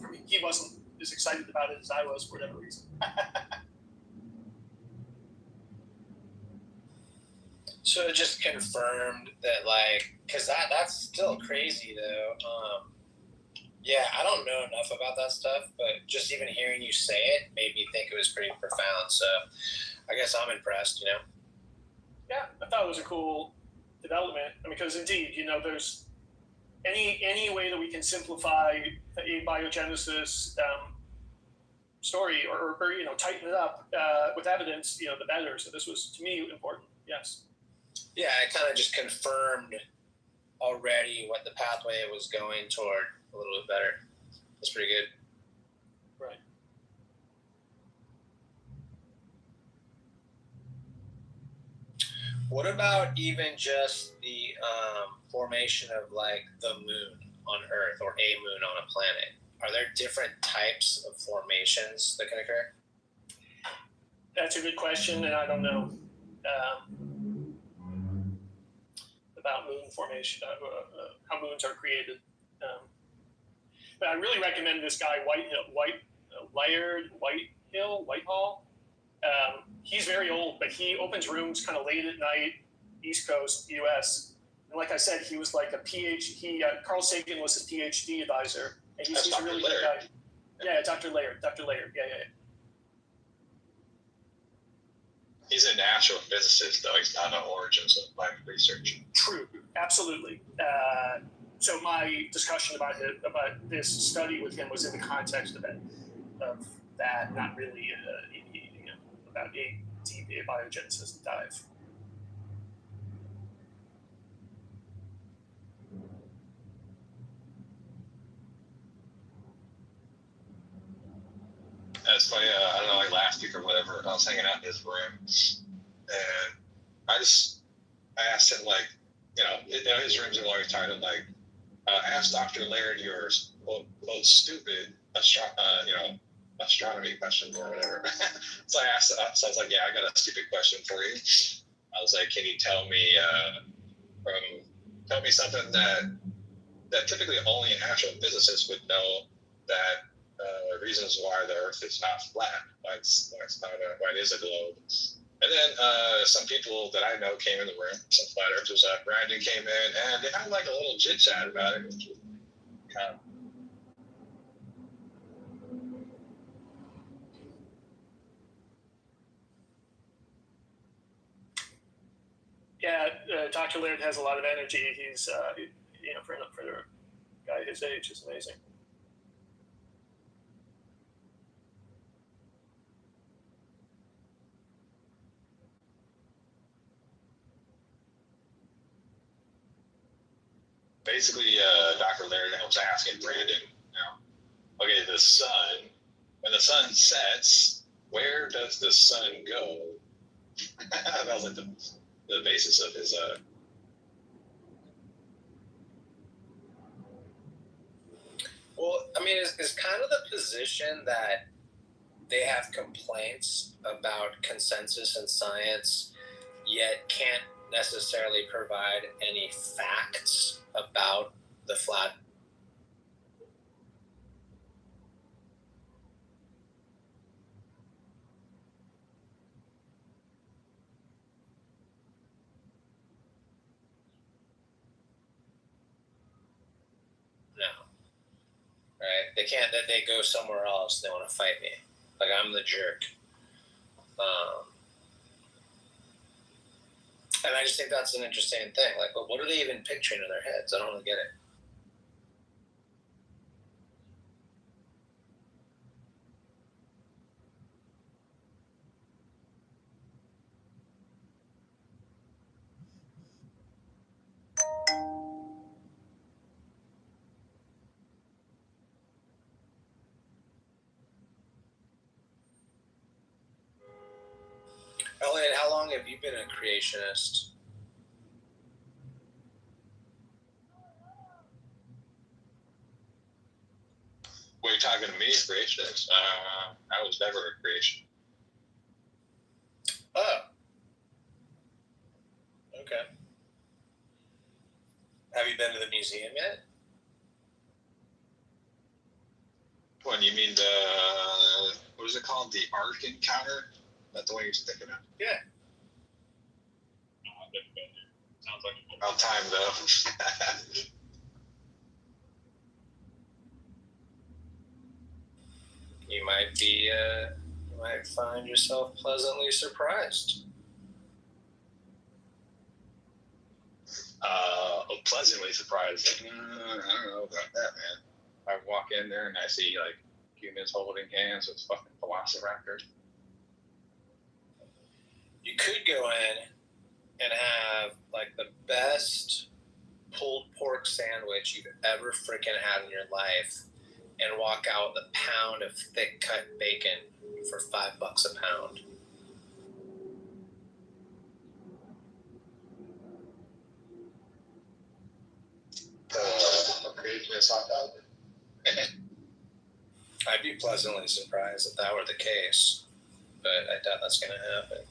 for me, he wasn't as excited about it as I was for whatever reason. So it just confirmed that, like, because that's still crazy, though. I don't know enough about that stuff, but just even hearing you say it made me think it was pretty profound. So I guess I'm impressed, Yeah, I thought it was a cool development. I mean, because indeed, there's any way that we can simplify a biogenesis story or tighten it up with evidence, the better. So this was, to me, important. Yes. Yeah, it kind of just confirmed already what the pathway was going toward a little bit better. That's pretty good. Right. What about even just the formation of, like, the moon on Earth or a moon on a planet? Are there different types of formations that can occur? That's a good question, and I don't know about moon formation, how moons are created. But I really recommend this guy, Whitehall. He's very old, but he opens rooms kind of late at night, East Coast, U.S. And like I said, he was like a PhD. Carl Sagan was his PhD advisor. And he's a really good guy. Yeah, Dr. Laird. Yeah. He's an actual physicist, though. He's not an origins of life research. True, absolutely. So my discussion about this study with him was in the context of that, not really about a deep abiogenesis dive. That's funny. I don't know, like last week or whatever, I was hanging out in his room, and I asked him, like, his rooms are always titled, like, ask Dr. Laird your quote stupid astronomy question or whatever. So I asked. So I was like, I got a stupid question for you. I was like, can you tell me something that typically only an actual physicist would know, that reasons why the Earth is not flat, why it is a globe. And then some people that I know came in the room, some flat earthers. Brandon came in, and they had like a little chit chat about it, which was kind of. Yeah, Dr. Laird has a lot of energy. He's, for a guy his age, is amazing. Basically, Dr. Laird was asking Brandon, okay, the sun, when the sun sets, where does the sun go? That was like the basis of his Well, I mean, it's kind of the position that they have complaints about consensus in science, yet can't necessarily provide any facts about the flat. No. Right? They can't, that they go somewhere else. They want to fight me. Like I'm the jerk. And I just think that's an interesting thing. Like, well, what are they even picturing in their heads? I don't really get it. Elliot, how long have you been a creationist? What are you talking to me, creationist? I was never a creation. Oh. Okay. Have you been to the museum yet? What, you mean what is it called? The Ark Encounter? That's the one you're thinking of? Yeah. No, I've never been there. Sounds like about time, though. You might find yourself pleasantly surprised. Pleasantly surprised. I don't know about that, man. I walk in there and I see like humans holding hands with fucking velociraptors. You could go in and have like the best pulled pork sandwich you've ever freaking had in your life and walk out with a pound of thick cut bacon for $5 a pound. I'd be pleasantly surprised if that were the case, but I doubt that's going to happen.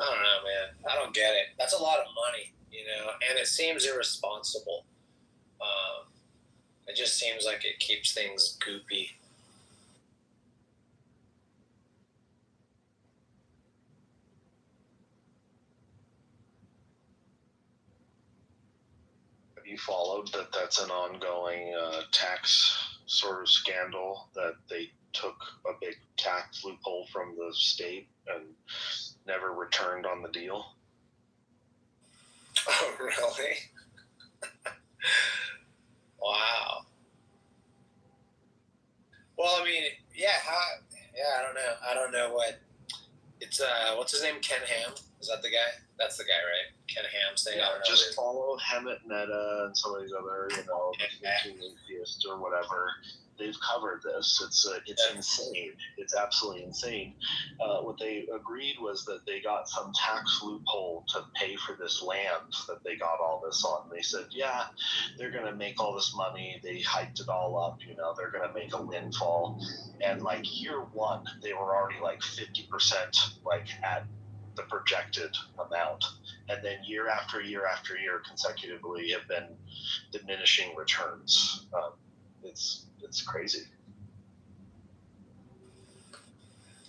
I don't know, man. I don't get it. That's a lot of money, and it seems irresponsible. It just seems like it keeps things goopy. Have you followed that? That's an ongoing tax sort of scandal, that they took a big tax loophole from the state and never returned on the deal. Oh, really? Wow. Well, I mean, I don't know what it's. What's his name? Ken Ham? Is that the guy? That's the guy, right? Ken Ham's thing. Yeah, I don't know. just follow Hemet Netta and some of these other, atheists or whatever. They've covered this. It's insane. It's absolutely insane. What they agreed was that they got some tax loophole to pay for this land that they got all this on. They said, yeah, they're going to make all this money. They hyped it all up. They're going to make a windfall. And like year one, they were already like 50% like at the projected amount, and then year after year after year consecutively have been diminishing returns. It's crazy.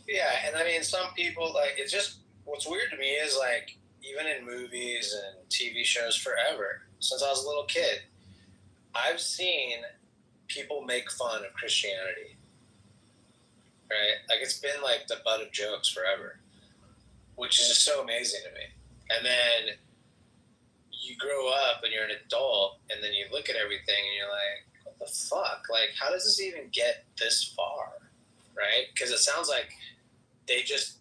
Yeah, and I mean, some people, like, it's just, what's weird to me is, like, even in movies and TV shows forever, since I was a little kid, I've seen people make fun of Christianity, right? Like, it's been, like, the butt of jokes forever, which is just so amazing to me. And then you grow up and you're an adult, and then you look at everything and you're like, what the fuck? Like, how does this even get this far, right? Because it sounds like they just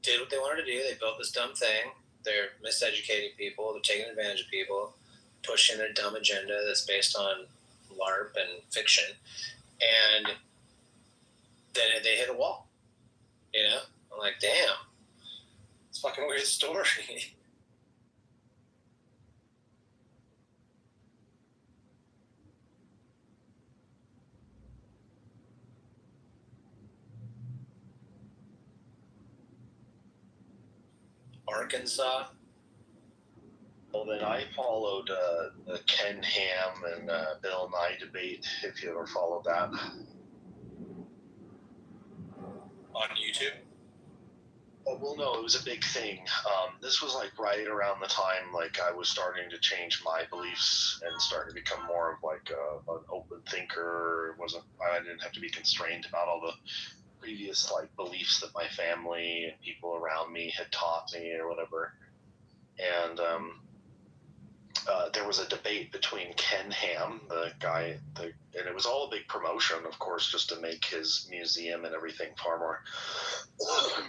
did what they wanted to do. They built this dumb thing. They're miseducating people. They're taking advantage of people, pushing their dumb agenda that's based on LARP and fiction. And then they hit a wall, I'm like, damn, it's a fucking weird story. Arkansas. Well, then I followed the Ken Ham and Bill Nye debate, if you ever followed that. On YouTube? Well, no, it was a big thing. This was like right around the time like I was starting to change my beliefs and starting to become more of like an open thinker. I didn't have to be constrained about all the previous like beliefs that my family and people around me had taught me or whatever. And there was a debate between Ken Ham, the guy, and it was all a big promotion, of course, just to make his museum and everything far more.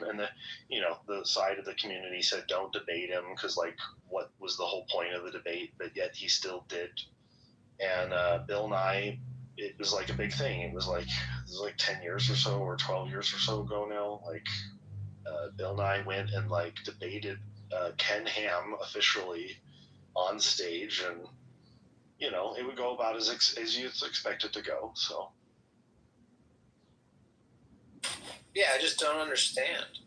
And the side of the community said don't debate him because like what was the whole point of the debate? But yet he still did. And Bill Nye, it was like a big thing. It was like 10 years or so, or 12 years or so ago now. Like Bill Nye went and like debated Ken Ham officially on stage, and it would go about as you'd expect it to go. So yeah, I just don't understand.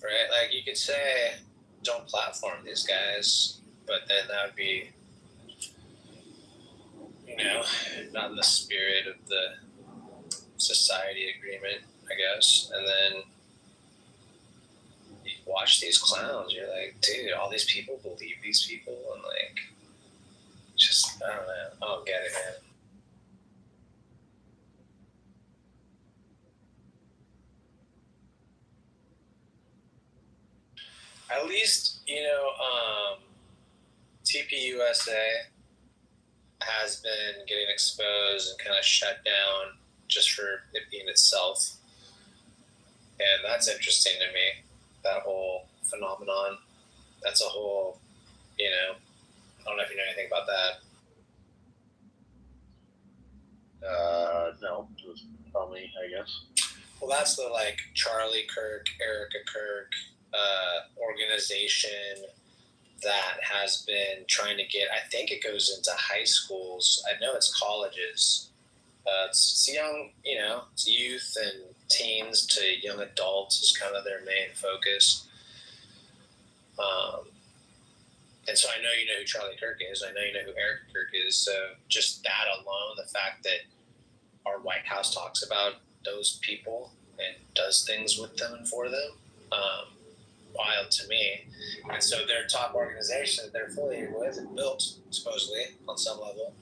Right? Like you could say don't platform these guys, but then that would be not in the spirit of the society agreement, I guess. And then you watch these clowns, you're like, dude, all these people believe these people, and like, just, I don't know, I don't get it, man. At least, TPUSA has been getting exposed and kind of shut down just for it being itself. And that's interesting to me, that whole phenomenon. That's a whole, I don't know if you know anything about that. No, just tell me, I guess. Well, that's the like Charlie Kirk, Erica Kirk organization that has been trying to get, I think it goes into high schools. I know it's colleges. It's young, it's youth and teens to young adults is kind of their main focus. And so I know you know who Charlie Kirk is. I know you know who Eric Kirk is. So just that alone, the fact that our White House talks about those people and does things with them and for them, wild to me. And so their top organization that they're affiliated with and built, supposedly, on some level,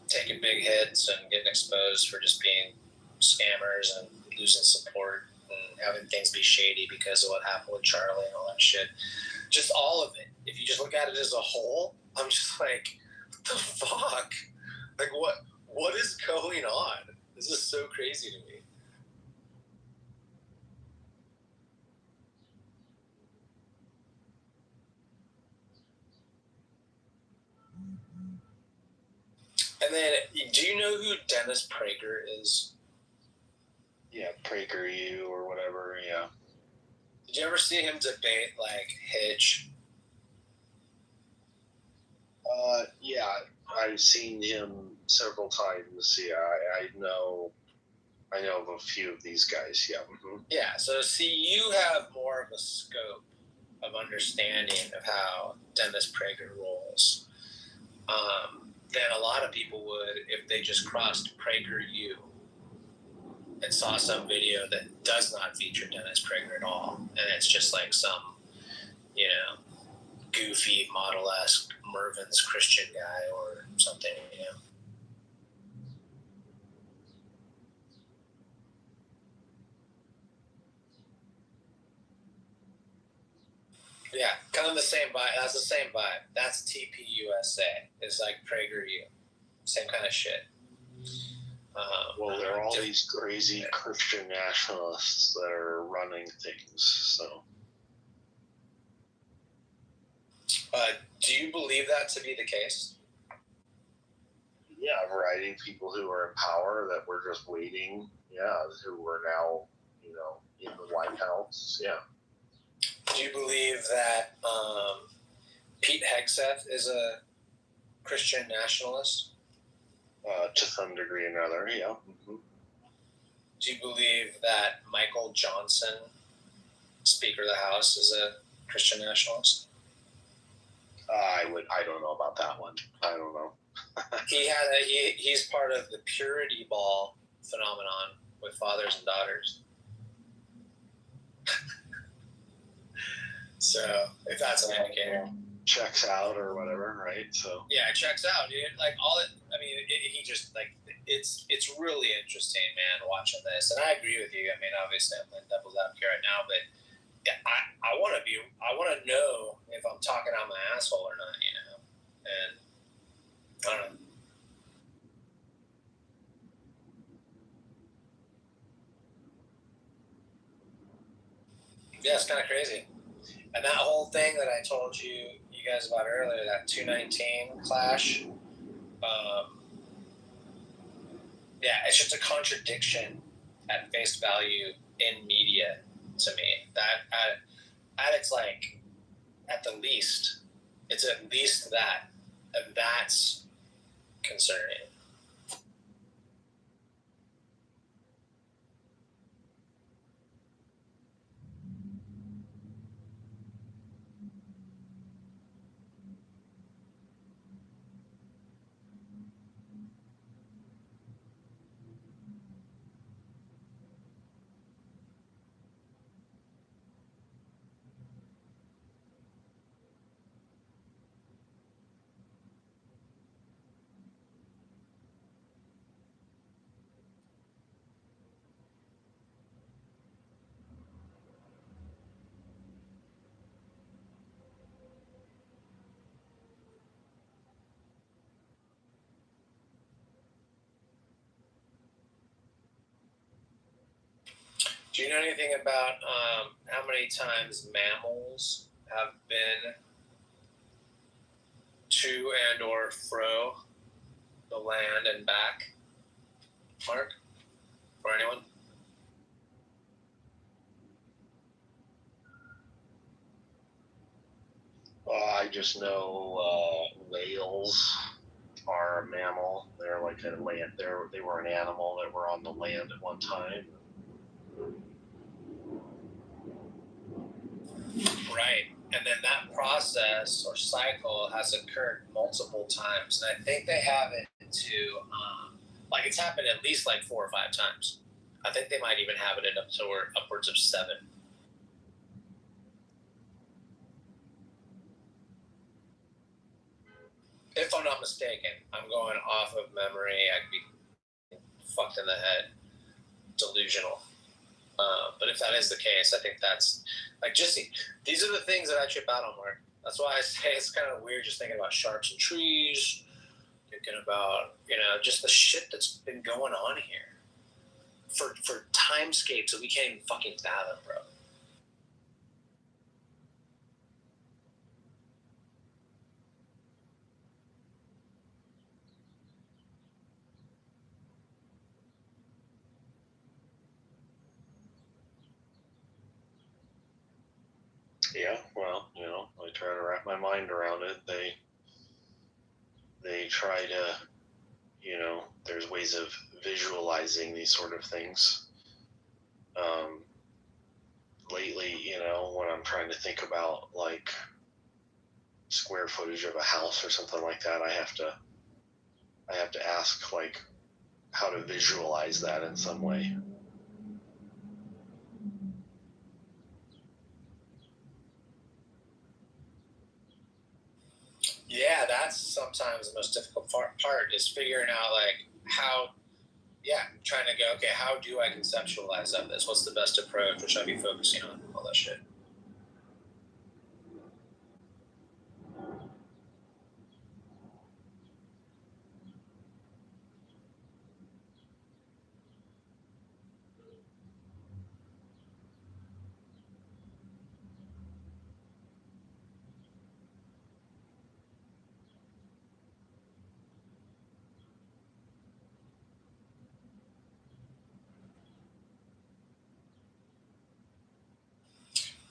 taking big hits and getting exposed for just being scammers and losing support and having things be shady because of what happened with Charlie and all that shit. Just all of it. If you just look at it as a whole, I'm just like, what the fuck? Like, what is going on? This is so crazy to me. And then, do you know who Dennis Prager is? Yeah, PragerU or whatever, yeah. Did you ever see him debate, like, Hitch? Yeah, I've seen him several times. Yeah, I know of a few of these guys, yeah. Mm-hmm. Yeah, so see, you have more of a scope of understanding of how Dennis Prager rolls than a lot of people would if they just crossed PragerU and saw some video that does not feature Dennis Prager at all, and it's just like some, goofy model-esque Mervin's Christian guy or something, Yeah, kind of the same vibe. That's the same vibe. That's TPUSA. It's like PragerU. Same kind of shit. Well, there are all these crazy Christian nationalists that are running things, so. Do you believe that to be the case? Yeah, a variety of people who are in power that were just waiting, who are now, in the White House, yeah. Do you believe that Pete Hegseth is a Christian nationalist? To some degree or another, yeah. Mm-hmm. Do you believe that Michael Johnson, Speaker of the House, is a Christian nationalist? I don't know about that one. I don't know. He's part of the purity ball phenomenon with fathers and daughters. So if that's an indicator, checks out or whatever, right? So yeah, it checks out, dude. Like all it. I mean, he just like it's really interesting, man, watching this. And I agree with you. I mean, obviously, I'm playing devil's advocate right now, but yeah, I want to know if I'm talking out my asshole or not, you know. And I don't know. Yeah, it's kind of crazy. And that whole thing that I told you guys about earlier, that 219 clash, yeah, it's just a contradiction at face value in media to me. That at its like, at the least, it's at least that, and that's concerning. Do you know anything about how many times mammals have been to and or fro the land and back, Mark? Or anyone? I just know whales are a mammal. They're like a land. They were an animal that were on the land at one time. Right. And then that process or cycle has occurred multiple times. And I think they have it to, like it's happened at least like 4 or 5 times. I think they might even have it in upwards of 7. If I'm not mistaken, I'm going off of memory. I could be fucked in the head. Delusional. But if that is the case, I think that's like these are the things that I trip out on, Mark. That's why I say it's kind of weird just thinking about sharks and trees, thinking about, you know, just the shit that's been going on here for timescapes that we can't even fucking fathom, bro. Yeah, well, you know, I try to wrap my mind around it. They try to, you know, there's ways of visualizing these sort of things. Lately, you know, when I'm trying to think about like square footage of a house or something like that, I have to ask like how to visualize that in some way. Yeah, that's sometimes the most difficult part is figuring out like how, trying to go, okay, how do I conceptualize of this? What's the best approach? What should I be focusing on? All that shit.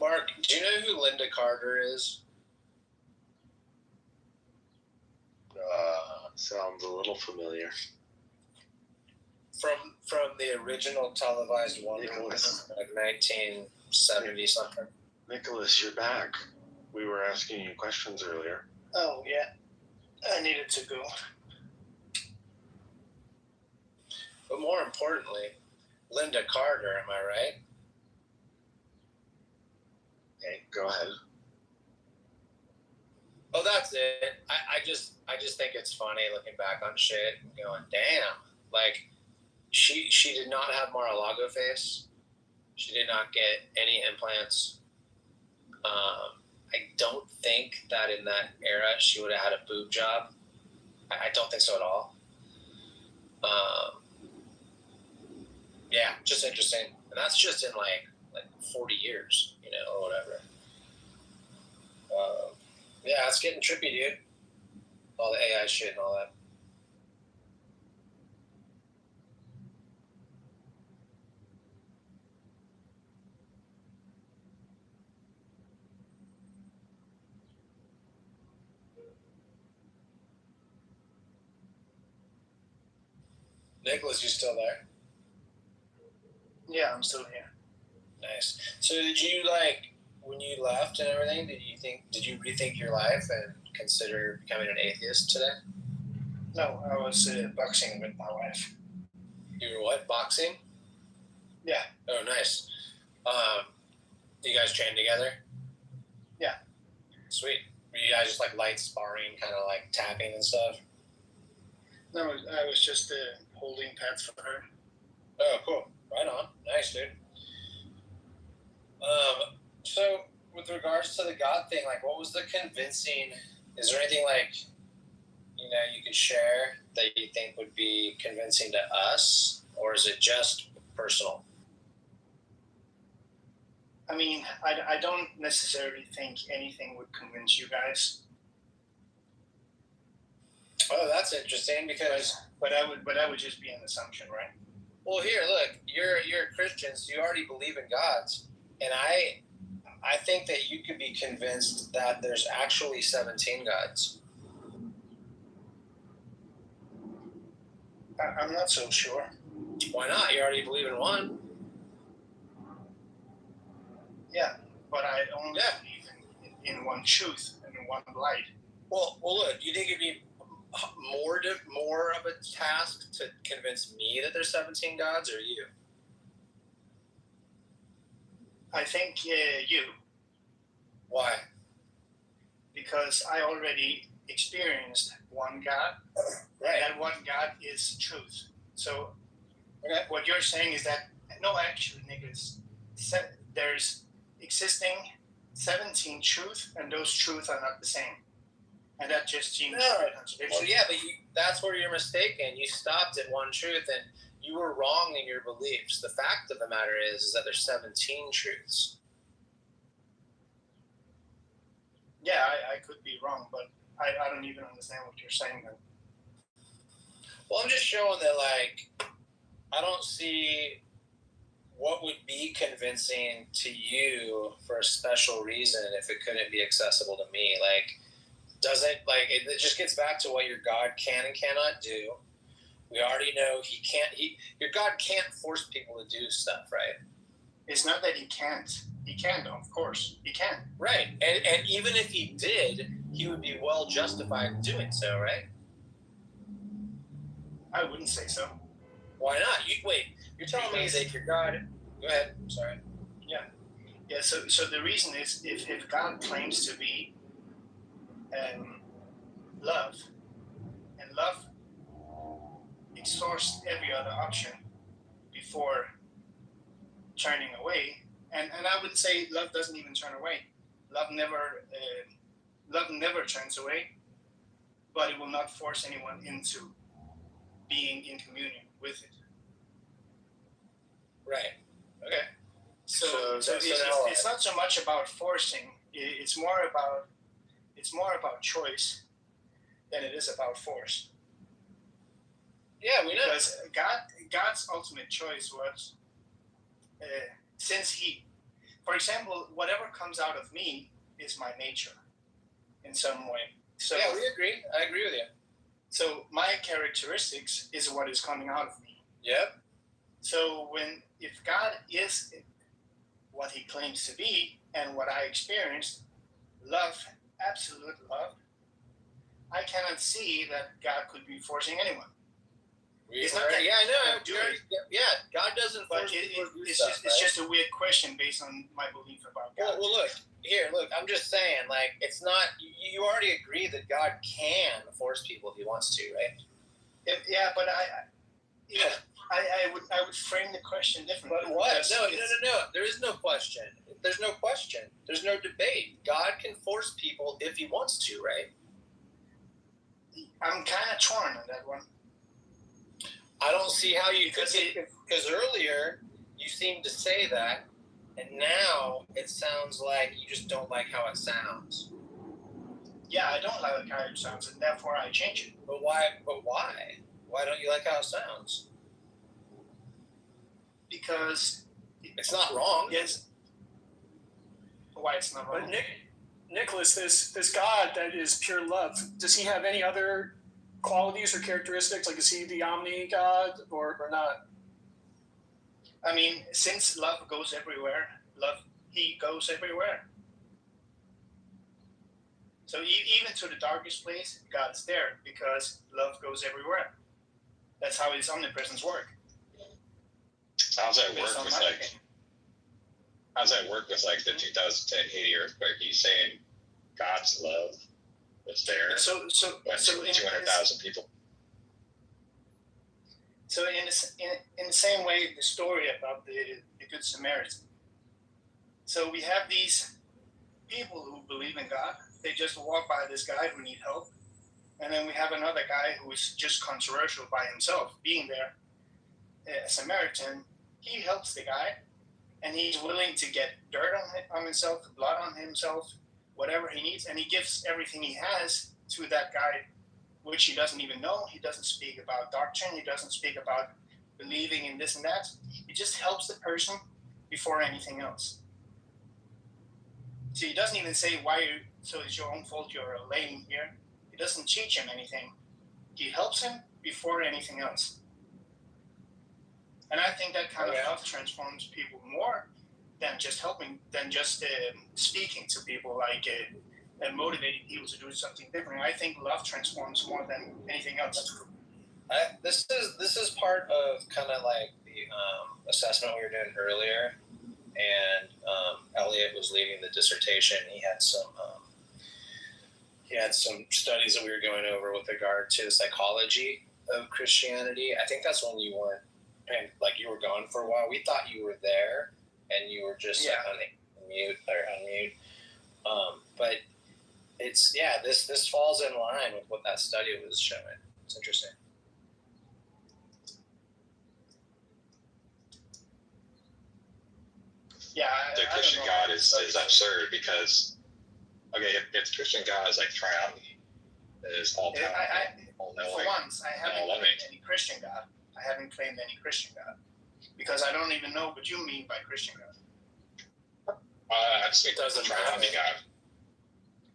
Mark, do you know who Linda Carter is? Sounds a little familiar. From the original televised Wonder Woman, Nicholas. like 1970 something. Nicholas, you're back. We were asking you questions earlier. Oh yeah, I needed to go. But more importantly, Linda Carter, am I right? Okay, go ahead. Oh, that's it. I just think it's funny looking back on shit and going, damn. Like, she did not have Mar-a-Lago face. She did not get any implants. I don't think that in that era she would have had a boob job. I don't think so at all. Yeah, just interesting. And that's just in like 40 years, or whatever. Yeah, it's getting trippy, dude. All the AI shit and all that. Nicholas, you still there? Yeah, I'm still here. Nice. So did you when you left and everything, did you rethink your life and consider becoming an atheist today? No, I was boxing with my wife. You were what? Boxing? Yeah. Oh, nice. You guys train together? Yeah. Sweet. Were you guys just light sparring, kind of tapping and stuff? No, I was just holding pads for her. Oh, cool. Right on. Nice, dude. So with regards to the God thing, what was the convincing? Is there anything you could share that you think would be convincing to us, or is it just personal? I mean, I don't necessarily think anything would convince you guys. Oh, that's interesting because. But that would just be an assumption, right? Well, here, look, you're a Christian, so you already believe in gods, and I think that you could be convinced that there's actually 17 gods. I'm not so sure. Why not? You already believe in one. Yeah, but I only believe in one truth and in one light. Well, look, you think it'd be more of a task to convince me that there's 17 gods, or you? I think you. Why? Because I already experienced one God, right? And that one God is truth. So what you're saying is that no, actually, Nicholas, there's existing 17 truth, and those truths are not the same. And that just seems contradiction. Well, yeah, but that's where you're mistaken. You stopped at one truth, and you were wrong in your beliefs. The fact of the matter is that there's 17 truths. Yeah, I could be wrong, but I don't even understand what you're saying then. Well, I'm just showing that, I don't see what would be convincing to you for a special reason if it couldn't be accessible to me. Doesn't it just gets back to what your God can and cannot do. We already know your God can't force people to do stuff, right? It's not that he can't. He can, of course. He can. Right. And even if he did, he would be well justified in doing so, right? I wouldn't say so. Why not? You're telling me that your God... Go ahead. I'm sorry. Yeah. Yeah, so the reason is if God claims to be love, and love exhausts every other option before turning away, and I would say love doesn't even turn away. Love never turns away, but it will not force anyone into being in communion with it. Right. Okay. So it's not so much about forcing. It's more about choice than it is about force. Yeah, we know. Because God's ultimate choice was, for example, whatever comes out of me is my nature in some way. So yeah, we agree. I agree with you. So my characteristics is what is coming out of me. Yep. So if God is what he claims to be and what I experienced, love, absolute love, I cannot see that God could be forcing anyone. It's not that I know. do it. Yeah, God doesn't force people to do it's stuff. It's just a weird question based on my belief about God. Well, look. I'm just saying, like, it's not. You already agree that God can force people if he wants to, right? Yeah, but I would frame the question differently. But what? No. There is no question. There's no question. There's no debate. God can force people if he wants to, right? I'm kind of torn on that one. I don't see how you could be, because earlier you seemed to say that, and now it sounds like you just don't like how it sounds. Yeah, I don't like how it sounds, and therefore I change it. But why? Why don't you like how it sounds? Because it's not wrong. Yes. Why it's not wrong? But Nicholas, this God that is pure love, does he have any other qualities or characteristics? Like, is he the omni God or not? I mean, since love goes everywhere, he goes everywhere. So even to the darkest place, God's there because love goes everywhere. That's how his omnipresence works. How's that work with like the 2010 Haiti earthquake? He's saying God's love was there. So 200,000 people. So in the same way, the story about the Good Samaritan. So we have these people who believe in God. They just walk by this guy who needs help. And then we have another guy who is just controversial by himself, being there. A Samaritan, he helps the guy, and he's willing to get dirt on himself, blood on himself, whatever he needs, and he gives everything he has to that guy, which he doesn't even know. He doesn't speak about doctrine. He doesn't speak about believing in this and that. He just helps the person before anything else. So he doesn't even say so it's your own fault you're laying here. He doesn't teach him anything. He helps him before anything else. And I think that kind of love transforms people more than just helping, than just speaking to people, like motivating people to do something different. I think love transforms more than anything else. This is part of kind of like the assessment we were doing earlier, and Elliot was leading the dissertation. He had some studies that we were going over with regard to the psychology of Christianity. I think that's when you weren't, like, you were gone for a while. We thought you were there, and you were just unmute. But it's this falls in line with what that study was showing. It's interesting. Yeah, the Christian God is absurd because, okay, if Christian God is like triomni, is all powerful, all knowing, for once, I haven't claimed any Christian God. I haven't claimed any Christian God because I don't even know what you mean by Christian God. I just mean triomni God.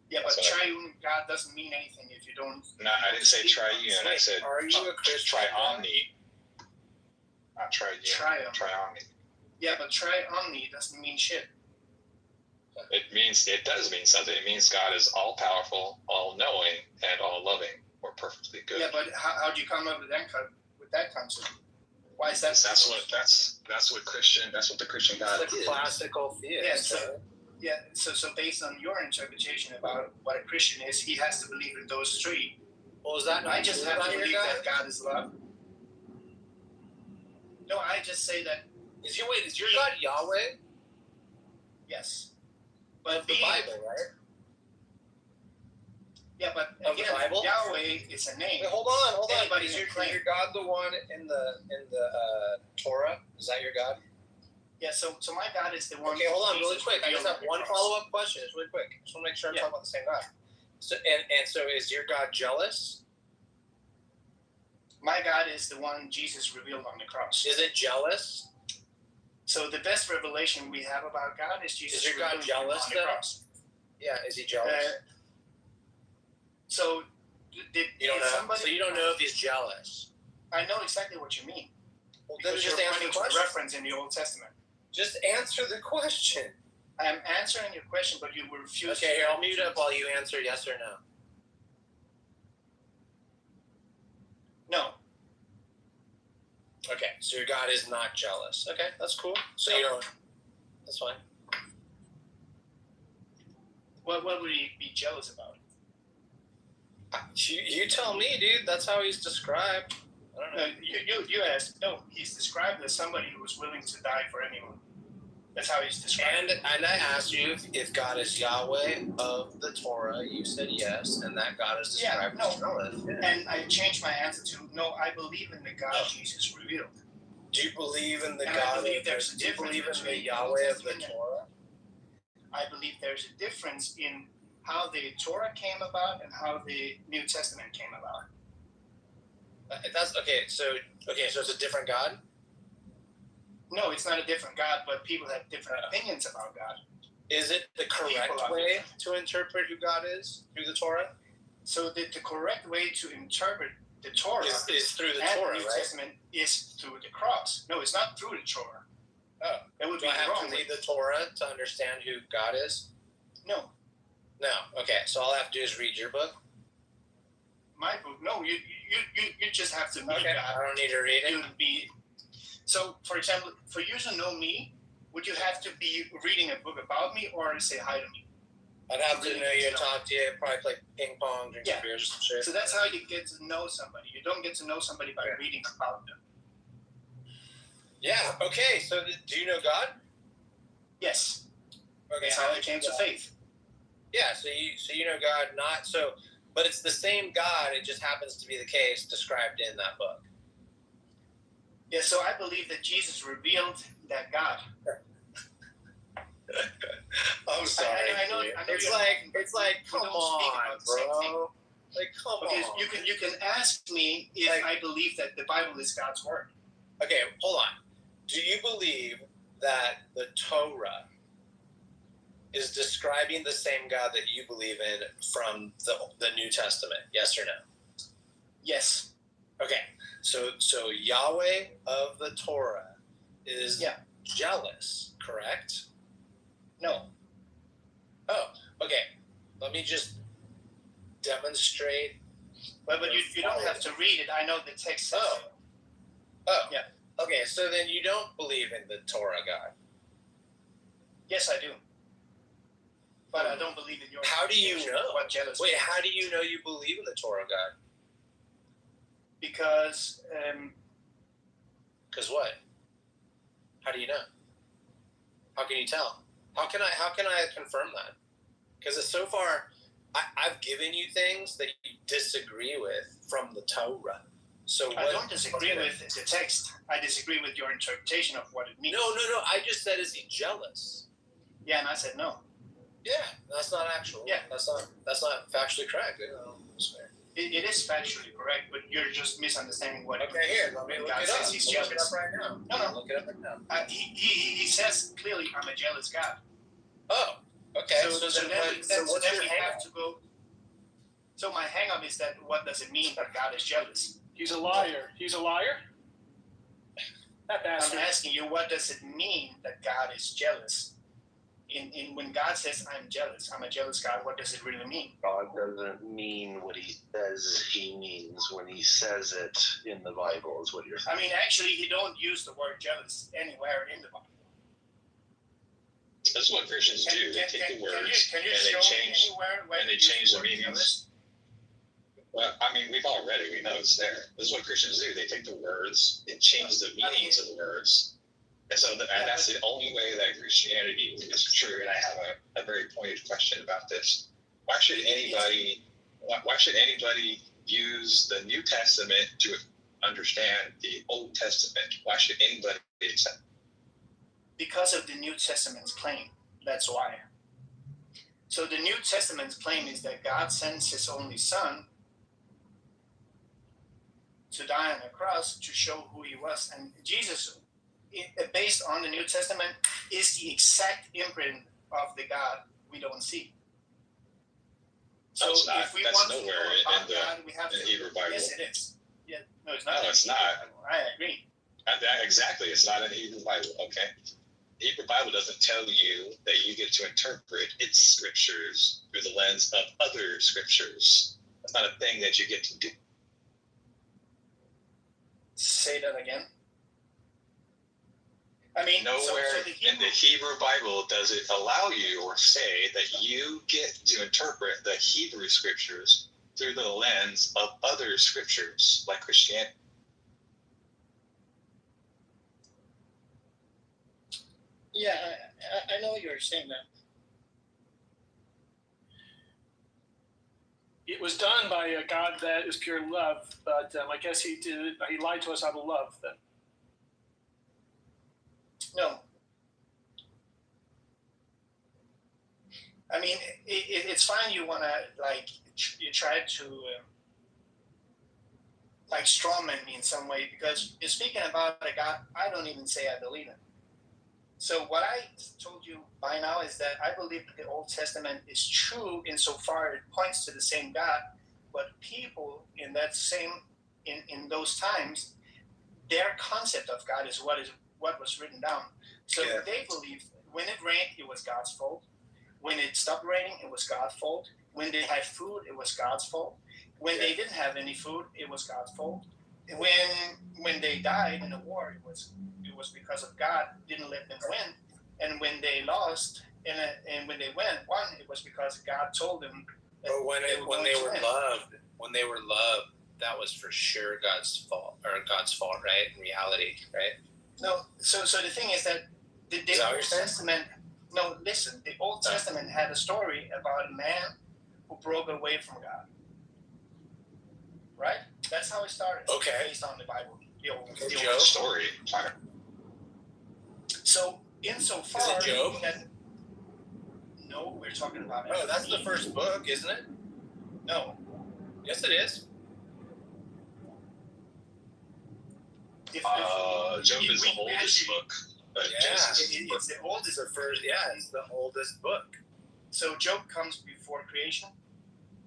Yeah, but triune God doesn't mean anything if you don't. No, I didn't say triune. I said are you a Christian triomni. Not triune. Triomni. Yeah, but triomni doesn't mean shit. It does mean something. It means God is all powerful, all knowing, and all loving, or perfectly good. Yeah, but how do you come up with that concept? Why is that? That's what the Christian God is. Classical theist. So based on your interpretation about what a Christian is, he has to believe in those three. Well, is that not I just have to believe that God is love. No, I just say that. Is your God Yahweh? Yes. But the Bible, right? Yeah, but again, the Bible? Yahweh is a name. Wait, hold on. Anybody's Is your God the one in the Torah? Is that your God? Yeah. So my God is the one. Okay, hold on, really quick. I just have one follow-up question. It's really quick. I just want to make sure I'm talking about the same God. So so is your God jealous? My God is the one Jesus revealed on the cross. Is it jealous? So the best revelation we have about God is Jesus. Is your God jealous on the cross. Yeah, is he jealous? So you don't know. So you don't know if he's jealous. I know exactly what you mean. Well, then Because just you're answer the pointing to a question. reference in the Old Testament. Just answer the question. I'm answering your question, but you refuse. Okay, here, I'll mute up while you answer yes or no. No. Okay, so your God is not jealous. Okay, that's cool. So you don't. That's fine. What would he be jealous about? You tell me, dude. That's how he's described. I don't know. You asked. No, he's described as somebody who was willing to die for anyone. That's how he's described. And I asked you if God is Yahweh of the Torah. You said yes, and that God is described as jealous. Yeah. And I changed my answer to no. I believe in the God Jesus revealed. Do you believe in the And God? I believe there's a do you difference believe in the between Yahweh of the Torah? I believe there's a difference in how the Torah came about and how the New Testament came about. That's okay. So it's a different God. No, it's not a different God, but people have different opinions about God. Is it the correct way to interpret who God is through the Torah? So the correct way to interpret the Torah is through the and Torah, the New right? Testament is through the cross. No, it's not through the Torah. Oh, that would do be I have wrong. to read the Torah to understand who God is? No. No. Okay, so all I have to do is read your book. My book. No, you just have to meet Okay. God. I don't need to read it. You'd be. So, for example, for you to know me, would you have to be reading a book about me or say hi to me? I'd have to know you, talk to you, probably play ping pong, drink some beers, some shit. So that's how you get to know somebody. You don't get to know somebody by reading about them. Yeah. Okay. So do you know God? Yes. Okay. That's how I came to faith. Yeah. So you know God, not so, but it's the same God. It just happens to be the case described in that book. Yeah. So I believe that Jesus revealed that God. I'm sorry. I know it's like come on, bro. Like come on. You can ask me if I believe that the Bible is God's word. Okay, hold on. Do you believe that the Torah is describing the same God that you believe in from the New Testament? Yes or no? Yes. Okay. So Yahweh of the Torah is jealous, correct? No. Oh, okay. Let me just demonstrate. But you don't have to read it. I know the text says it. Oh. Yeah. Okay, so then you don't believe in the Torah God. Yes, I do. But I don't believe in your. How do you know? What jealous? Wait, how do you know you believe in the Torah God? Because. Because what? How do you know? How can you tell? How can I confirm that? Because so far, I've given you things that you disagree with from the Torah. So I don't disagree with the text. I disagree with your interpretation of what it means. No. I just said, is he jealous? Yeah, and I said no. Yeah, that's not actual. Yeah, that's not factually correct. It is factually correct, but you're just misunderstanding what. Okay, here, let me look God it up. says he's Look it jealous. up right now. No. Look it up right now. He says clearly, I'm a jealous God. Oh, okay. So then we have to go. So my hang-up is that what does it mean that God is jealous? He's a liar. He's a liar? That I'm bastard. asking you, what does it mean that God is jealous? In when God says, I'm jealous, I'm a jealous God, what does it really mean? God doesn't mean what he says he means when he says it in the Bible, is what you're saying. I mean, actually, he don't use the word jealous anywhere in the Bible. That's what Christians do. They take the words can you and show they change anywhere where and they change the meanings. Well, I mean, we know it's there. This is what Christians do. They take the words and change the meanings of the words. And so and that's the only way that Christianity is true. And I have a very pointed question about this. Why should anybody use the New Testament to understand the Old Testament? Why should anybody accept? Because of the New Testament's claim. That's why. So the New Testament's claim is that God sends his only son to die on the cross to show who he was. And Jesus, based on the New Testament, is the exact imprint of the God we don't see. So if we want to know about God, we have to. Hebrew Bible. Yes, it is. Yeah, no, it's not. No, it's not. I agree. Exactly. It's not in the Hebrew Bible, okay? The Hebrew Bible doesn't tell you that you get to interpret its scriptures through the lens of other scriptures. That's not a thing that you get to do. Say that again. I mean, nowhere in the Hebrew Bible does it allow you or say that you get to interpret the Hebrew scriptures through the lens of other scriptures like Christianity. Yeah, I know you're saying that. It was done by a God that is pure love, but I guess he lied to us out of love then. No. I mean, it's fine you want to, like, you try to, like, strawman me in some way, because you're speaking about a God I don't even say I believe in. So what I told you by now is that I believe that the Old Testament is true insofar it points to the same God, but people in that same, in those times, their concept of God is what was written down. So they believed when it rained, it was God's fault. When it stopped raining, it was God's fault. When they had food, it was God's fault. When they didn't have any food, it was God's fault. And when they died in a war, it was because of God didn't let them win. And when they lost, and when they won, it was because God told them. But when they were loved, that was for sure God's fault, right? In reality, right? No. So the thing is that the Old Testament. No, listen. The Old Testament had a story about a man who broke away from God. Right? That's how it started. Okay. Based on the Bible. The Job story. So insofar is it Job? No, we're talking about. Oh, that's the first book, isn't it? No. Yes, it is. Job is the oldest book. It's the oldest. It's the oldest book. So Job comes before creation?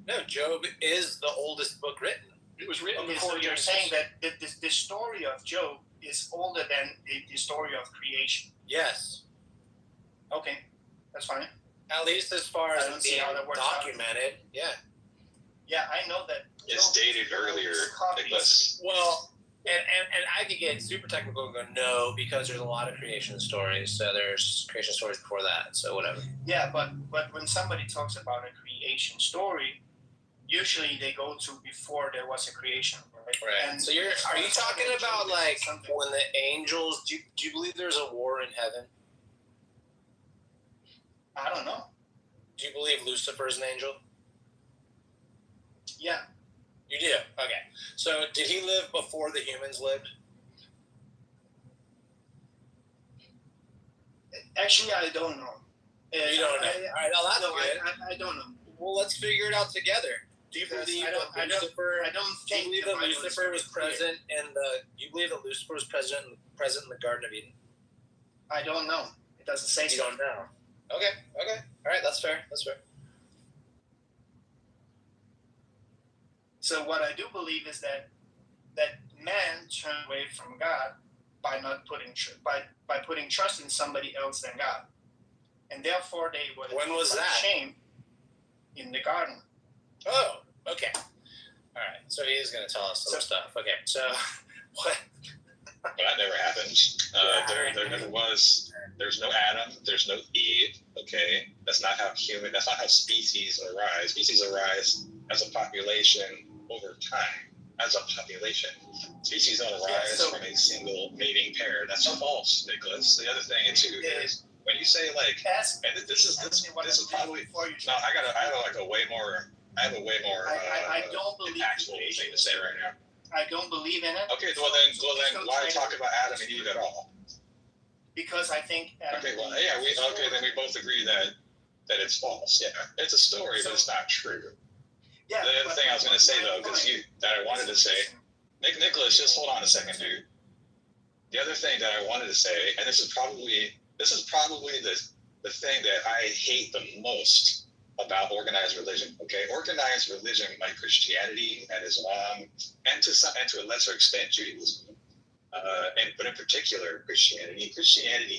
No, Job is the oldest book written. It was written before. So you're saying that the story of Job is older than the story of creation? Yes. Okay, that's fine. At least as far as it's being documented. Yeah. Yeah, I know that. It's dated earlier, Nicholas. Well, and I could get super technical and go, no, because there's a lot of creation stories. So there's creation stories before that, so whatever. Yeah, but when somebody talks about a creation story, usually they go to before there was a creation, right? Right. And so are you talking about like when the angels? Do you believe there's a war in heaven? I don't know. Do you believe Lucifer's an angel? Yeah. You do? Okay. So did he live before the humans lived? Actually, I don't know. You don't know? All right, that's good. I don't know. Well, let's figure it out together. Do you believe that Lucifer? I don't think. Do you believe that Lucifer was present in the? Do you believe that Lucifer was present in the Garden of Eden? I don't know. It doesn't say so. You don't know. Okay. All right, that's fair. So what I do believe is that man turned away from God by not putting by putting trust in somebody else than God, and therefore they were. When was that? Shame in the garden. Oh, okay. All right. So he is going to tell us some stuff. Okay. So what? But that never happened. There never was. There's no Adam. There's no Eve. Okay, that's not how species arise. Species arise as a population over time. As a population, species don't arise from a single mating pair. That's false, Nicholas. The other thing too is when you say like, and this is probably no. I have a way more impactful thing to say right now. I don't believe in it. Okay, well then, why talk about Adam and Eve at all? Because I think. Then we both agree that it's false. Yeah, it's a story, but it's not true. Yeah. The other thing I was going to say though, I wanted to say, Nicholas, just hold on a second, dude. The other thing that I wanted to say, and this is probably the thing that I hate the most about organized religion. Okay, organized religion like Christianity and Islam, and to a lesser extent Judaism, but in particular, Christianity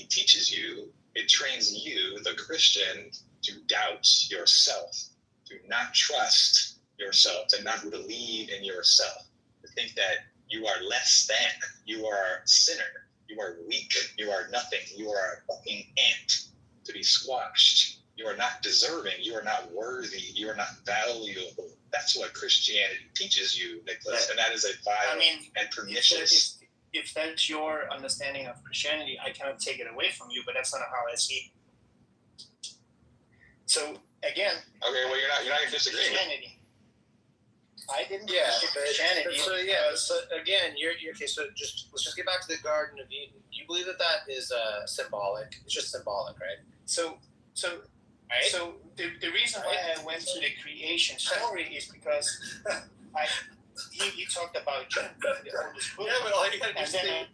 teaches you, it trains you, the Christian, to doubt yourself, to not trust yourself, to not believe in yourself, to think that you are less than, you are a sinner, you are weak, you are nothing, you are a fucking ant to be squashed. You are not deserving, you are not worthy, you are not valuable. That's what Christianity teaches you, Nicholas, and that is a vile and pernicious. If that's your understanding of Christianity, I cannot take it away from you, but that's not how I see it. So again, okay, well you're not disagreeing. Christianity. I didn't. Christianity. So again, you're okay. So let's just get back to the Garden of Eden. You believe that is symbolic? It's just symbolic, right? So the reason why I went to the creation story is because he talked about John, the oldest book. Yeah, but all you gotta do and is then say,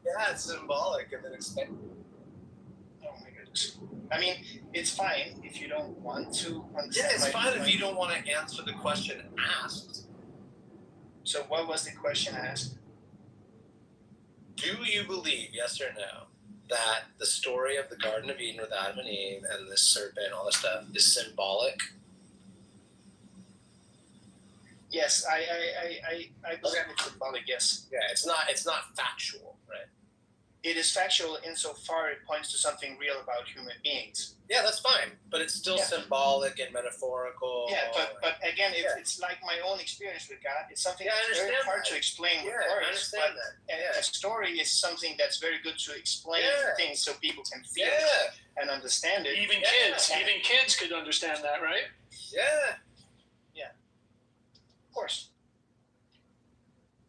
yeah, it's symbolic, and then explain. Oh my goodness. I mean, it's fine if you don't want to understand. Yeah, it's fine if you don't want to answer the question asked. So what was the question asked? Do you believe, yes or no, that the story of the Garden of Eden with Adam and Eve and the serpent and all this stuff is symbolic? Yes, I believe it's symbolic, yes. Yeah, it's not factual, right? It is factual insofar it points to something real about human beings. Yeah, that's fine, but it's still symbolic and metaphorical. Yeah, but again, it's like my own experience with God. It's something that's very hard to explain with words. I understand that. A story is something that's very good to explain things so people can feel and understand it. Even kids could understand that, right? Yeah. Of course.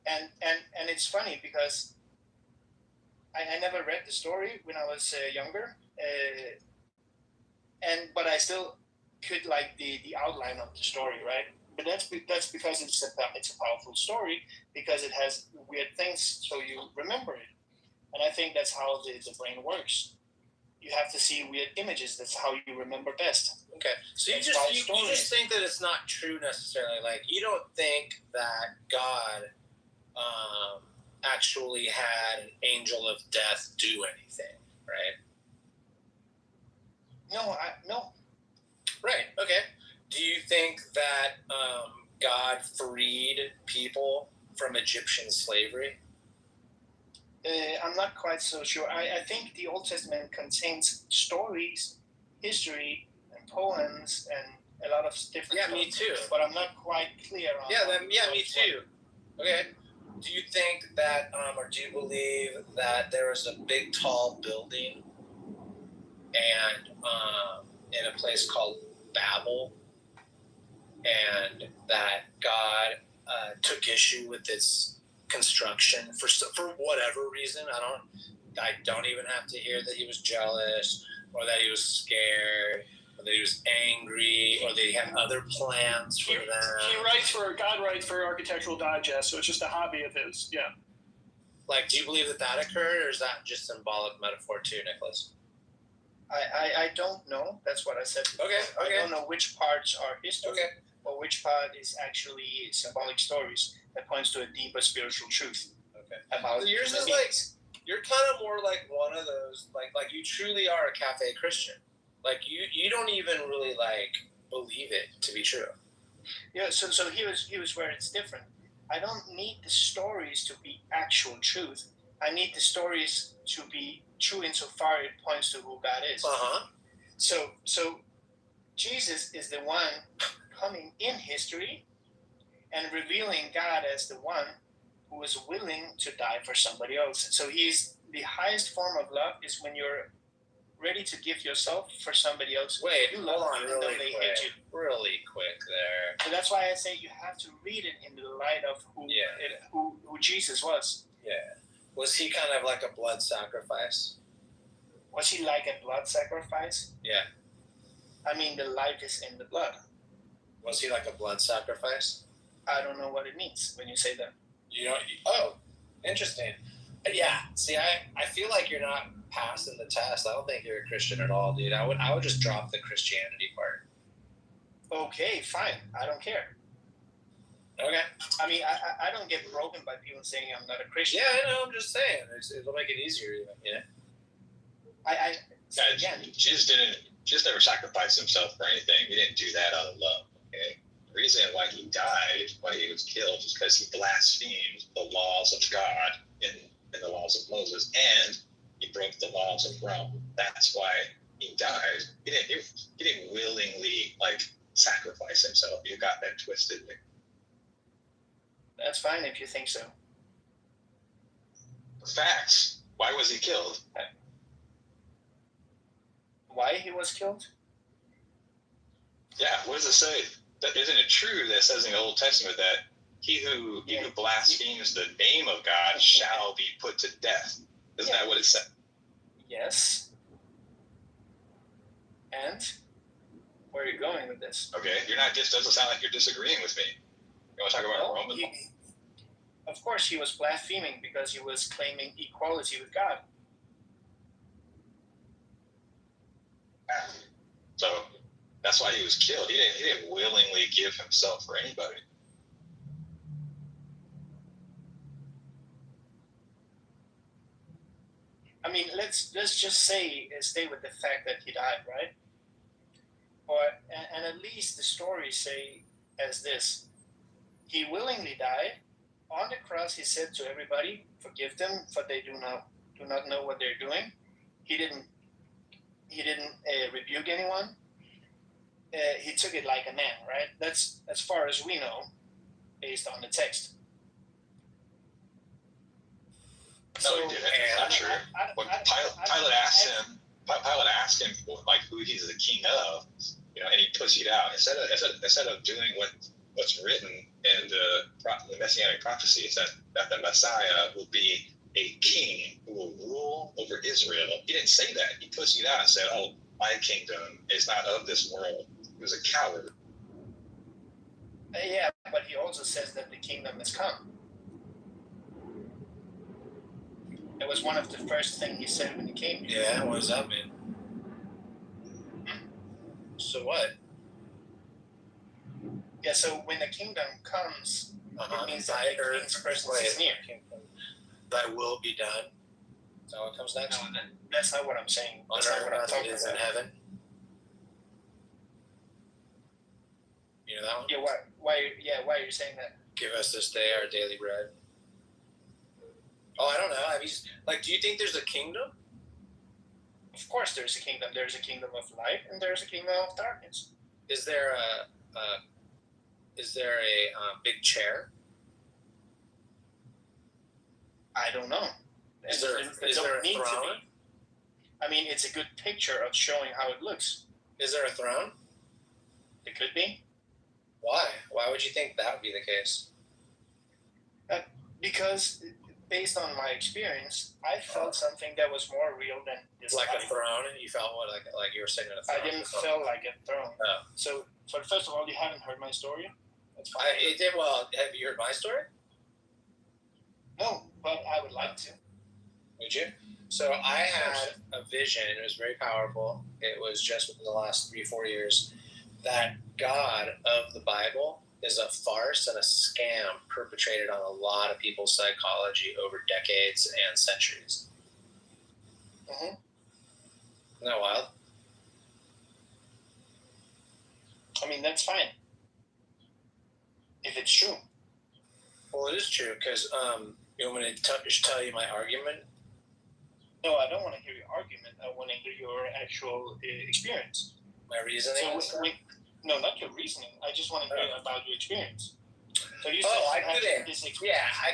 And it's funny because I never read the story when I was younger, but I still could like the outline of the story, right? But that's because it's a powerful story because it has weird things, so you remember it. And I think that's how the brain works. You have to see weird images. That's how you remember best. Okay, so you just think that it's not true necessarily. Like you don't think that God actually had an angel of death do anything, right? No. Right. Okay. Do you think that God freed people from Egyptian slavery? I'm not quite so sure. I think the Old Testament contains stories, history, and poems, and a lot of different. Yeah, me too. But I'm not quite clear on. Me too. Okay. Do you think that, or do you believe that there was a big, tall building, and in a place called Babel, and that God took issue with its construction for whatever reason? I don't even have to hear that he was jealous or that he was scared or that he was angry or that he had other plans for them. God writes for Architectural Digest, so it's just a hobby of his. Yeah. Like, do you believe that occurred, or is that just symbolic metaphor too, Nicholas? I don't know. That's what I said before. Okay. I don't know which parts are history or which part is actually symbolic stories that points to a deeper spiritual truth. Okay. About so yours is like, you're kind of more like one of those, like you truly are a cafe Christian. Like you don't even really like believe it to be true. Yeah. So here's where it's different. I don't need the stories to be actual truth. I need the stories to be true insofar it points to who God is. So Jesus is the one coming in history and revealing God as the one who is willing to die for somebody else. So he's the highest form of love is when you're ready to give yourself for somebody else. Wait, you hold love on, even though they hate you. Really quick there. So that's why I say you have to read it in the light of who Jesus was. Yeah. Was he kind of like a blood sacrifice? Was he like a blood sacrifice? Yeah. I mean, the life is in the blood. Was he like a blood sacrifice? I don't know what it means when you say that. Oh, interesting. Yeah. See, I feel like you're not passing the test. I don't think you're a Christian at all, dude. I would just drop the Christianity part. Okay, fine. I don't care. Okay. I mean, I don't get broken by people saying I'm not a Christian. Yeah, I know. I'm just saying. It'll make it easier, even. You know. Jesus never sacrificed himself for anything. He didn't do that out of love. Okay. The reason why he died, why he was killed, is because he blasphemed the laws of God in the laws of Moses, and he broke the laws of Rome. That's why he died. He didn't willingly sacrifice himself. You got that twisted. That's fine if you think so. Facts. Why was he killed? Why he was killed? Yeah, what does it say? Isn't it true that it says in the Old Testament that he who blasphemes the name of God shall be put to death? Isn't that what it said? Yes. And where are you going with this? Okay, doesn't sound like you're disagreeing with me. You want to talk about Roman law? Of course, he was blaspheming because he was claiming equality with God. So that's why he was killed. He didn't willingly give himself for anybody. I mean, let's just stay with the fact that he died, right? And at least the stories say as this: he willingly died. On the cross, he said to everybody, "Forgive them, for they do not know what they're doing." He didn't rebuke anyone. He took it like a man, right? That's as far as we know, based on the text. No, he didn't. I'm sure. When Pilate asked him who he's the king of, and he pussied out. Instead of doing what's written in the Messianic prophecy, is that the Messiah will be a king who will rule over Israel. He didn't say that. He pussied out and said, "Oh, my kingdom is not of this world." He was a coward. Yeah, but he also says that the kingdom has come. It was one of the first things he said when he came here. Yeah, what does that mean? So what? Yeah, so when the kingdom comes, it means that the king's presence is near. Thy will be done. Is that what comes next? No, that's not what I'm saying. That's not what I'm talking about. In heaven. You know that one? Yeah, why are you saying that? Give us this day our daily bread. Oh, I don't know. Do you think there's a kingdom? Of course there's a kingdom. There's a kingdom of light and there's a kingdom of darkness. Is there a big chair? I don't know. Is there a throne? I mean, it's a good picture of showing how it looks. Is there a throne? It could be. Why? Why would you think that would be the case? Because based on my experience, I felt something that was more real than this. Like a throne, and you felt what? Like you were sitting in a throne? I didn't feel like a throne. Oh. So first of all, you haven't heard my story. That's fine. Well, have you heard my story? No, but I would like to. Would you? So I had a vision. It was very powerful. It was just within the last 3-4 years that God of the Bible is a farce and a scam perpetrated on a lot of people's psychology over decades and centuries. Mm-hmm. Isn't that wild? I mean, that's fine. If it's true. Well, it is true, because you want me to tell you my argument? No, I don't want to hear your argument. I want to hear your actual experience. My reasoning? No, not your reasoning. I just want to hear about your experience. So you said I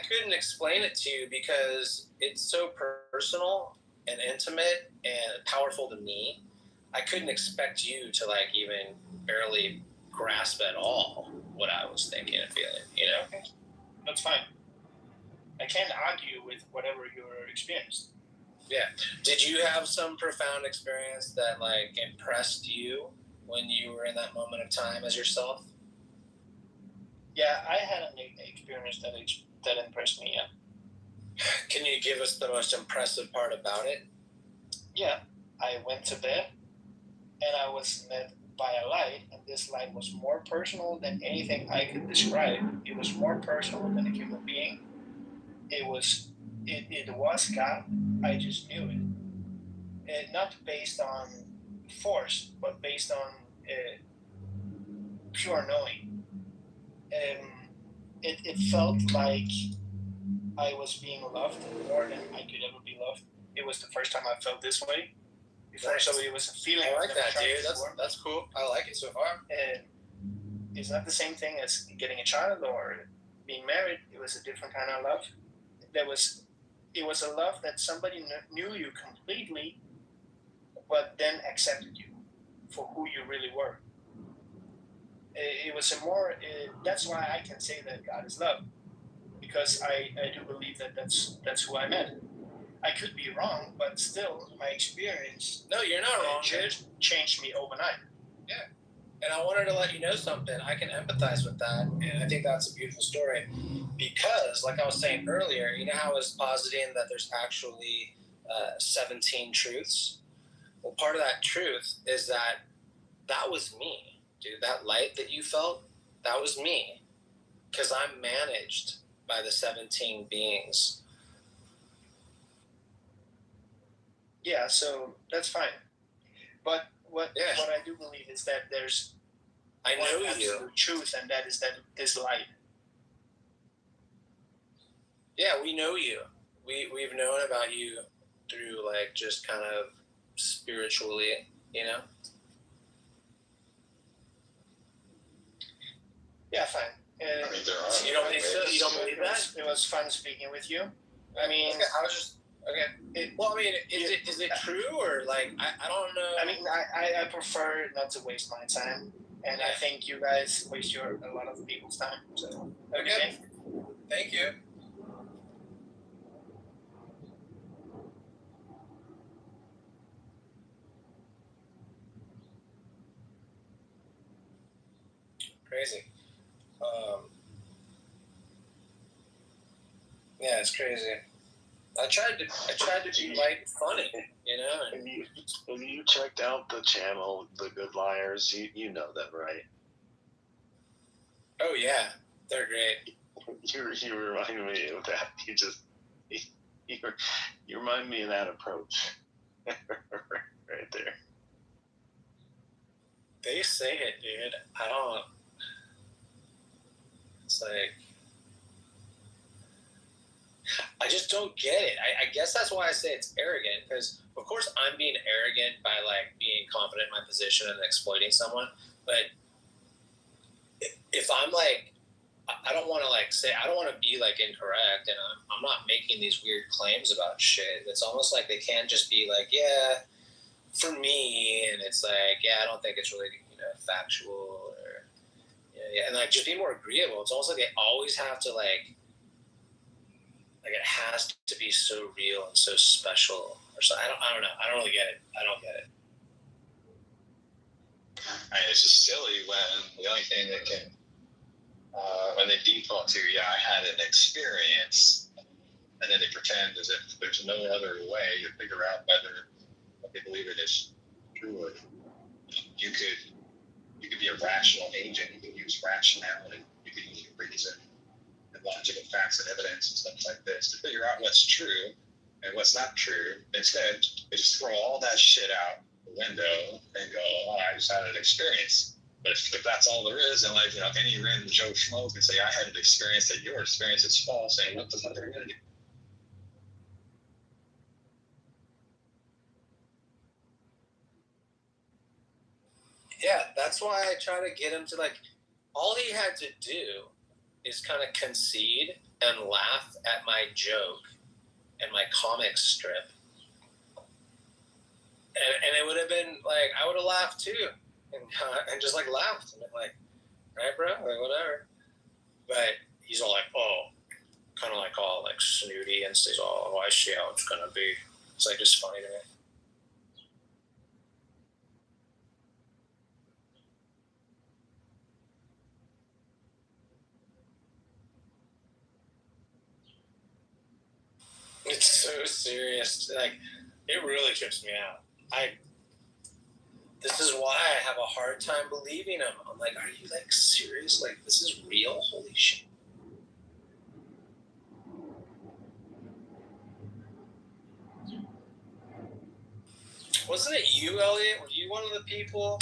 couldn't explain it to you because it's so personal and intimate and powerful to me. I couldn't expect you to even barely grasp at all what I was thinking and feeling, Okay. That's fine. I can't argue with whatever you're experienced. Yeah. Did you have some profound experience that impressed you when you were in that moment of time as yourself? Yeah, I had an experience that impressed me, yeah. Can you give us the most impressive part about it? Yeah. I went to bed and I was met by a light, and this light was more personal than anything I could describe. It was more personal than a human being. It was God. I just knew it. And not based on force, but based on pure knowing. It felt like I was being loved more than I could ever be loved. It was the first time I felt this way. Before, Nice. so it was a feeling. I like that, dude. Before. That's cool. I like it so far. And it's not the same thing as getting a child or being married. It was a different kind of love. It was a love that somebody knew you completely, but then accepted you for who you really were. It was a more. That's why I can say that God is love, because I do believe that that's who I met. I could be wrong, but still, my experience. No, you're not wrong, dude. Changed me overnight. Yeah. And I wanted to let you know something. I can empathize with that, and I think that's a beautiful story. Because, like I was saying earlier, you know how I was positing that there's actually 17 truths? Well, part of that truth is that was me, dude. That light that you felt, that was me. Because I'm managed by the 17 beings. Yeah, so that's fine. But what I do believe is that there's one absolute truth, and that is that this light. Yeah, we know you. We've known about you through like just kind of spiritually, you know? Yeah, fine. I mean, there are. So you don't think so? You don't believe that? It was fun speaking with you. I mean, okay, I was just okay. Well, I mean, is it true or like I don't know? I mean, I prefer not to waste my time, and I think you guys waste a lot of people's time. So okay. Thank you. Crazy. Yeah, it's crazy. I tried to be light and funny, you know. And Have you checked out the channel, The Good Liars? You know them, right? Oh yeah, they're great. You remind me of that. You remind me of that approach, right there. They say it, dude. I don't. It's like I just don't get it. I guess that's why I say it's arrogant, because of course I'm being arrogant by like being confident in my position and exploiting someone. But if I'm like, I don't want to like say, I don't want to be like incorrect, and I'm not making these weird claims about shit. It's almost like they can't just be like, yeah, for me, and it's like, yeah, I don't think it's really factual or and like just be more agreeable. It's almost like they always have to like it has to be so real and so special or so. I don't know. I don't really get it. I don't get it. I mean, it's just silly when the only thing that can when they default to I had an experience, and then they pretend as if there's no other way to figure out whether what they believe it is true or you could be a rational agent. You could use rationality. You could use reason and logic and facts and evidence and stuff like this to figure out what's true and what's not true. Instead, they just throw all that shit out the window and go, "Oh, I just had an experience." But if that's all there is, then like any random Joe Schmo can say, "I had an experience," that your experience is false, and what does that really do? Yeah, that's why I try to get him to like. All he had to do is kind of concede and laugh at my joke and my comic strip, and it would have been like I would have laughed too, and just like laughed and been like, right, bro, like whatever. But he's all like, oh, kind of like all like snooty, and says, oh, I see how it's gonna be. It's like just funny to me. It's so serious. Like, it really trips me out. This is why I have a hard time believing him. I'm like, are you like serious? Like, this is real? Holy shit. Wasn't it you, Elliot? Were you one of the people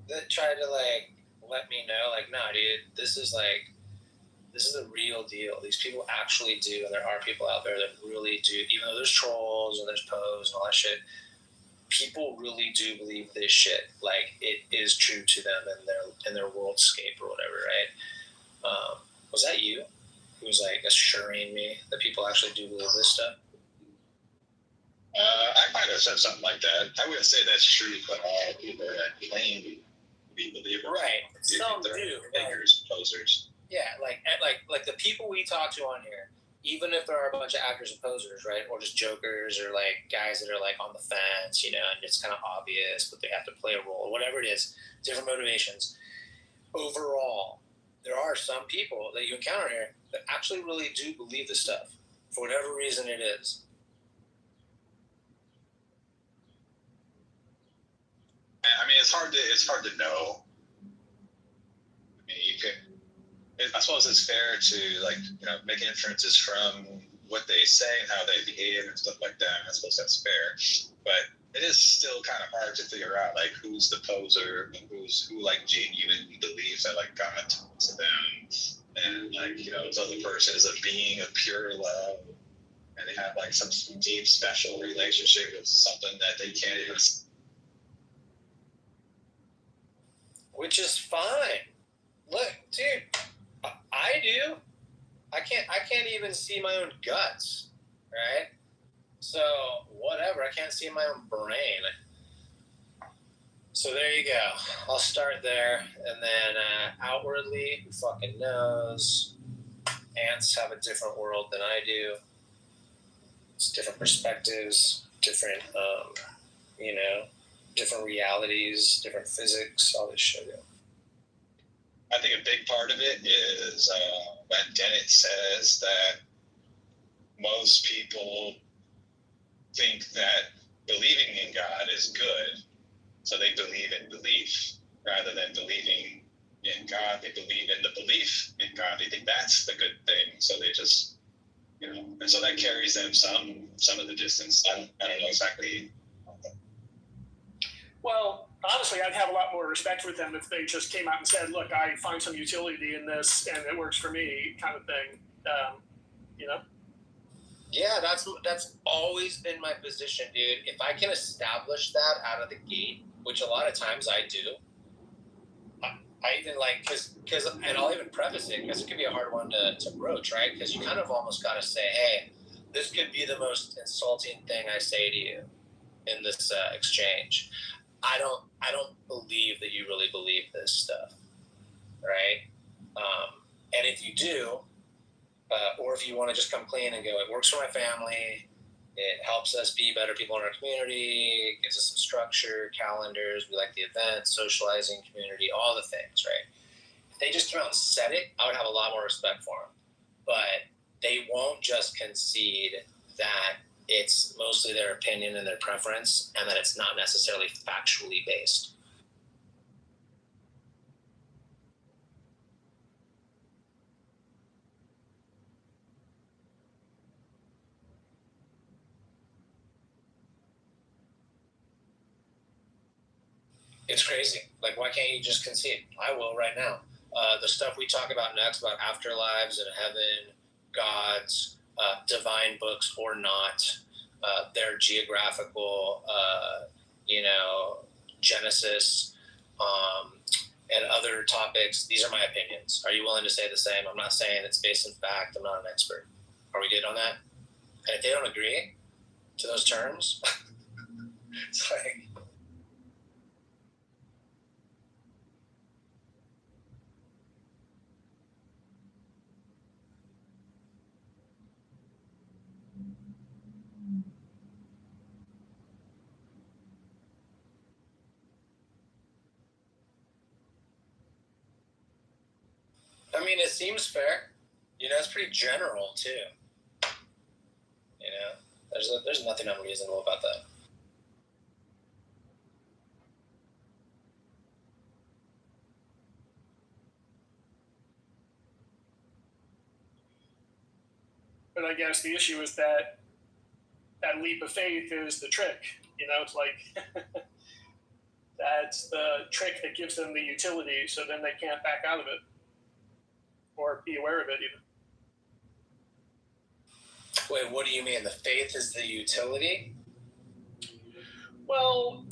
that tried to like let me know, like, nah, dude, this is the real deal. These people actually do, and there are people out there that really do, even though there's trolls and there's posts and all that shit, people really do believe this shit. Like, it is true to them in their worldscape or whatever, right? Was that you who was like assuring me that people actually do believe this stuff? I might have said something like that. I wouldn't say that's true for all people that claim to be believers. Right. Some do. Figures, posers. Yeah, like the people we talk to on here, even if there are a bunch of actors and posers, right, or just jokers, or like guys that are like on the fence, you know, and it's kind of obvious, but they have to play a role, or whatever it is, different motivations. Overall, there are some people that you encounter here that actually really do believe this stuff for whatever reason it is. I mean, it's hard to know. I mean, you could. I suppose it's fair to like, you know, make inferences from what they say and how they behave and stuff like that. I suppose that's fair, but it is still kind of hard to figure out like who's the poser and who like genuinely believes that like God talks to them, and like, you know, this other person is a being of pure love, and they have like some deep special relationship with something that they can't even. Which is fine. Look, dude, I do. I can't even see my own guts, right? So whatever. I can't see my own brain. So there you go. I'll start there, and then outwardly, who fucking knows? Ants have a different world than I do. It's different perspectives, different, you know, different realities, different physics, all this shit. I think a big part of it is when Dennett says that most people think that believing in God is good, so they believe in belief rather than believing in God. They believe in the belief in God. They think that's the good thing, so they just, you know, and so that carries them some of the distance. I don't know exactly. Well, honestly, I'd have a lot more respect for them if they just came out and said, look, I find some utility in this and it works for me, kind of thing. You know? Yeah, that's always been my position, dude. If I can establish that out of the gate, which a lot of times I do, I even like, because, and I'll even preface it, because it can be a hard one to broach, right? Because you kind of almost got to say, hey, this could be the most insulting thing I say to you in this exchange. I don't believe that you really believe this stuff, right? And if you do, or if you want to just come clean and go, it works for my family, it helps us be better people in our community, it gives us some structure, calendars, we like the events, socializing, community, all the things, right? If they just came out and said it, I would have a lot more respect for them. But they won't just concede that it's mostly their opinion and their preference, and that it's not necessarily factually based. It's crazy. Like, why can't you just concede? I will right now. The stuff we talk about next about afterlives and heaven, gods, divine books or not, their geographical, you know, genesis, and other topics. These are my opinions. Are you willing to say the same? I'm not saying it's based in fact. I'm not an expert. Are we good on that? And if they don't agree to those terms, it's like, I mean, it seems fair. You know, it's pretty general too. You know, there's nothing unreasonable about that. But I guess the issue is that leap of faith is the trick. You know, it's like that's the trick that gives them the utility, so then they can't back out of it or be aware of it even. Wait, what do you mean? The faith is the utility? Well,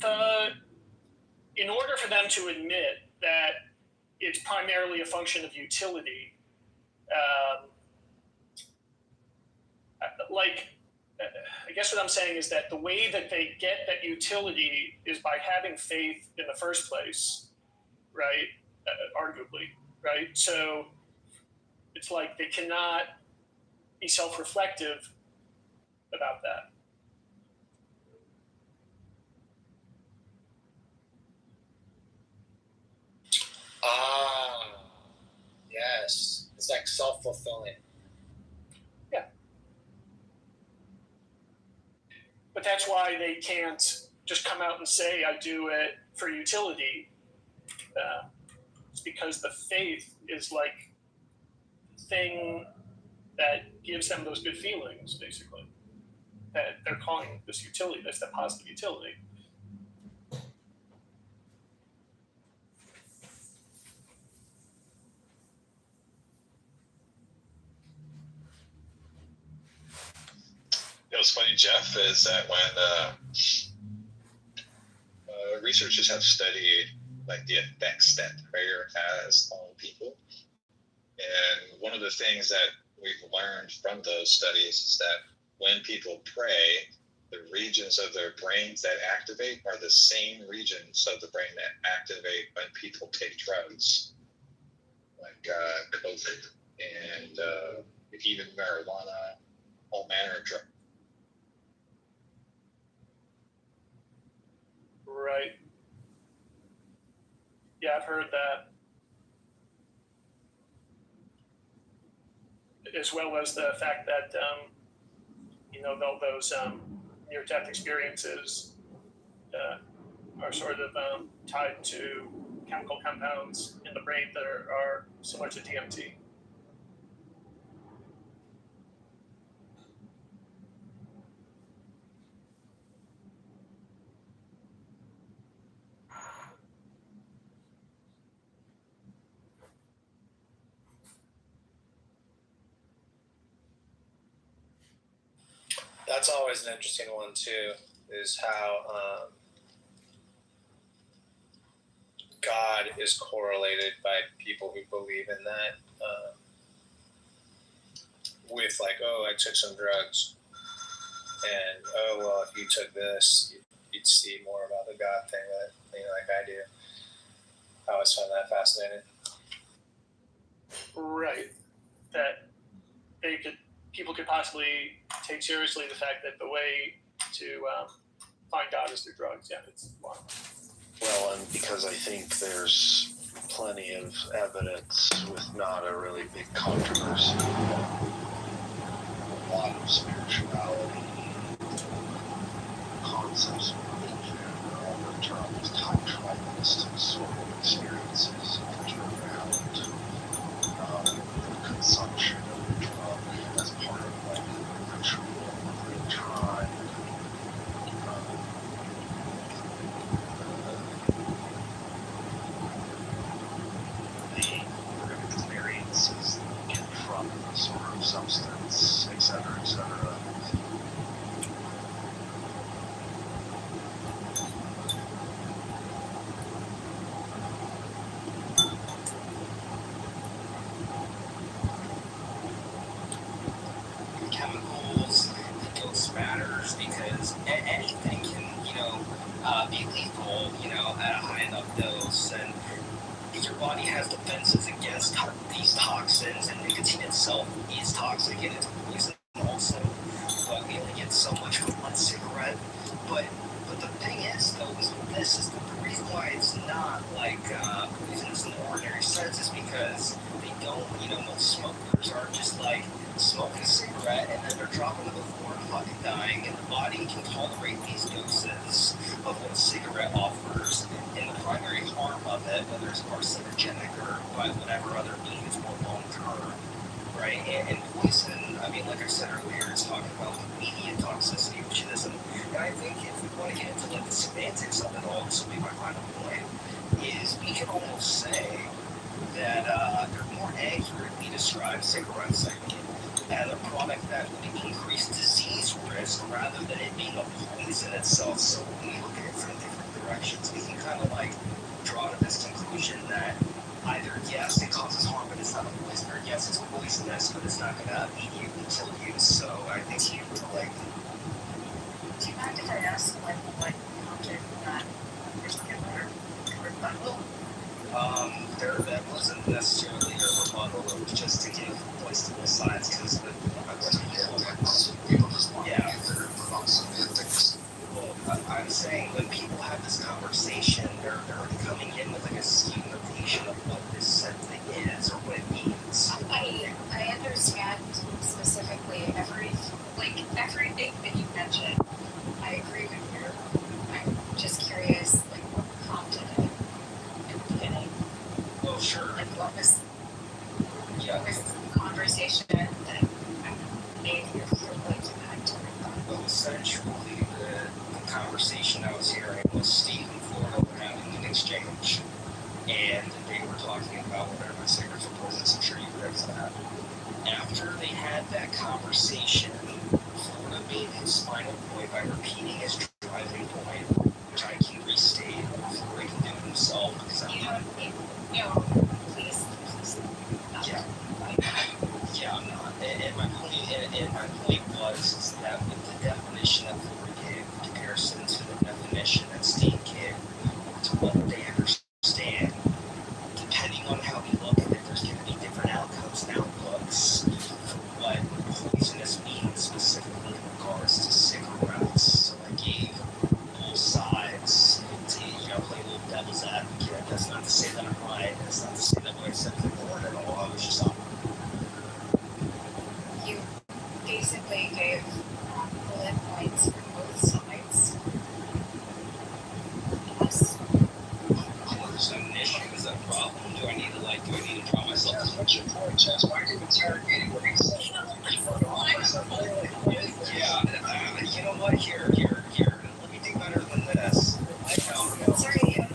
in order for them to admit that it's primarily a function of utility, I guess what I'm saying is that the way that they get that utility is by having faith in the first place, right? Arguably, right? So it's like they cannot be self-reflective about that. Ah, yes. It's like self-fulfilling. Yeah. But that's why they can't just come out and say, I do it for utility. It's because the faith is like the thing that gives them those good feelings, basically. That they're calling this utility, that's the positive utility. What's funny, Jeff, is that when researchers have studied like the effects that prayer has on people, and one of the things that we've learned from those studies is that when people pray, the regions of their brains that activate are the same regions of the brain that activate when people take drugs, like coke and even marijuana, all manner of drugs. Right. Yeah, I've heard that. As well as the fact that, those near-death experiences are sort of tied to chemical compounds in the brain that are similar to DMT. That's always an interesting one too, is how God is correlated by people who believe in that with like, oh, I took some drugs, and oh, well, if you took this, you'd see more about the God thing that, like I do. I always find that fascinating. Right. That people could possibly take seriously the fact that the way to find God is through drugs. Yeah, it's wild. Well, and because I think there's plenty of evidence with not a really big controversy, a lot of spirituality, concepts of religion, are all the terms tribalistic sort of experiences which are around consumption of the drug as part of like the ritual of the tribe. The experiences that we get from the sort of substance, etc., etc. Chemicals, dose matters, because anything can, be lethal, at a high enough dose, and your body has defenses against these toxins, and nicotine itself is toxic and it's poison also. But we only get so much from one cigarette. But the thing is, though, is with this is that the reason why it's not like poisonous in the ordinary sense is because they don't, most smokers are just like smoking a cigarette and then they're dropping to the floor and fucking dying, and the body can tolerate these doses of what a cigarette offers, and the primary harm of it, whether it's carcinogenic or by whatever other means more long term, right? And poison, I mean, like I said earlier, it's talking about the media toxicity, which it isn't. And I think if we want to get into like the semantics of it all, this will be my final point, is we can almost say that they're more accurately describe cigarettes, I think, as a product that would increase disease risk rather than it being a poison itself. So when we look at it from different directions, we can kind of like draw to this conclusion that either yes, it causes harm, but it's not a poison, or yes, it's poisonous, but it's not going to immediately kill you. So I think you like. Do you mind if I ask what prompted that particular rebuttal? That wasn't necessarily a rebuttal. It was just to give voice to both sides because people just want to put on semantics. Well, I'm saying when people have this conversation, they're already coming in with like a skewed notation of what this said thing is or what it means. I understand specifically everything that you mentioned. I agree with you. I'm just curious, like what prompted it in the beginning. Oh, sure. Like what was the conversation that made you feel like you had to rebut? Well, essentially, the conversation I was hearing was Steve and Florida were having an exchange, and they were talking about whatever cigarettes were poisonous. I'm sure you read that. After they had that conversation, Florida made his final point by repeating his driving point, which I can restate before he can do it himself because I'm not. Please. Yeah. Yeah, I'm not. And my point was that with the definition that Florida gave, in comparison to the definition that Steve gave, to what they understand, depending on how we look at it, there's going to be different outcomes and outlooks for what poisonous means specifically in regards to cigarettes. So I gave both sides to, play a little devil's advocate. That's not to say that I'm right. That's not to say that what I said is important at all. I was just You basically gave bullet points for both sides. Yes. There's an issue. Is that a problem? Do I need to draw myself? Yes, what's your point, Chess? Why are you interrogating what he said? Yeah, you know what? Here. Let me do better than this. Sorry, am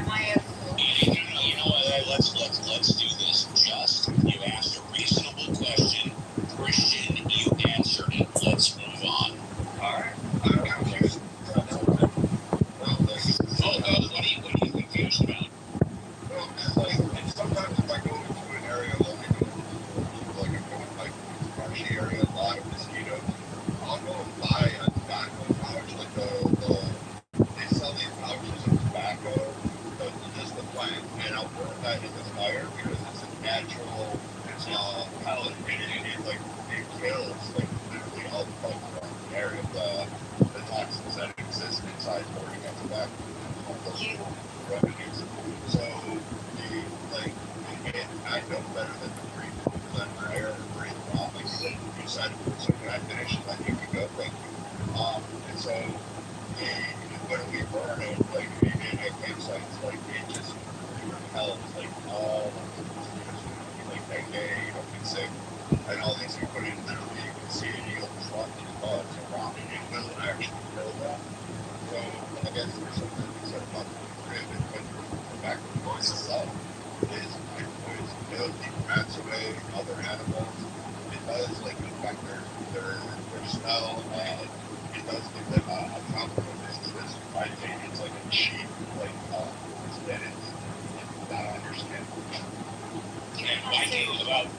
I a fool? You know what? Let's do this. Just you asked a reasonable question, Christian. You answered it. Let's move on. All right. I'm confused. What are you confused about? Well, sometimes if I go into an area like a marshy area, a lot of mosquitoes, I'll go and buy a tobacco pouch, they sell these pouches of tobacco, just the plant, and I'll burn that in the fire because it's a natural pellet, and it kills literally all the bugs around the area, the toxins that exist inside burning that tobacco. Revenues. So I know better than to breathe the air or breathe the wrong. You said, so can I finish? And then you can go. Thank you. And so when we burn it, in a campsite, it just repels all of the mosquitoes, dengue, get sick, and all these things. But literally, you can see it. You'll drop these bugs around it. It will actually kill them. So I guess there's something to be said about the back to the voice itself is poison. It'll keep rats away, other animals. It does affect their smell, and it does give them a compliment. This my opinion, it's like a cheap that it's not understandable. And Viking,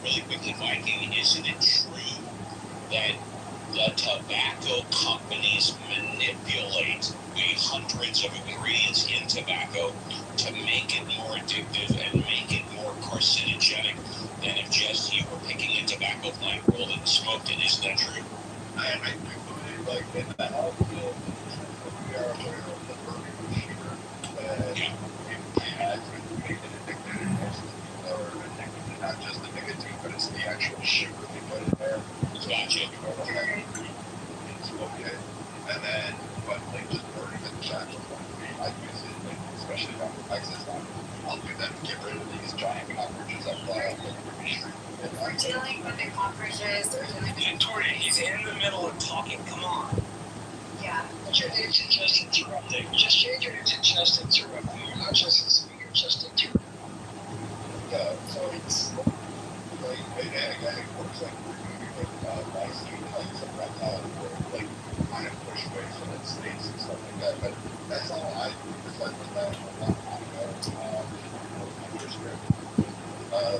really quickly, Viking, isn't it true that the tobacco companies manipulate the hundreds of ingredients in tobacco to make it more addictive and make it more carcinogenic than if just you were picking a tobacco plant, rolled it and smoked it? Isn't that true? I do believe, in the health field, we are aware of the burning of sugar that it has been made addicted, and most people are addicted to not just the nicotine, but it's the actual sugar they put in there. Gotcha. And smoke it, and then just burning the tobacco. I use it, especially actually don't exist. I'll do that to get rid of these giant cockroaches that fly up over the street. We're dealing with the cockroaches. We're dealing with Victoria, he's in the middle of talking. Come on. yeah. What's your name to just interrupting? Just change your name to just interrupting. You're not just a speaker, just interrupting. Yeah, so it's like, it works like nice, like some reptile where like kind of push away from its snakes and stuff like that. But that's all I reflect with that a long time ago.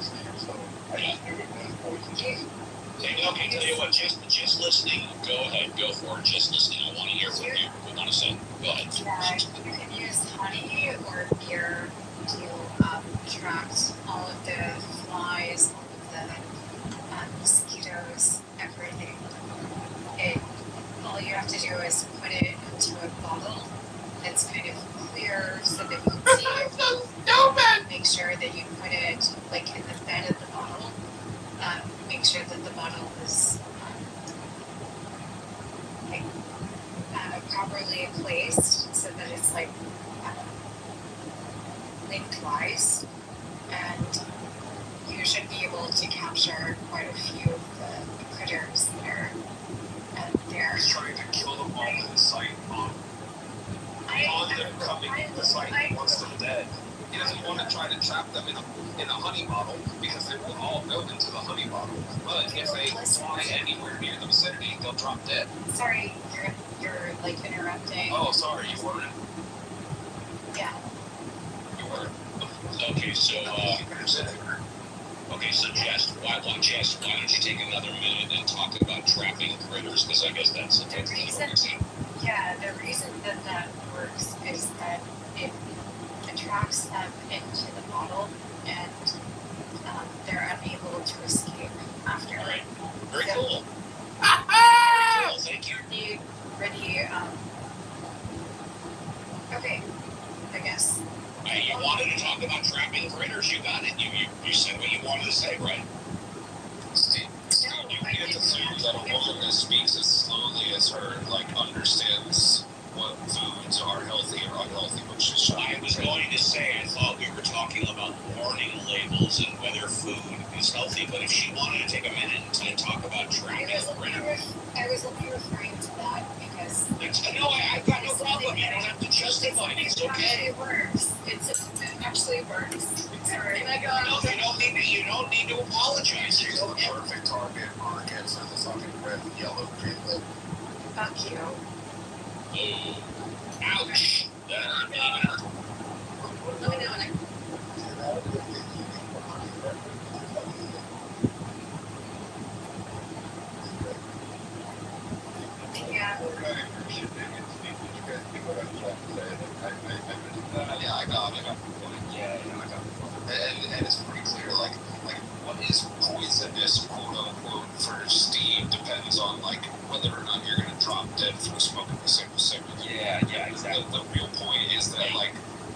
Steve, so I just knew it was poison. Okay, tell you what, just listening, go ahead, go for it, just listening. I want to hear what you want to say. Go ahead. Yeah, you can use honey or beer to attract all of the flies, all of the mosquitoes, everything. All you have to do is put it into a bottle that's kind of clear so that you can see it. Make sure that you put it like in the bed of the bottle. Make sure that the bottle is properly placed so that it's like lengthwise, and you should be able to capture quite a few of the critters that are there. He's trying to kill them all in sight on them coming to sight. He wants them dead. He doesn't want to try to trap them in a honey bottle because they will all go into the honey bottle. But if they fly anywhere near the vicinity, they'll drop dead. Sorry, you're like interrupting. Oh, sorry, you weren't. Yeah. You weren't. Okay, so Jess, why don't you take another minute and talk about trapping critters? Because I guess that's the reason. Yeah, the reason that works is that it attracts them into the bottle, and they're unable to escape after. All right. Very cool. Very cool. Thank you. Really, okay, I guess. You wanted to talk about trapping critters. You got it. You said what you wanted to say, right? Steve, you get to assume that a woman that speaks as slowly as her understands what foods are healthy or unhealthy, which is I was going to say I thought we were talking about warning labels and whether food is healthy, but if she wanted to take a minute and talk about trapping critters. I was only referring to that because I've got no problem. You don't have to justify it. It's okay. It works. It actually works. Sorry. You don't need to apologize. She's the perfect target market for the fucking red and yellow piglet. Fuck you. Ouch. Yeah. Yeah, I got it. And it's pretty clear, like what is poisonous, quote unquote, for Steve depends on whether or not you're gonna drop dead from smoking a single cigarette. Yeah, exactly. The real point is that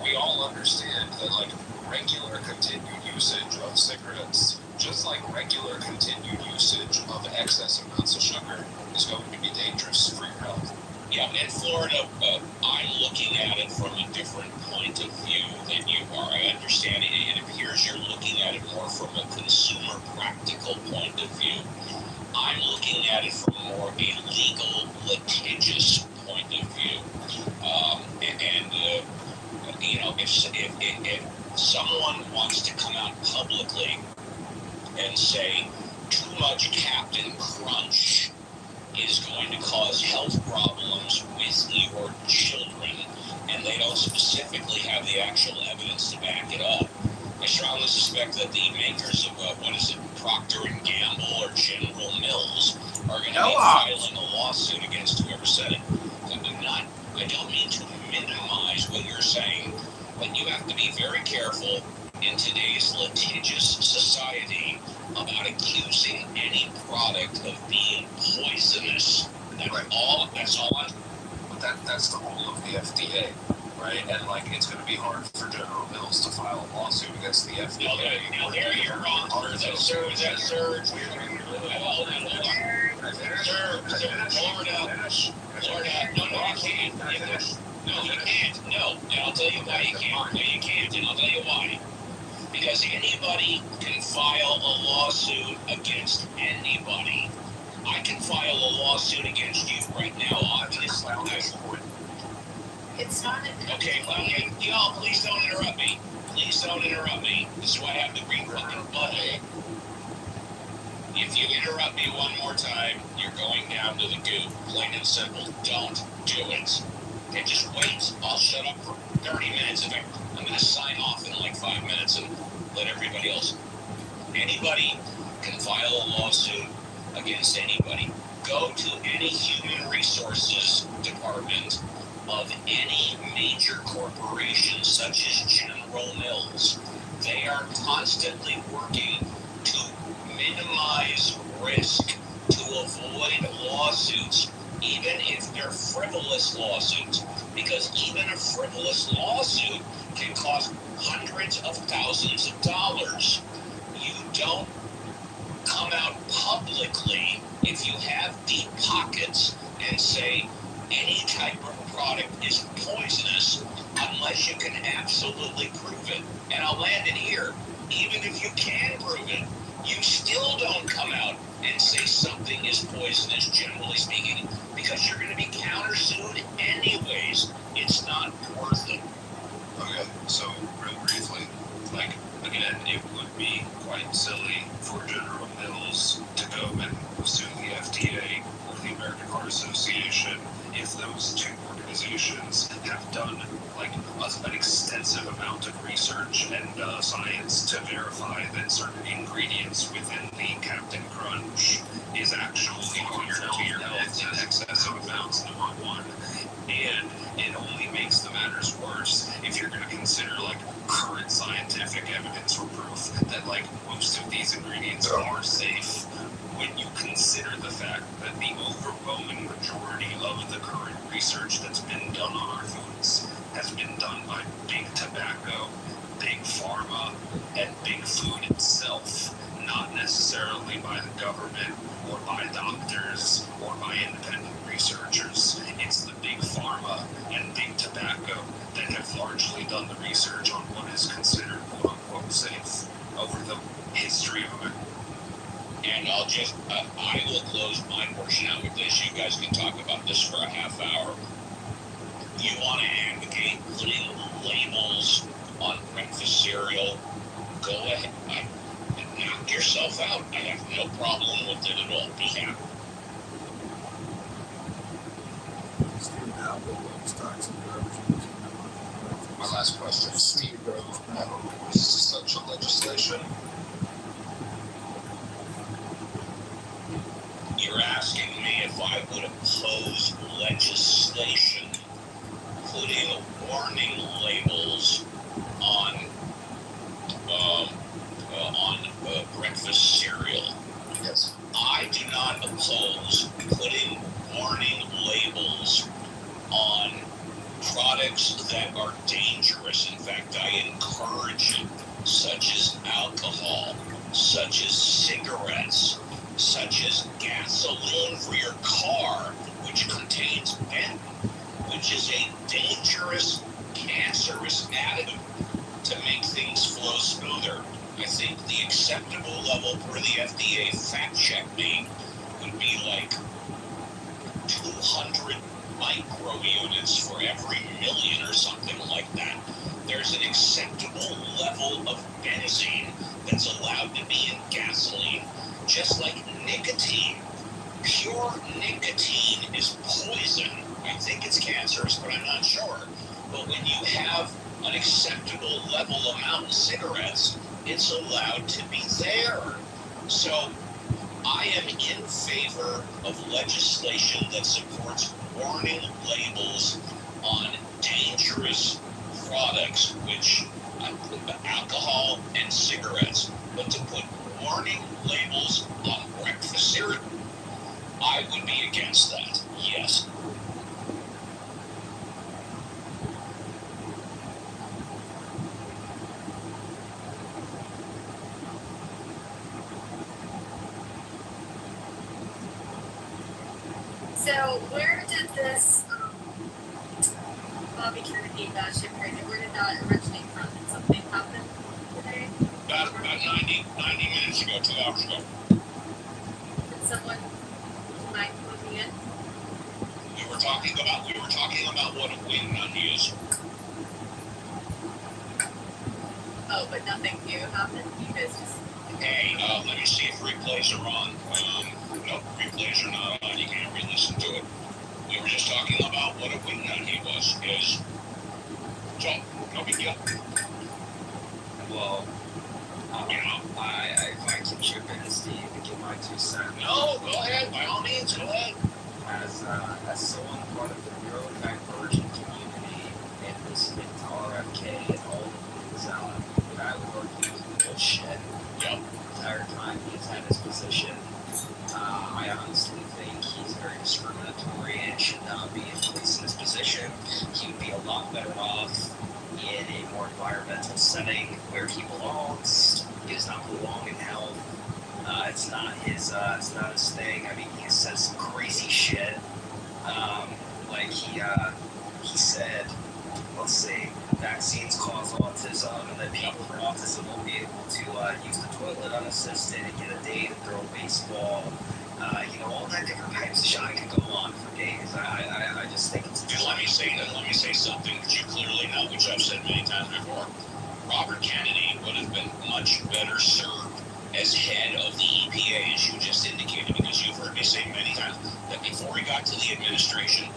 we all understand that regular continued usage of cigarettes, just like regular continued usage of excess amounts of sugar, is going to be dangerous for your health. Yeah, in Florida, I'm looking at it from a different point of view than you are. I understand it appears you're looking at it more from a consumer practical point of view. I'm looking at it from more a legal, litigious point of view. If someone wants to come out publicly and say too much Captain Crunch is going to cause health problems with your children, and they don't specifically have the actual evidence to back it up, I strongly suspect that the makers of Procter & Gamble or General Mills are going to be filing a lawsuit against whoever said it. I don't mean to minimize what you're saying, but you have to be very careful in today's litigious society about accusing any product of being poisonous. That's all I'm. That's the role of the FDA, right? And it's going to be hard for General Mills to file a lawsuit against the FDA. Now there you're wrong. Sir, Florida, no, I can't. No, you can't. No, and I'll tell you why you can't. No, you can't, and I'll tell you why. Because anybody can file a lawsuit against anybody. I can file a lawsuit against you right now, obviously. It's not an Okay, y'all, please don't interrupt me. Please don't interrupt me. This is why I have the green fucking button. If you interrupt me one more time, you're going down to the goop. Plain and simple. Don't do it. Okay, just wait. I'll shut up for 30 minutes. I'm going to sign off in like 5 minutes and let everybody else. Anybody can file a lawsuit against anybody. Go to any human resources department of any major corporation such as General Mills. They are constantly working to minimize risk, to avoid lawsuits, even if they're frivolous lawsuits, because even a frivolous lawsuit can cost hundreds of thousands of dollars. You don't come out publicly if you have deep pockets and say any type of product is poisonous unless you can absolutely prove it. And I'll land it here. Even if you can prove it, you still don't come out and say something is poisonous, generally speaking, because you're going to be countersued anyways. It's not worth it. Okay, so real briefly, like, again, it would be quite silly for General Mills to go and sue the FDA or the American Heart Association if those two organizations have done like an extensive amount of research and science to verify that certain ingredients within the Captain Crunch is actually harmful to your health in excess of amounts, number one. And it only makes the matters worse if you're going to consider like current scientific evidence or proof that like most of these ingredients are safe. When you consider the fact that the overwhelming majority of the current research that's been done on our foods has been done by big tobacco, big pharma, and big food itself, not necessarily by the government or by doctors or by independent researchers. It's the big pharma and big tobacco that have largely done the research on what is considered quote-unquote safe over the history of America. And I'll just, I will close my portion out with this. You guys can talk about this for a half hour. You want to advocate putting labels on breakfast cereal? Go ahead. Knock yourself out. I have no problem with it at all. Be happy. My last question, Steve, is such a legislation? You're asking me if I would oppose legislation putting warning labels on breakfast cereal. Yes. I do not oppose putting warning labels on products that are dangerous. In fact, I encourage it, such as alcohol, such as cigarettes, such as gasoline for your car, which contains benzene, which is a dangerous, cancerous additive to make things flow smoother. I think the acceptable level for the FDA fact check me would be like 200 micro units for every million or something like that. There's an acceptable level of benzene that's allowed to be in gasoline, just like nicotine. Pure nicotine is poison. I think it's cancerous, but I'm not sure. But when you have an acceptable level amount in cigarettes, it's allowed to be there. So I am in favor of legislation that supports warning labels on dangerous products, which alcohol and cigarettes. But to put warning labels on breakfast cereal, I would be against that. Yes. So where did this Bobby Kennedy ship crazy? Where did that originate from? Did something happen today? About 90 minutes ago, 2 hours ago. Did someone might put me in? We were talking about what a wing nut is. Oh, but nothing new happened. You guys just. Hey, let me see if replays are on. No, replays are not on. You can't re-listen to it. We were just talking about what a wing nut he is. So, no big deal. Well, if I can chip in, Steve, and give my 2 cents. No, go ahead. By all means, go ahead. As someone part of the neurodivergent community and listening to RFK and all the things that I would argue is bullshit. Yep. The entire time he's had his position, I honestly think he's very discriminatory and should not be in place in his position. He would be a lot better off in a more environmental setting where he belongs. He does not belong in health. It's not his thing. I mean, he says some crazy shit. Like he said, let's see, vaccines cause autism, and that people with autism will be able to use the toilet unassisted and get a date and throw a baseball. All that different types of shit. I could go on for days. I just think it's. Let me say something that you clearly know, which I've said many times before. Robert Kennedy would have been much better served as head of the EPA, as you just indicated, because you've heard me say many times that before he got to the administration,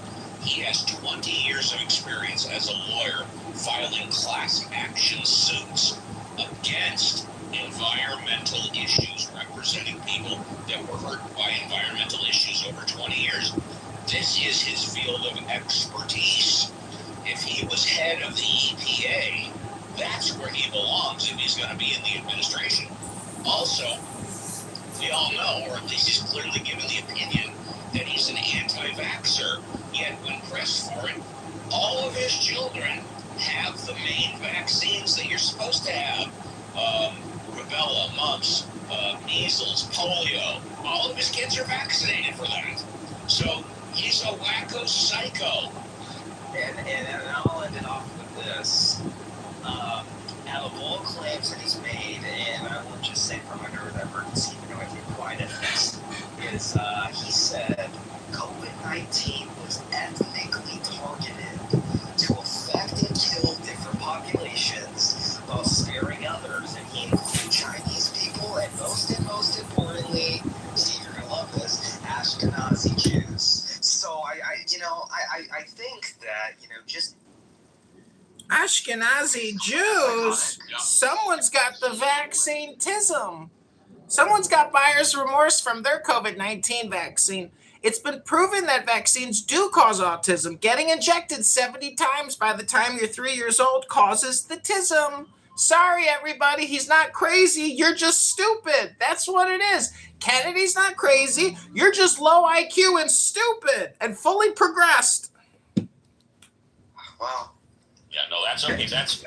he has 20 years of experience as a lawyer filing class action suits against environmental issues, representing people that were hurt by environmental issues over 20 years. This is his field of expertise. If he was head of the EPA, that's where he belongs if he's going to be in the administration. Also, we all know, or at least he's clearly given the opinion, that he's an anti-vaxxer, yet when pressed for it, all of his children have the main vaccines that you're supposed to have. Rubella, mumps, measles, polio. All of his kids are vaccinated for that. So he's a wacko psycho. And I'll end it off with this. Out of all claims that he's made, and I will just say from a neurodivergency, even though I think quite at least, is he said COVID-19 was ethnically targeted to affect and kill different populations while sparing others, and he included Chinese people, and most importantly, Steve, you're gonna love this, Ashkenazi Jews. So I think that, just Ashkenazi Jews. Someone's got the vaccine-tism. Someone's got buyer's remorse from their COVID-19 vaccine. It's been proven that vaccines do cause autism. Getting injected 70 times by the time you're 3 years old causes the tism. Sorry, everybody, he's not crazy. You're just stupid. That's what it is. Kennedy's not crazy. You're just low IQ and stupid and fully progressed. Wow. Yeah, no, that's okay. That's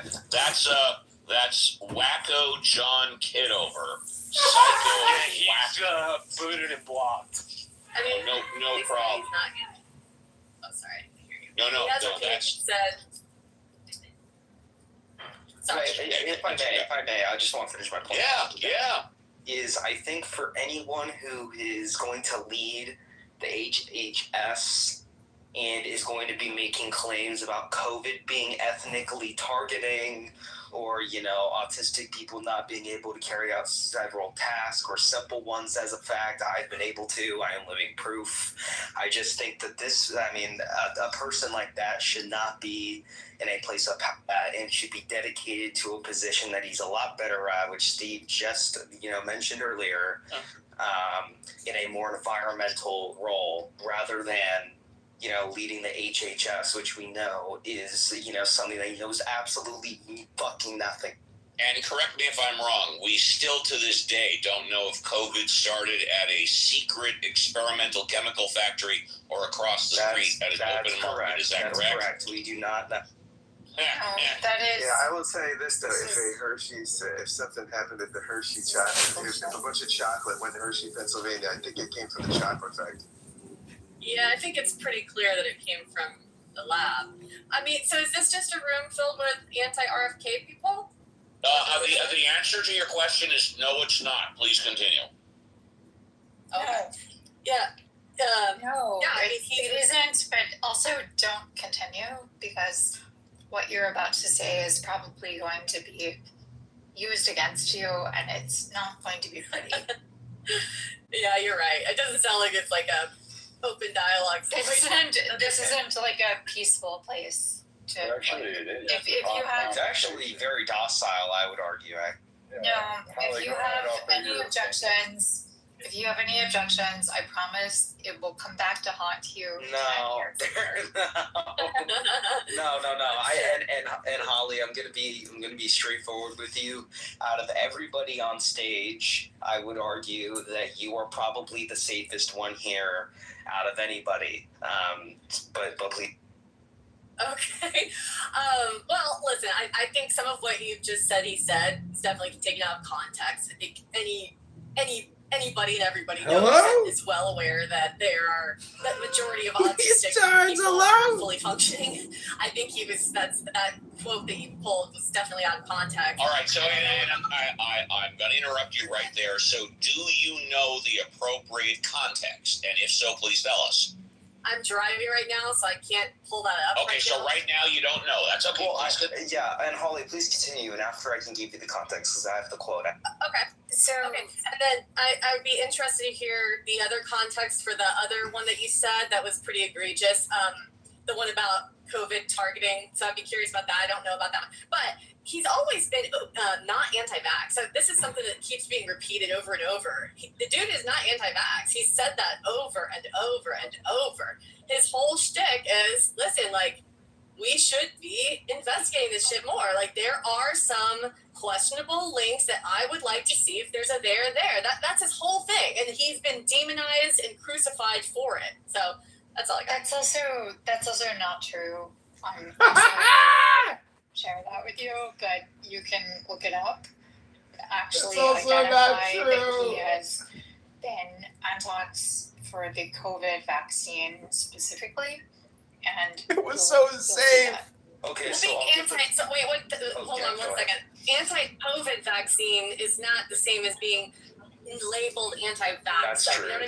wacko John Kitover. Psycho He's booted and blocked. I mean, no he's problem. not gonna. Oh, sorry, I didn't hear you. No, He said. Sorry. If I may, I just want to finish my point. Yeah. Is I think for anyone who is going to lead the HHS and is going to be making claims about COVID being ethnically targeting or, autistic people not being able to carry out several tasks or simple ones as a fact, I've been able to. I am living proof. I just think that a person like that should not be in a place of and should be dedicated to a position that he's a lot better at, which Steve just, mentioned earlier, in a more environmental role rather than leading the HHS, which we know is, something that he knows absolutely fucking nothing. And correct me if I'm wrong, we still to this day don't know if COVID started at a secret experimental chemical factory or across the street at an open market. Is that correct? Correct. We do not know. That is. Yeah, I will say this though: if something happened at the Hershey chocolate, if a bunch of chocolate went to Hershey, Pennsylvania, I think it came from the chocolate factory. Yeah, I think it's pretty clear that it came from the lab. I mean, so is this just a room filled with anti-RFK people? The answer to your question is no, it's not. Please continue. Okay. Yeah. No, Yeah, I mean, it isn't, but also don't continue because what you're about to say is probably going to be used against you and it's not going to be pretty. Yeah, you're right. It doesn't sound like it's like a open dialogue situation. This isn't like a peaceful place to. Actually, it is. If you have It's actually very docile, I would argue. if you have any objections, I promise it will come back to haunt you. No. And Holly, I'm gonna be straightforward with you. Out of everybody on stage, I would argue that you are probably the safest one here out of anybody. But please. Okay. Well, listen, I think some of what you've just said he said is definitely taken out of context. I think anybody and everybody knows and is well aware that the majority of autistic people are fully functioning. I think that quote that you pulled was definitely out of context. All right, so I'm going to interrupt you right there. So do you know the appropriate context? And if so, please tell us. I'm driving right now, so I can't pull that up. Okay, so right now you don't know. That's okay. Well, and Holly, please continue, and after I can give you the context, because I have the quote. Okay. And then I would be interested to hear the other context for the other one that you said that was pretty egregious. The one about COVID targeting. So I'd be curious about that. I don't know about that one. But he's always been not anti-vax. So this is something that keeps being repeated over and over. The dude is not anti-vax. He's said that over and over and over. His whole shtick is, listen, like, we should be investigating this shit more. Like, there are some questionable links that I would like to see if there's a there. That's his whole thing. And he's been demonized and crucified for it. So that's all I got. That's also not true. I'm sorry to share that with you, but you can look it up. Actually, identify that he has been anti-vax for the COVID vaccine specifically, and it was so safe. Okay, so hold on one second. Anti-COVID vaccine is not the same as being labeled anti-vax. That's true. You know what I mean?